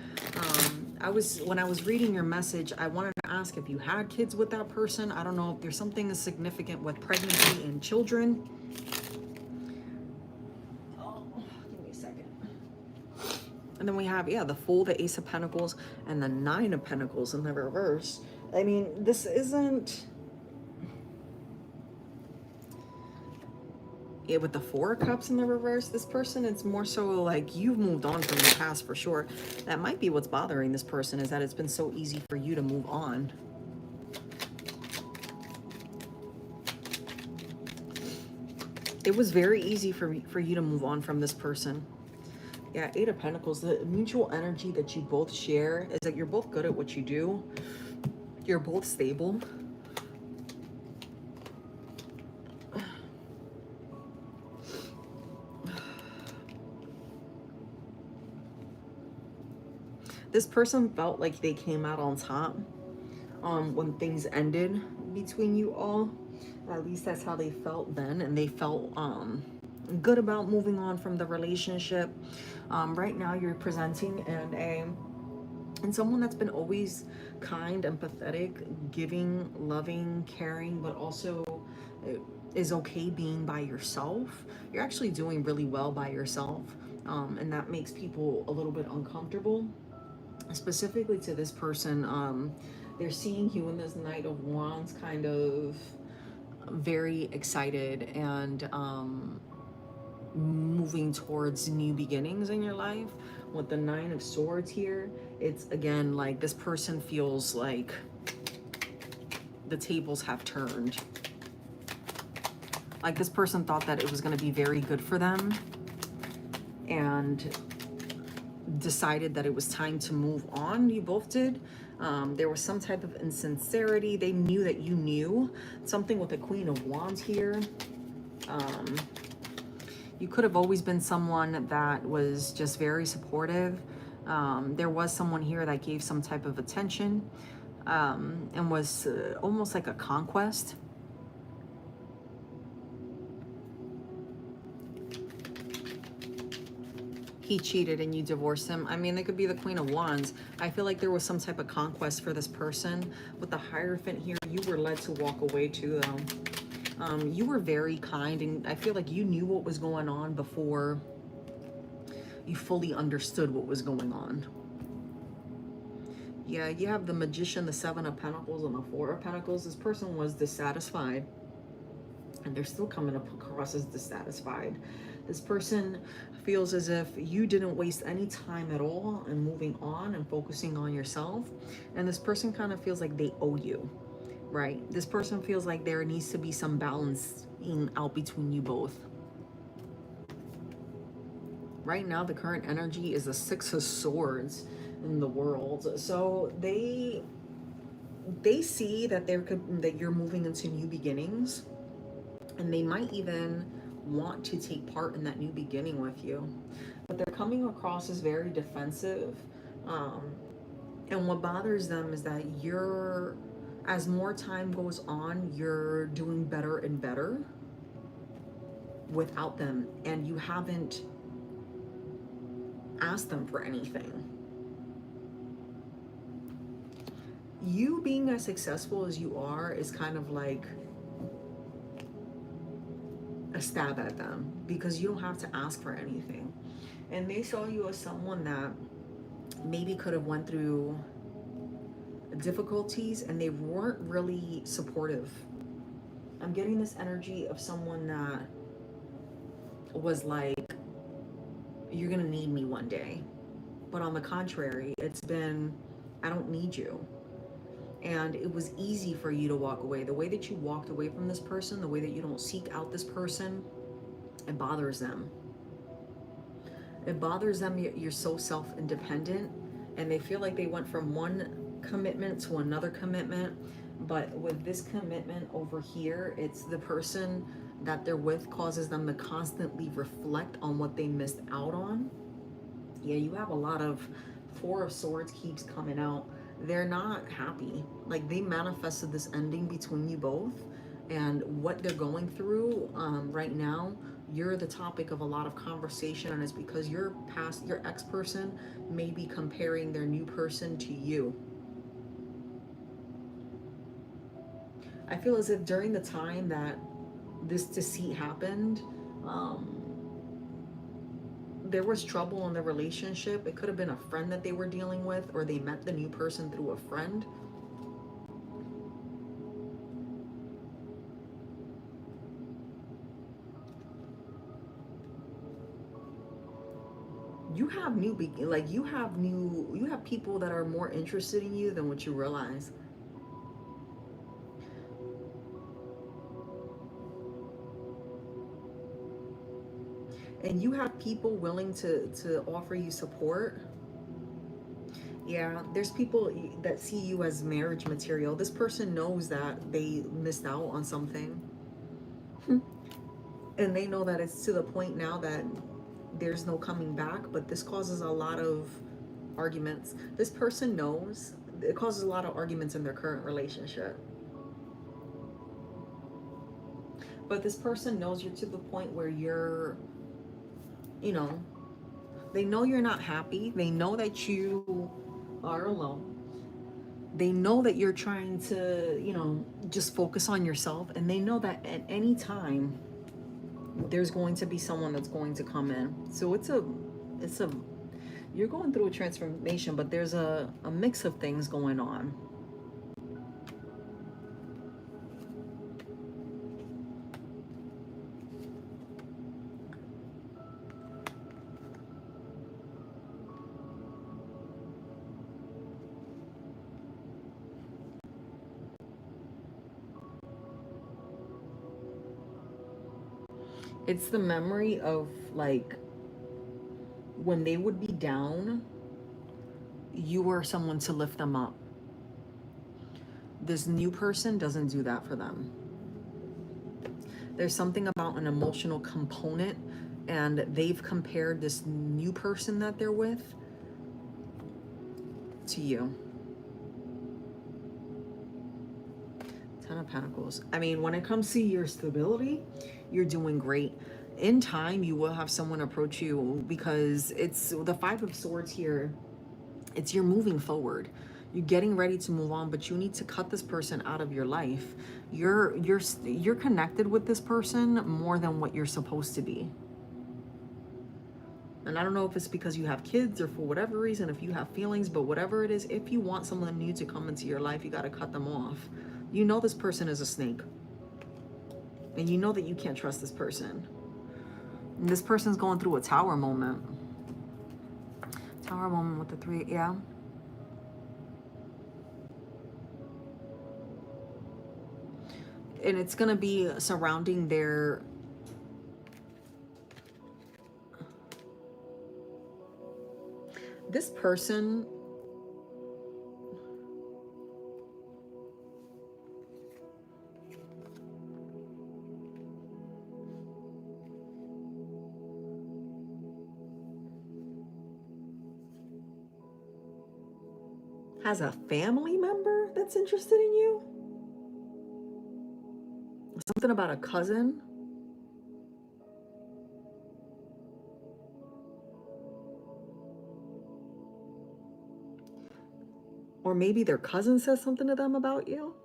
When I was reading your message, I wanted to ask if you had kids with that person. I don't know if there's something significant with pregnancy and children. Oh, give me a second. And then we have, the Fool, the Ace of Pentacles, and the Nine of Pentacles in the reverse. I mean, this isn't... with the Four of Cups in the reverse, this person, it's more so like you've moved on from the past for sure. That might be what's bothering this person, is that it's been so easy for you to move on. It was very easy for you to move on from this person. Yeah, Eight of Pentacles, the mutual energy that you both share is that you're both good at what you do. You're both stable. This person felt like they came out on top when things ended between you all. At least that's how they felt then, and they felt good about moving on from the relationship. Right now you're presenting and someone that's been always kind, empathetic, giving, loving, caring, but also is okay being by yourself. You're actually doing really well by yourself, and that makes people a little bit uncomfortable. Specifically to this person, they're seeing you in this Knight of Wands, kind of very excited and moving towards new beginnings in your life. With the Nine of Swords here, it's again like this person feels like the tables have turned. Like this person thought that it was going to be very good for them and decided that it was time to move on. You both did. There was some type of insincerity. They knew that you knew something with the Queen of Wands here. You could have always been someone that was just very supportive. There was someone here that gave some type of attention and was almost like a conquest. he cheated and you divorced him. I mean, it could be the Queen of Wands. I feel like there was some type of conquest for this person. With the Hierophant here, you were led to walk away too, though. You were very kind, and I feel like you knew what was going on before you fully understood what was going on. Yeah, you have the Magician, the Seven of Pentacles, and the Four of Pentacles. This person was dissatisfied, and they're still coming across as dissatisfied. This person feels as if you didn't waste any time at all in moving on and focusing on yourself. And this person kind of feels like they owe you, right? This person feels like there needs to be some balancing out between you both. Right now, the current energy is the Six of Swords in the world. So they see that that you're moving into new beginnings, and they might even want to take part in that new beginning with you. But they're coming across as very defensive. And what bothers them is that as more time goes on, you're doing better and better without them, and you haven't asked them for anything. You being as successful as you are is kind of like a stab at them, because you don't have to ask for anything. And they saw you as someone that maybe could have went through difficulties, and they weren't really supportive. I'm getting this energy of someone that was like, you're gonna need me one day. But on the contrary, it's been, I don't need you. And it was easy for you to walk away. The way that you walked away from this person, the way that you don't seek out this person, it bothers them. It bothers them. You're so self-independent, and they feel like they went from one commitment to another commitment. But with this commitment over here, it's the person that they're with causes them to constantly reflect on what they missed out on. Yeah, you have a lot of Four of Swords keeps coming out. They're not happy. Like, they manifested this ending between you both, and what they're going through right now, you're the topic of a lot of conversation, and it's because your ex-person may be comparing their new person to you. I feel as if during the time that this deceit happened, there was trouble in the relationship. It could have been a friend that they were dealing with, or they met the new person through a friend. You have you have people that are more interested in you than what you realize. And you have people willing to offer you support. Yeah, there's people that see you as marriage material. This person knows that they missed out on something. And they know that it's to the point now that there's no coming back, but this causes a lot of arguments. This person knows it causes a lot of arguments in their current relationship. But this person knows you're to the point where you're, they know you're not happy. They know that you are alone. They know that you're trying to, just focus on yourself. And they know that at any time, there's going to be someone that's going to come in. So you're going through a transformation, but there's a mix of things going on. It's the memory of, like, when they would be down, you were someone to lift them up. This new person doesn't do that for them. There's something about an emotional component, and they've compared this new person that they're with to you. Ten of Pentacles. I mean, when it comes to your stability, you're doing great. In time, you will have someone approach you, because it's the Five of Swords here. It's you're moving forward. You're getting ready to move on, but you need to cut this person out of your life. You're connected with this person more than what you're supposed to be. And I don't know if it's because you have kids or for whatever reason, if you have feelings, but whatever it is, if you want someone new to come into your life, you got to cut them off. You know this person is a snake. And you know that you can't trust this person. And this person's going through a tower moment. Tower moment with the 3, yeah. And it's going to be surrounding their... This person has a family member that's interested in you. Something about a cousin. Or maybe their cousin says something to them about you.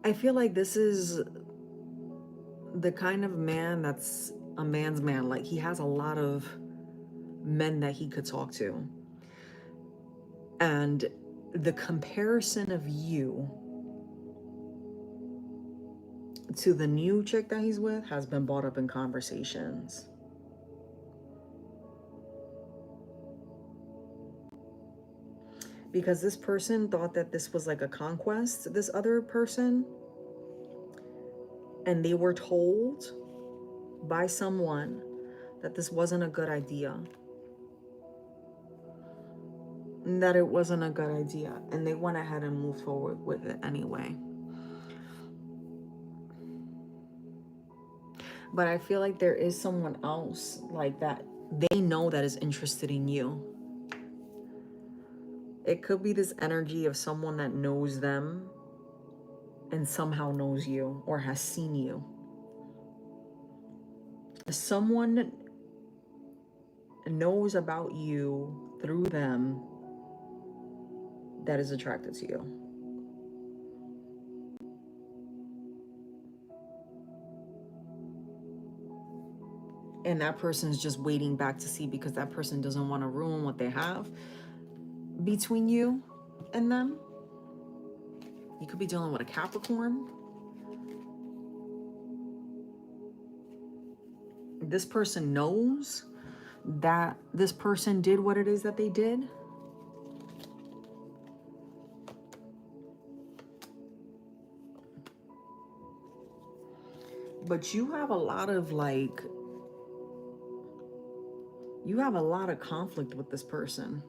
I feel like this is the kind of man that's a man's man. Like, he has a lot of men that he could talk to. And the comparison of you to the new chick that he's with has been brought up in conversations. Because this person thought that this was like a conquest, this other person. And they were told by someone that this wasn't a good idea. That it wasn't a good idea. And they went ahead and moved forward with it anyway. But I feel like there is someone else like that they know that is interested in you. It could be this energy of someone that knows them and somehow knows you or has seen you. Someone knows about you through them that is attracted to you. And that person is just waiting back to see, because that person doesn't want to ruin what they have between you and them. You could be dealing with a Capricorn. This person knows that this person did what it is that they did. But you have a lot of you have a lot of conflict with this person.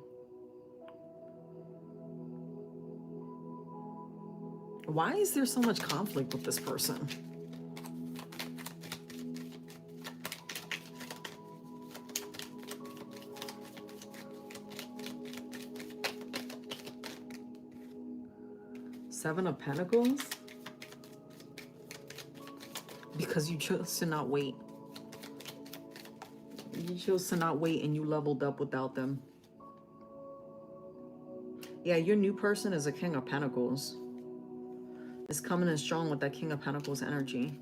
Why is there so much conflict with this person? Seven of Pentacles? Because you chose to not wait. You chose to not wait and you leveled up without them. Yeah, your new person is a King of Pentacles. It's coming in strong with that King of Pentacles energy.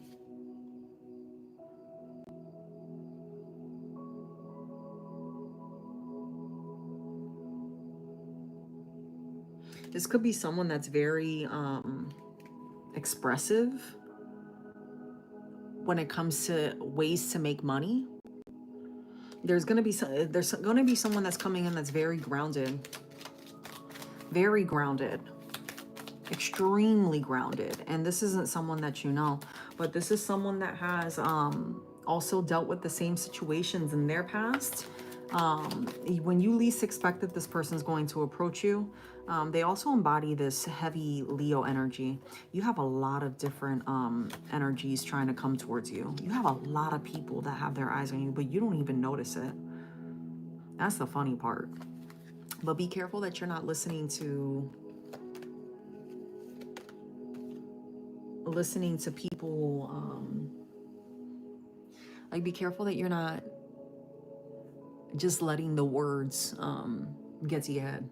This could be someone that's very expressive when it comes to ways to make money. There's going to be someone that's coming in that's very grounded. Very grounded. Extremely grounded. And this isn't someone that you know, but this is someone that has also dealt with the same situations in their past. When you least expect that this person's going to approach you, they also embody this heavy Leo energy. You have a lot of different energies trying to come towards you. You have a lot of people that have their eyes on you, but you don't even notice it. That's the funny part. But be careful that you're not listening to people, like be careful that you're not just letting the words get to your head.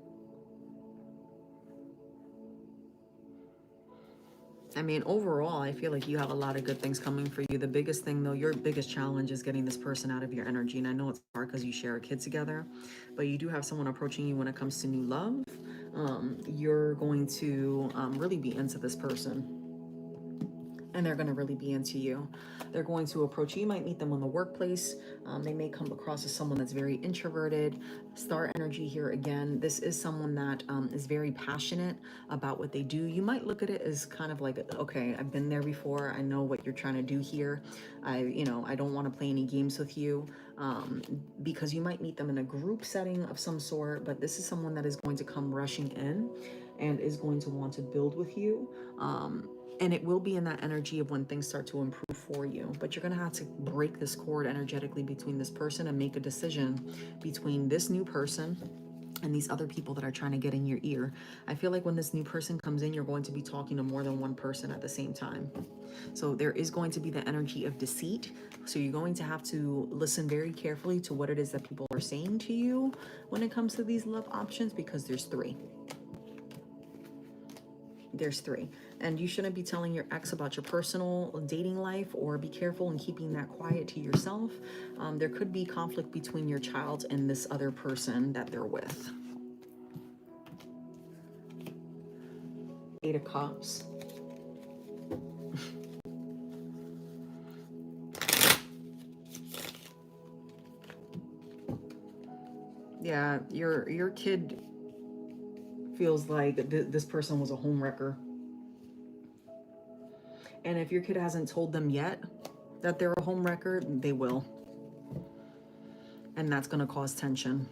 I mean, overall, I feel like you have a lot of good things coming for you. The biggest thing, though, your biggest challenge is getting this person out of your energy. And I know it's hard because you share a kid together, but you do have someone approaching you when it comes to new love. You're going to really be into this person. And they're going to really be into you. They're going to approach you. You might meet them in the workplace. They may come across as someone that's very introverted. Star energy here again. This is someone that is very passionate about what they do. You might look at it as kind of like, okay, I've been there before. I know what you're trying to do here. I don't want to play any games with you, because you might meet them in a group setting of some sort. But this is someone that is going to come rushing in and is going to want to build with you. And it will be in that energy of when things start to improve for you. But you're going to have to break this cord energetically between this person and make a decision between this new person and these other people that are trying to get in your ear. I feel like when this new person comes in, you're going to be talking to more than one person at the same time. So there is going to be the energy of deceit. So you're going to have to listen very carefully to what it is that people are saying to you when it comes to these love options, because there's three. There's three. And you shouldn't be telling your ex about your personal dating life, or be careful in keeping that quiet to yourself. There could be conflict between your child and this other person that they're with. 8 of Cups. Yeah, your kid feels like this person was a homewrecker. And if your kid hasn't told them yet that they're a homewrecker, they will. And that's going to cause tension.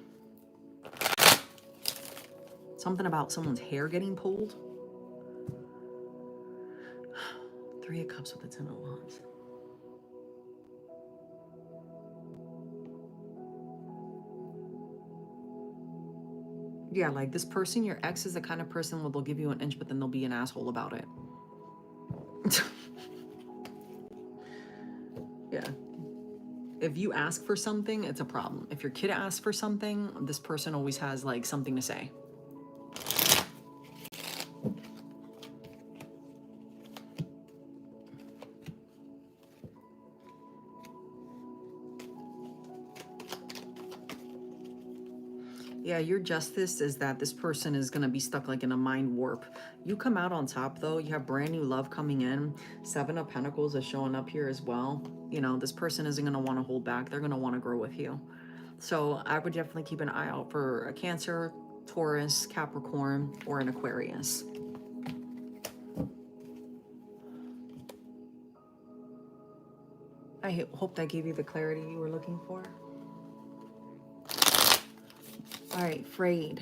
Something about someone's hair getting pulled. 3 of Cups with the 10 of Wands. Yeah, like this person, your ex, is the kind of person where they'll give you an inch, but then they'll be an asshole about it. Yeah. If you ask for something, it's a problem. If your kid asks for something, this person always has like something to say. Yeah, your justice is that this person is going to be stuck like in a mind warp. You come out on top, though. You have brand new love coming in. 7 of Pentacles is showing up here as well. You know, this person isn't going to want to hold back. They're going to want to grow with you. So I would definitely keep an eye out for a Cancer, Taurus, Capricorn, or an Aquarius. I hope that gave you the clarity you were looking for. All right, Frayed.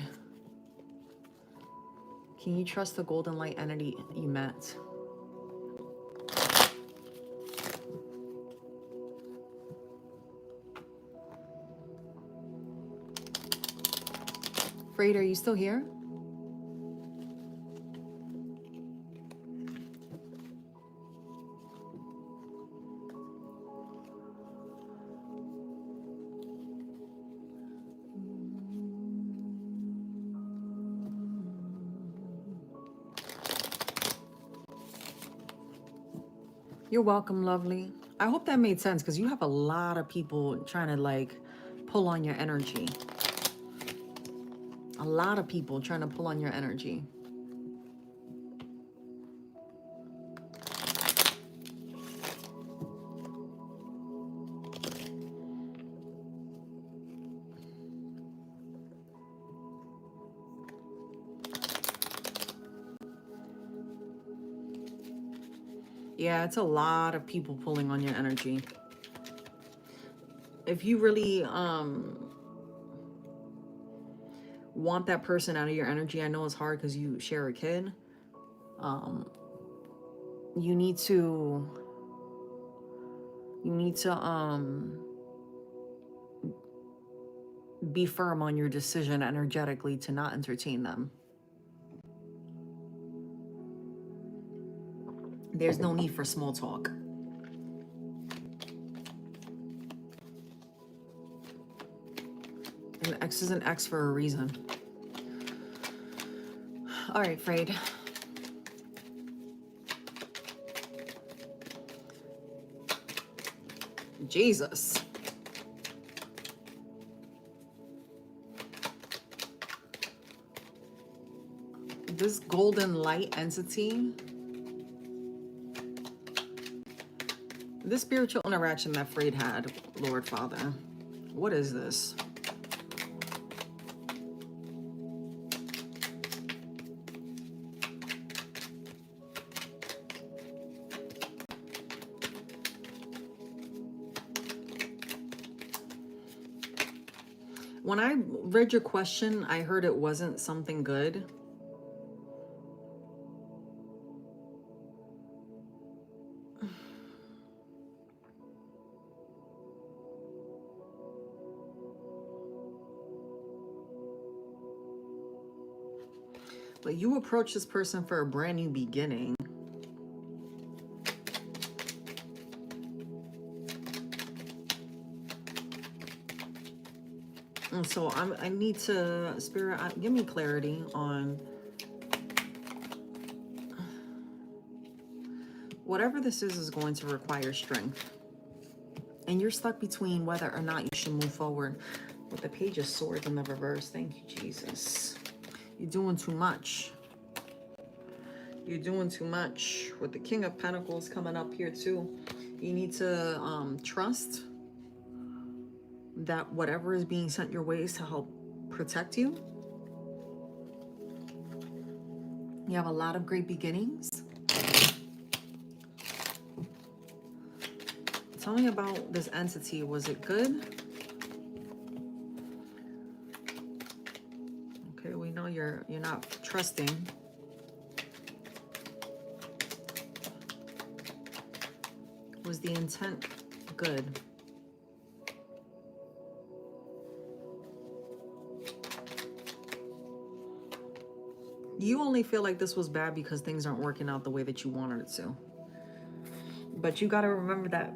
Can you trust the golden light entity you met? Frayed, are you still here? You're welcome, lovely. I hope that made sense, because you have a lot of people trying to like pull on your energy. A lot of people trying to pull on your energy. Yeah, it's a lot of people pulling on your energy. If you really want that person out of your energy, I know it's hard because you share a kid. You need to be firm on your decision energetically to not entertain them. There's no need for small talk. An X is an X for a reason. All right, Frayed. Jesus. This golden light entity, this spiritual interaction that Frayed had, Lord Father, what is this? When I read your question, I heard it wasn't something good. But you approach this person for a brand new beginning. And so I need to, Spirit, give me clarity on whatever this is going to require strength. And you're stuck between whether or not you should move forward. With the Page of Swords in the reverse. Thank you, Jesus. You're doing too much. You're doing too much. With the King of Pentacles coming up here too. You need to trust that whatever is being sent your way is to help protect you. You have a lot of great beginnings. Tell me about this entity. Was it good? Okay, we know you're not trusting. Was the intent good? You only feel like this was bad because things aren't working out the way that you wanted it to. But you got to remember that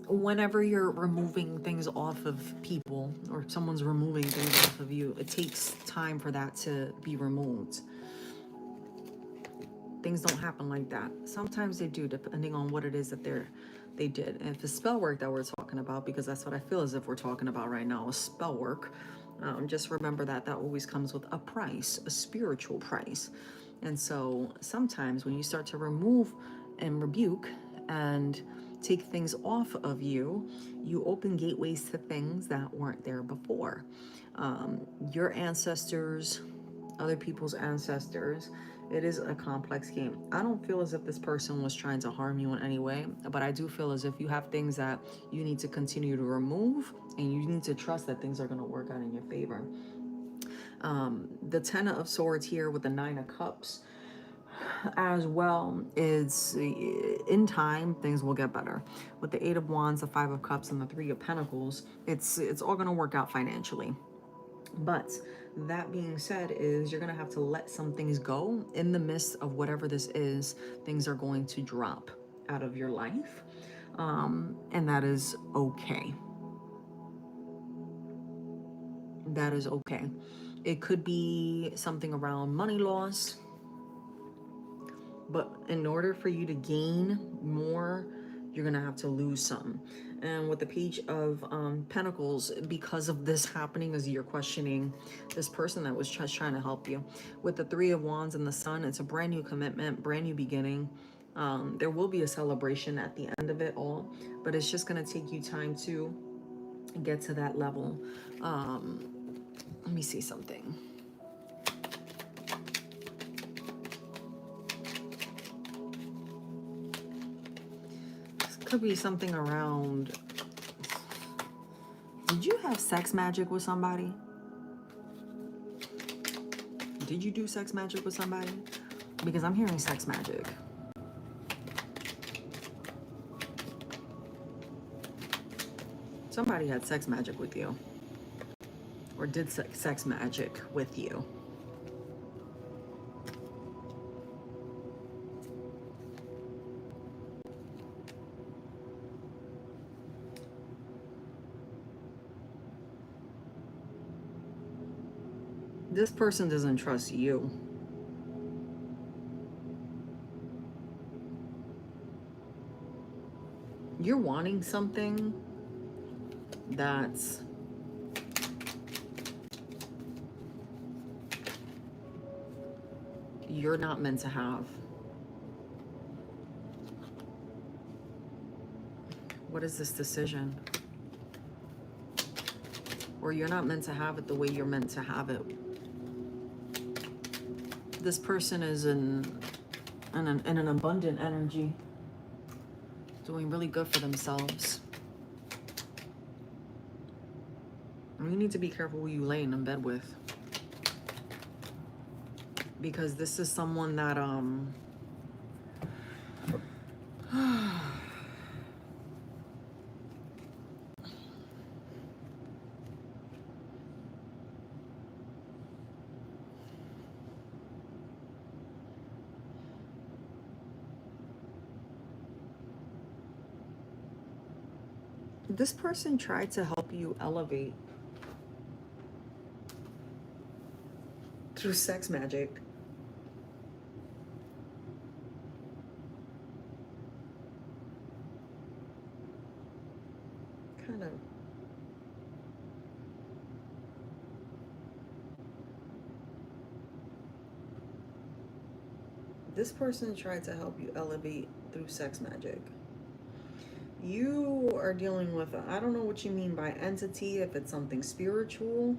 whenever you're removing things off of people or someone's removing things off of you, it takes time for that to be removed. Things don't happen like that. Sometimes they do, depending on what it is that they did. And if it's spell work that we're talking about, because that's what I feel as if we're talking about right now, is spell work. Just remember that always comes with a price, a spiritual price. And so sometimes when you start to remove and rebuke and take things off of you, you open gateways to things that weren't there before. Your ancestors, other people's ancestors. It is a complex game. I don't feel as if this person was trying to harm you in any way, but I do feel as if you have things that you need to continue to remove, and you need to trust that things are going to work out in your favor. The Ten of Swords here with the Nine of Cups as well is, in time things will get better. With the Eight of Wands, the Five of Cups, and the Three of Pentacles, it's all going to work out financially. But that being said, is you're going to have to let some things go. In the midst of whatever this is, things are going to drop out of your life. And that is okay. That is okay. It could be something around money loss. But in order for you to gain more, you're going to have to lose some. And with the Page of Pentacles, because of this happening, as you're questioning this person that was just trying to help you. With the Three of Wands and the Sun, it's a brand new commitment, brand new beginning. There will be a celebration at the end of it all, but it's just going to take you time to get to that level. Let me see something. Could be something around, did you have sex magic with somebody? Did you do sex magic with somebody? Because I'm hearing sex magic. Somebody had sex magic with you. or did sex magic with you. This person doesn't trust you. You're wanting something that's you're not meant to have. What is this decision? Or you're not meant to have it the way you're meant to have it. This person is in an abundant energy, doing really good for themselves. And you need to be careful who you laying in bed with, because this is someone that this person tried to help you elevate through sex magic. Kind of. This person tried to help you elevate through sex magic. You are dealing with, I don't know what you mean by entity, if it's something spiritual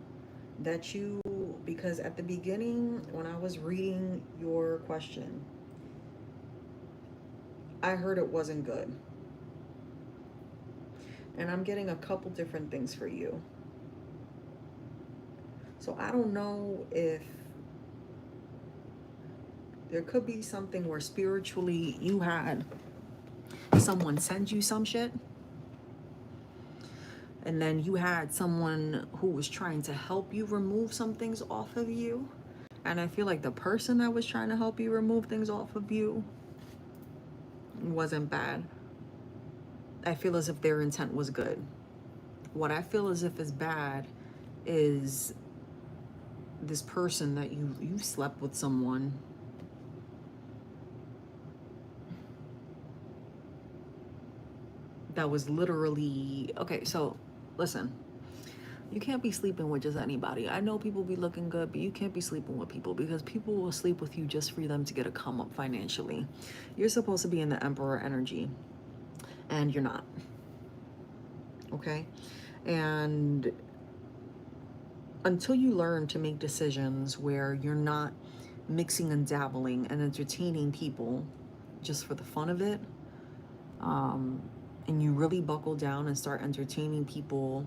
that you, because at the beginning, when I was reading your question, I heard it wasn't good. And I'm getting a couple different things for you. So I don't know if there could be something where spiritually you had someone send you some shit, and then you had someone who was trying to help you remove some things off of you. And I feel like the person that was trying to help you remove things off of you wasn't bad. I feel as if their intent was good. What I feel as if is bad is this person that you slept with someone that was literally, okay, so listen, you can't be sleeping with just anybody. I know people be looking good, but you can't be sleeping with people, because people will sleep with you just for them to get a come up financially. You're supposed to be in the Emperor energy, and you're not. Okay? And until you learn to make decisions where you're not mixing and dabbling and entertaining people just for the fun of it, and you really buckle down and start entertaining people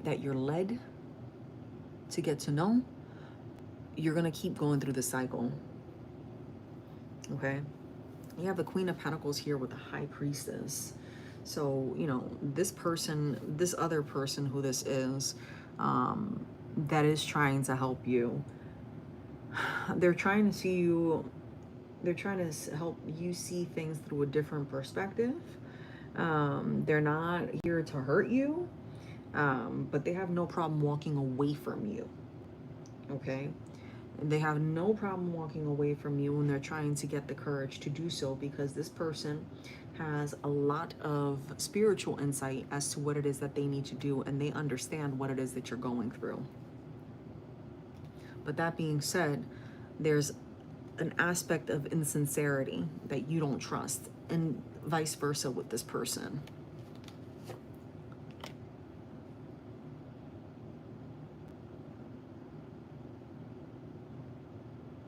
that you're led to get to know, you're gonna keep going through the cycle. Okay? You have the Queen of Pentacles here with the High Priestess. So, you know, this person, this other person who this is, that is trying to help you, they're trying to see you, they're trying to help you see things through a different perspective. They're not here to hurt you, but they have no problem walking away from you. Okay? They have no problem walking away from you when they're trying to get the courage to do so, because this person has a lot of spiritual insight as to what it is that they need to do, and they understand what it is that you're going through. But that being said, there's an aspect of insincerity that you don't trust, and vice versa with this person.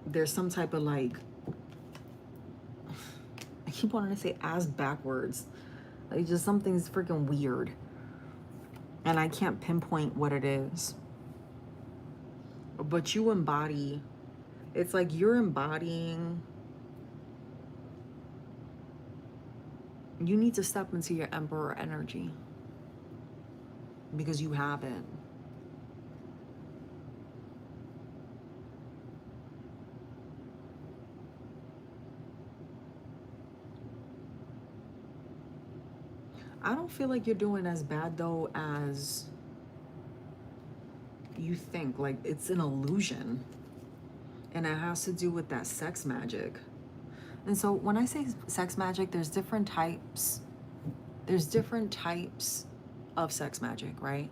There's some type of, like, I keep wanting to say ass backwards. Like, just something's freaking weird. And I can't pinpoint what it is. But you embody, it's like you're embodying, you need to step into your Emperor energy, because you haven't. I don't feel like you're doing as bad though as you think. Like, it's an illusion, and it has to do with that sex magic. And so when I say sex magic, there's different types of sex magic, right?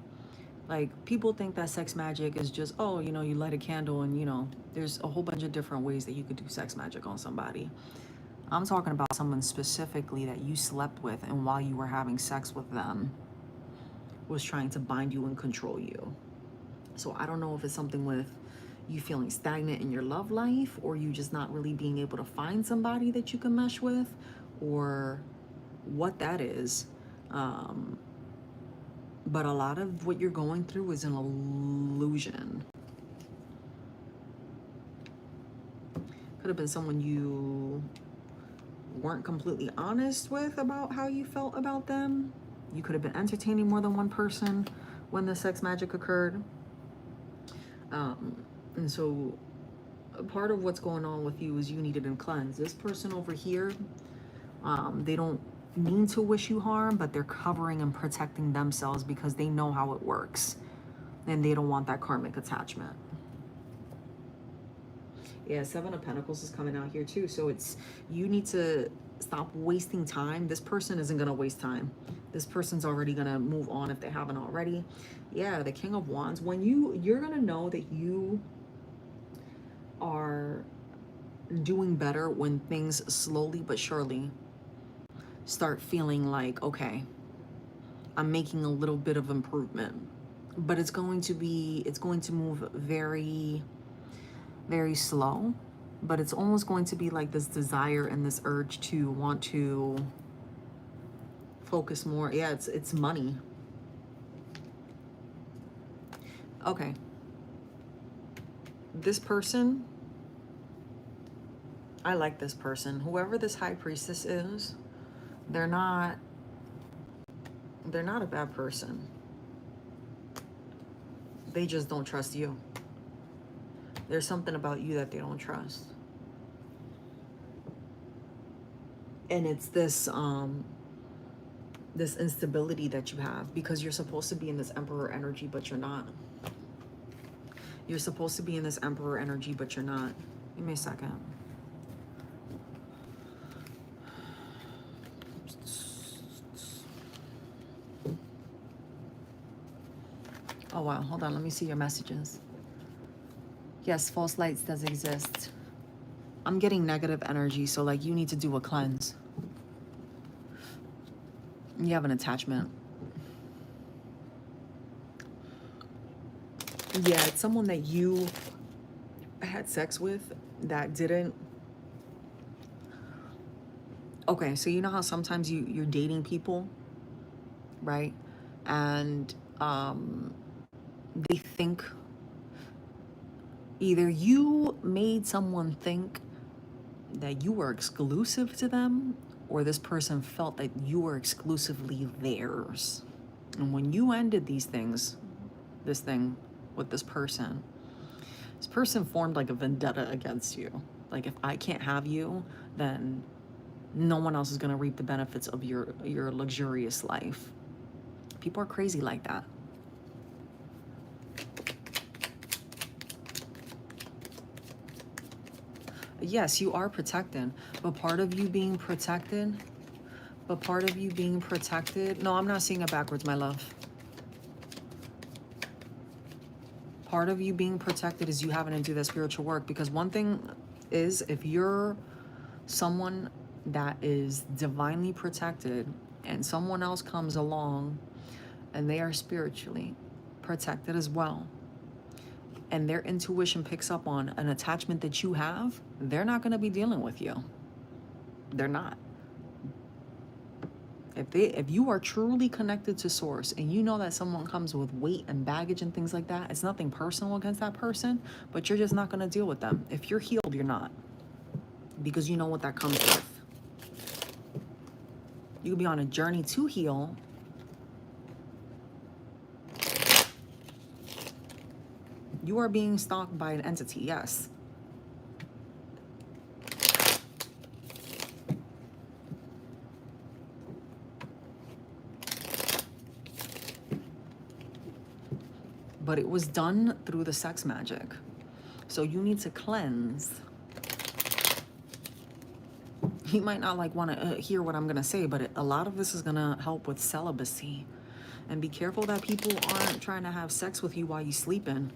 Like, people think that sex magic is just, oh, you know, you light a candle and, you know, there's a whole bunch of different ways that you could do sex magic on somebody. I'm talking about someone specifically that you slept with, and while you were having sex with them was trying to bind you and control you. So I don't know if it's something with you feeling stagnant in your love life, or you just not really being able to find somebody that you can mesh with, or what that is. But a lot of what you're going through is an illusion. Could have been someone you weren't completely honest with about how you felt about them. You could have been entertaining more than one person when the sex magic occurred. And so part of what's going on with you is you needed a cleanse. This person over here, they don't mean to wish you harm, but they're covering and protecting themselves because they know how it works, and they don't want that karmic attachment. Yeah, Seven of Pentacles is coming out here too. So it's, you need to stop wasting time. This person isn't going to waste time. This person's already going to move on if they haven't already. Yeah, the King of Wands. When you're going to know that you are doing better when things slowly but surely start feeling like, okay, I'm making a little bit of improvement. But it's going to move very, very slow, but it's almost going to be like this desire and this urge to want to focus more. Yeah, it's money. Okay. This person, I like this person. Whoever this high priestess is, they're not a bad person. They just don't trust you. There's something about you that they don't trust. And it's this this instability that you have, because you're supposed to be in this Emperor energy, but you're not. You're supposed to be in this Emperor energy, but you're not. Give me a second. Oh, wow. Hold on. Let me see your messages. Yes, false lights does exist. I'm getting negative energy, so like you need to do a cleanse. You have an attachment. Yeah, it's someone that you had sex with that didn't. Okay, so you know how sometimes you're dating people, right? And they think, either you made someone think that you were exclusive to them, or this person felt that you were exclusively theirs. And when you ended this thing with this person formed like a vendetta against you. Like, if I can't have you, then no one else is going to reap the benefits of your luxurious life. People are crazy like that. Yes, you are protected, but part of you being protected, no, I'm not seeing it backwards, my love. Part of you being protected is you having to do that spiritual work, because one thing is, if you're someone that is divinely protected and someone else comes along and they are spiritually protected as well, and their intuition picks up on an attachment that you have, they're not going to be dealing with you. They're not. If you are truly connected to source, and you know that someone comes with weight and baggage and things like that, it's nothing personal against that person, but you're just not going to deal with them. If you're healed, you're not, because you know what that comes with. You could be on a journey to heal, you are being stalked by an entity, yes. but it was done through the sex magic. So you need to cleanse. He might not like want to hear what I'm going to say, but a lot of this is going to help with celibacy. And be careful that people aren't trying to have sex with you while you're sleeping.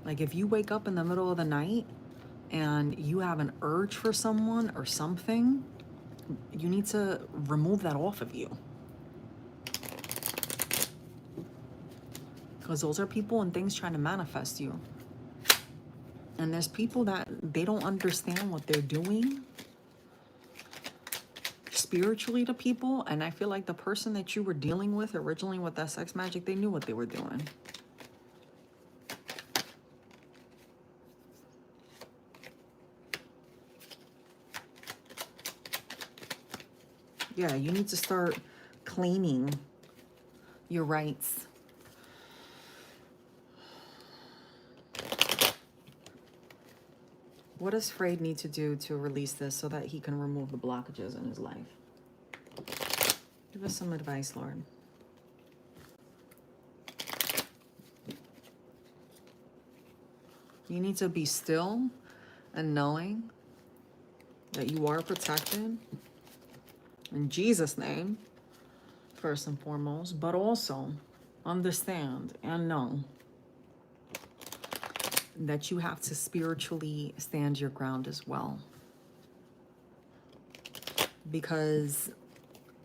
Like if you wake up in the middle of the night and you have an urge for someone or something, you need to remove that off of you. Because those are people and things trying to manifest you. And there's people that they don't understand what they're doing spiritually to people. And I feel like the person that you were dealing with originally with that sex magic, they knew what they were doing. Yeah, you need to start claiming your rights. What does Frey need to do to release this so that he can remove the blockages in his life? Give us some advice, Lord. You need to be still and knowing that you are protected. In Jesus' name, first and foremost, but also understand and know that you have to spiritually stand your ground as well. Because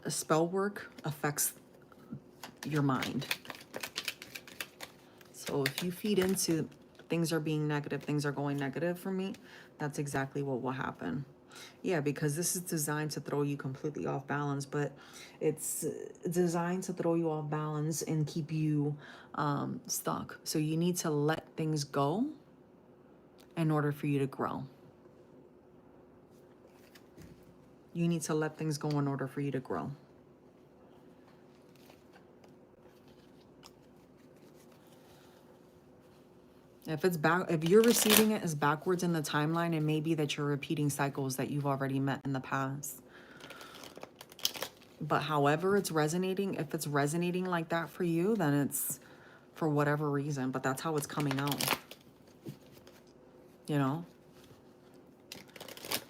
spell work affects your mind. So if you feed into things are being negative, things are going negative for me, that's exactly what will happen. Yeah, because this is designed to throw you completely off balance, but it's designed to throw you off balance and keep you stuck. So you need to let things go in order for you to grow. You need to let things go in order for you to grow. If it's back, if you're receiving it as backwards in the timeline, it may be that you're repeating cycles that you've already met in the past. But however it's resonating, if it's resonating like that for you, then it's for whatever reason, but that's how it's coming out. You know?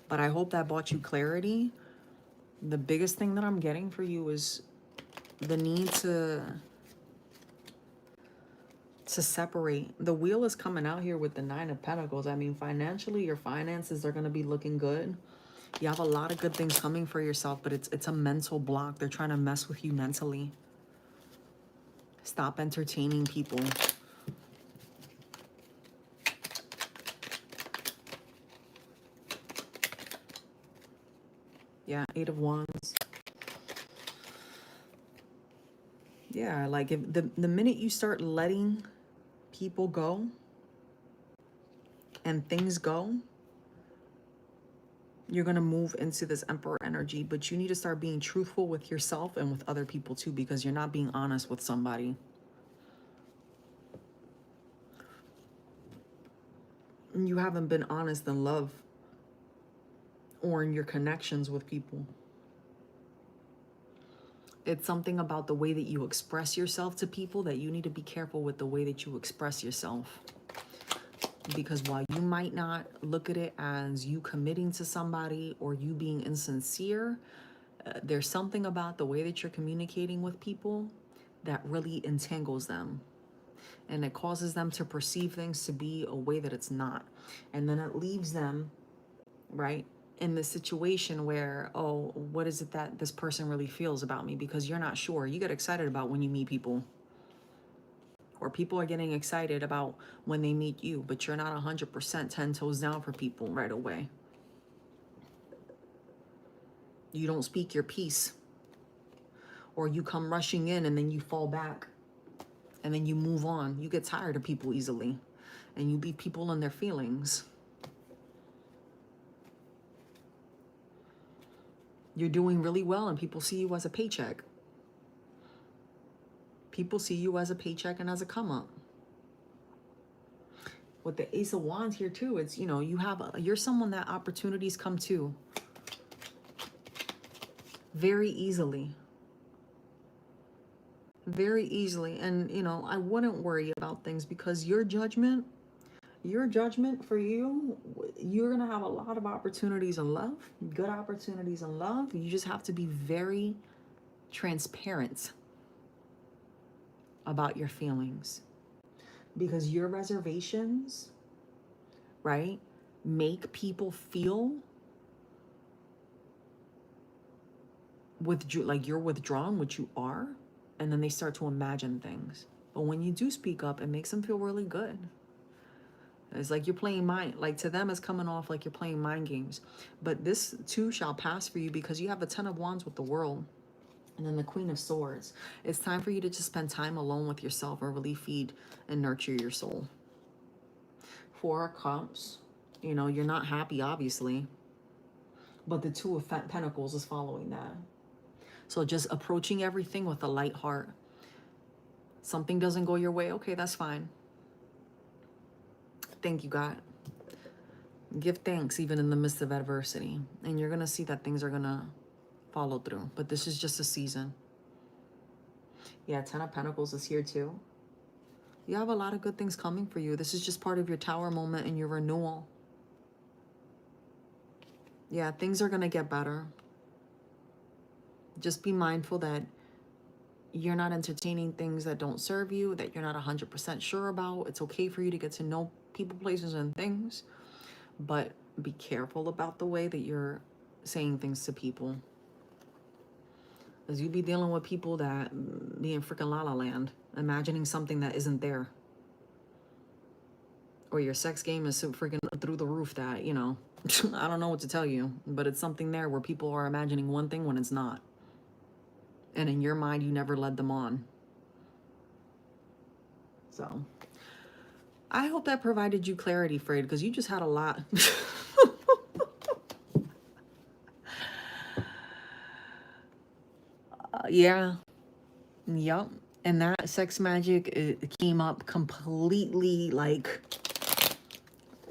But I hope that brought you clarity. The biggest thing that I'm getting for you is the need to separate. The wheel is coming out here with the 9 of Pentacles. I mean, financially, your finances are going to be looking good. You have a lot of good things coming for yourself, but it's a mental block. They're trying to mess with you mentally. Stop entertaining people. Yeah, 8 of Wands. Yeah, like if the minute you start letting people go and things go, you're going to move into this Emperor energy, but you need to start being truthful with yourself and with other people too, because you're not being honest with somebody. You haven't been honest in love or in your connections with people. It's something about the way that you express yourself to people that you need to be careful with the way that you express yourself. Because while you might not look at it as you committing to somebody or you being insincere, there's something about the way that you're communicating with people that really entangles them. And it causes them to perceive things to be a way that it's not. And then it leaves them, right, in this situation where, oh, what is it that this person really feels about me? Because you're not sure. You get excited about when you meet people. Or people are getting excited about when they meet you, but you're not 100% 10 toes down for people right away. You don't speak your piece. Or you come rushing in and then you fall back. And then you move on. You get tired of people easily. And you leave people in their feelings. You're doing really well and people see you as a paycheck. People see you as a paycheck and as a come up. With the Ace of Wands here too, it's, you know, you're someone that opportunities come to very easily. very easily. And, you know, I wouldn't worry about things because your judgment for you, you're going to have a lot of opportunities in love, good opportunities in love. You just have to be very transparent about your feelings because your reservations, right, make people feel like you're withdrawn, which you are, and then they start to imagine things. But when you do speak up, it makes them feel really good. It's like you're playing mind, like to them it's coming off like you're playing mind games. But this too shall pass for you because you have the 10 of Wands with the World and then the Queen of Swords. It's time for you to just spend time alone with yourself and really feed and nurture your soul. 4 of Cups, you know, you're not happy, obviously, but the 2 of Pentacles is following that. So just approaching everything with a light heart. Something doesn't go your way, okay, that's fine. Thank you, God. Give thanks even in the midst of adversity. And you're going to see that things are going to follow through. But this is just a season. Yeah, 10 of Pentacles is here too. You have a lot of good things coming for you. This is just part of your Tower moment and your renewal. Yeah, things are going to get better. Just be mindful that you're not entertaining things that don't serve you, that you're not 100% sure about. It's okay for you to get to know people, places, and things. But be careful about the way that you're saying things to people. Because you be dealing with people that be in freaking La La Land, imagining something that isn't there. Or your sex game is so freaking through the roof that, you know, I don't know what to tell you. But it's something there where people are imagining one thing when it's not. And in your mind, you never led them on. So, I hope that provided you clarity, Fred, because you just had a lot. Yeah. Yep. And that sex magic, it came up completely like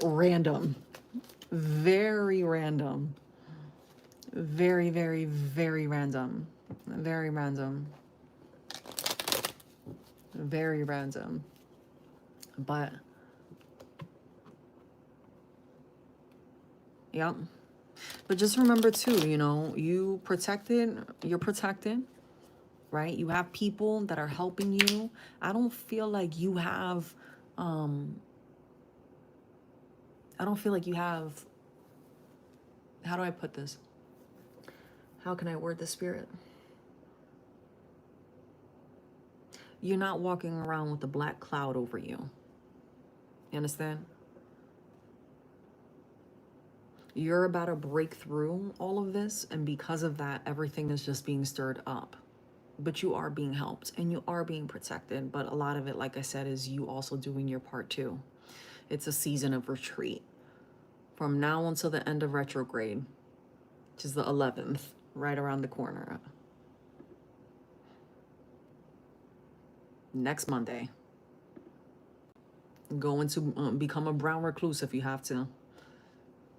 random. Very random. Very, very, very random. Very random. Very random. But, yep. But just remember too, you know, you're protected, right? You have people that are helping you. I don't feel like you have, how do I put this? How can I word the spirit? You're not walking around with a black cloud over you. You understand? You're about to break through all of this, and because of that, everything is just being stirred up. But you are being helped and you are being protected. But a lot of it, like I said, is you also doing your part too. It's a season of retreat from now until the end of retrograde, which is the 11th, right around the corner. Next Monday. Go into become a brown recluse if you have to.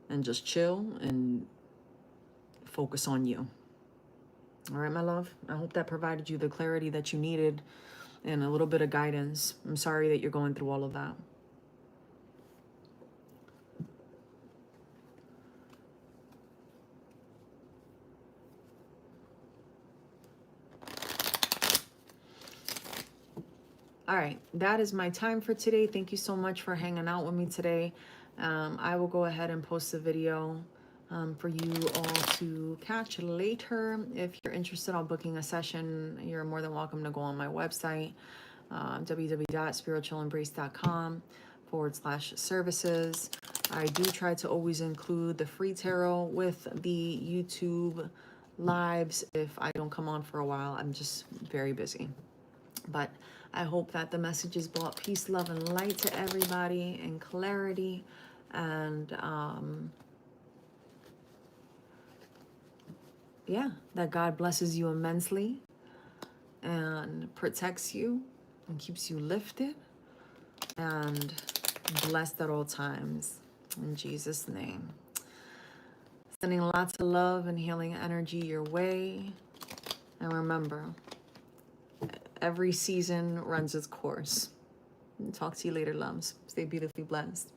And just chill and focus on you. All right, my love. I hope that provided you the clarity that you needed and a little bit of guidance. I'm sorry that you're going through all of that. All right, that is my time for today. Thank you so much for hanging out with me today. I will go ahead and post the video for you all to catch later. If you're interested in booking a session, you're more than welcome to go on my website, www.spiritualembrace.com/services. I do try to always include the free tarot with the YouTube lives. If I don't come on for a while, I'm just very busy. But I hope that the messages brought peace, love, and light to everybody and clarity. And yeah, that God blesses you immensely and protects you and keeps you lifted and blessed at all times. In Jesus' name. Sending lots of love and healing energy your way. And remember, every season runs its course. Talk to you later, loves. Stay beautifully blessed.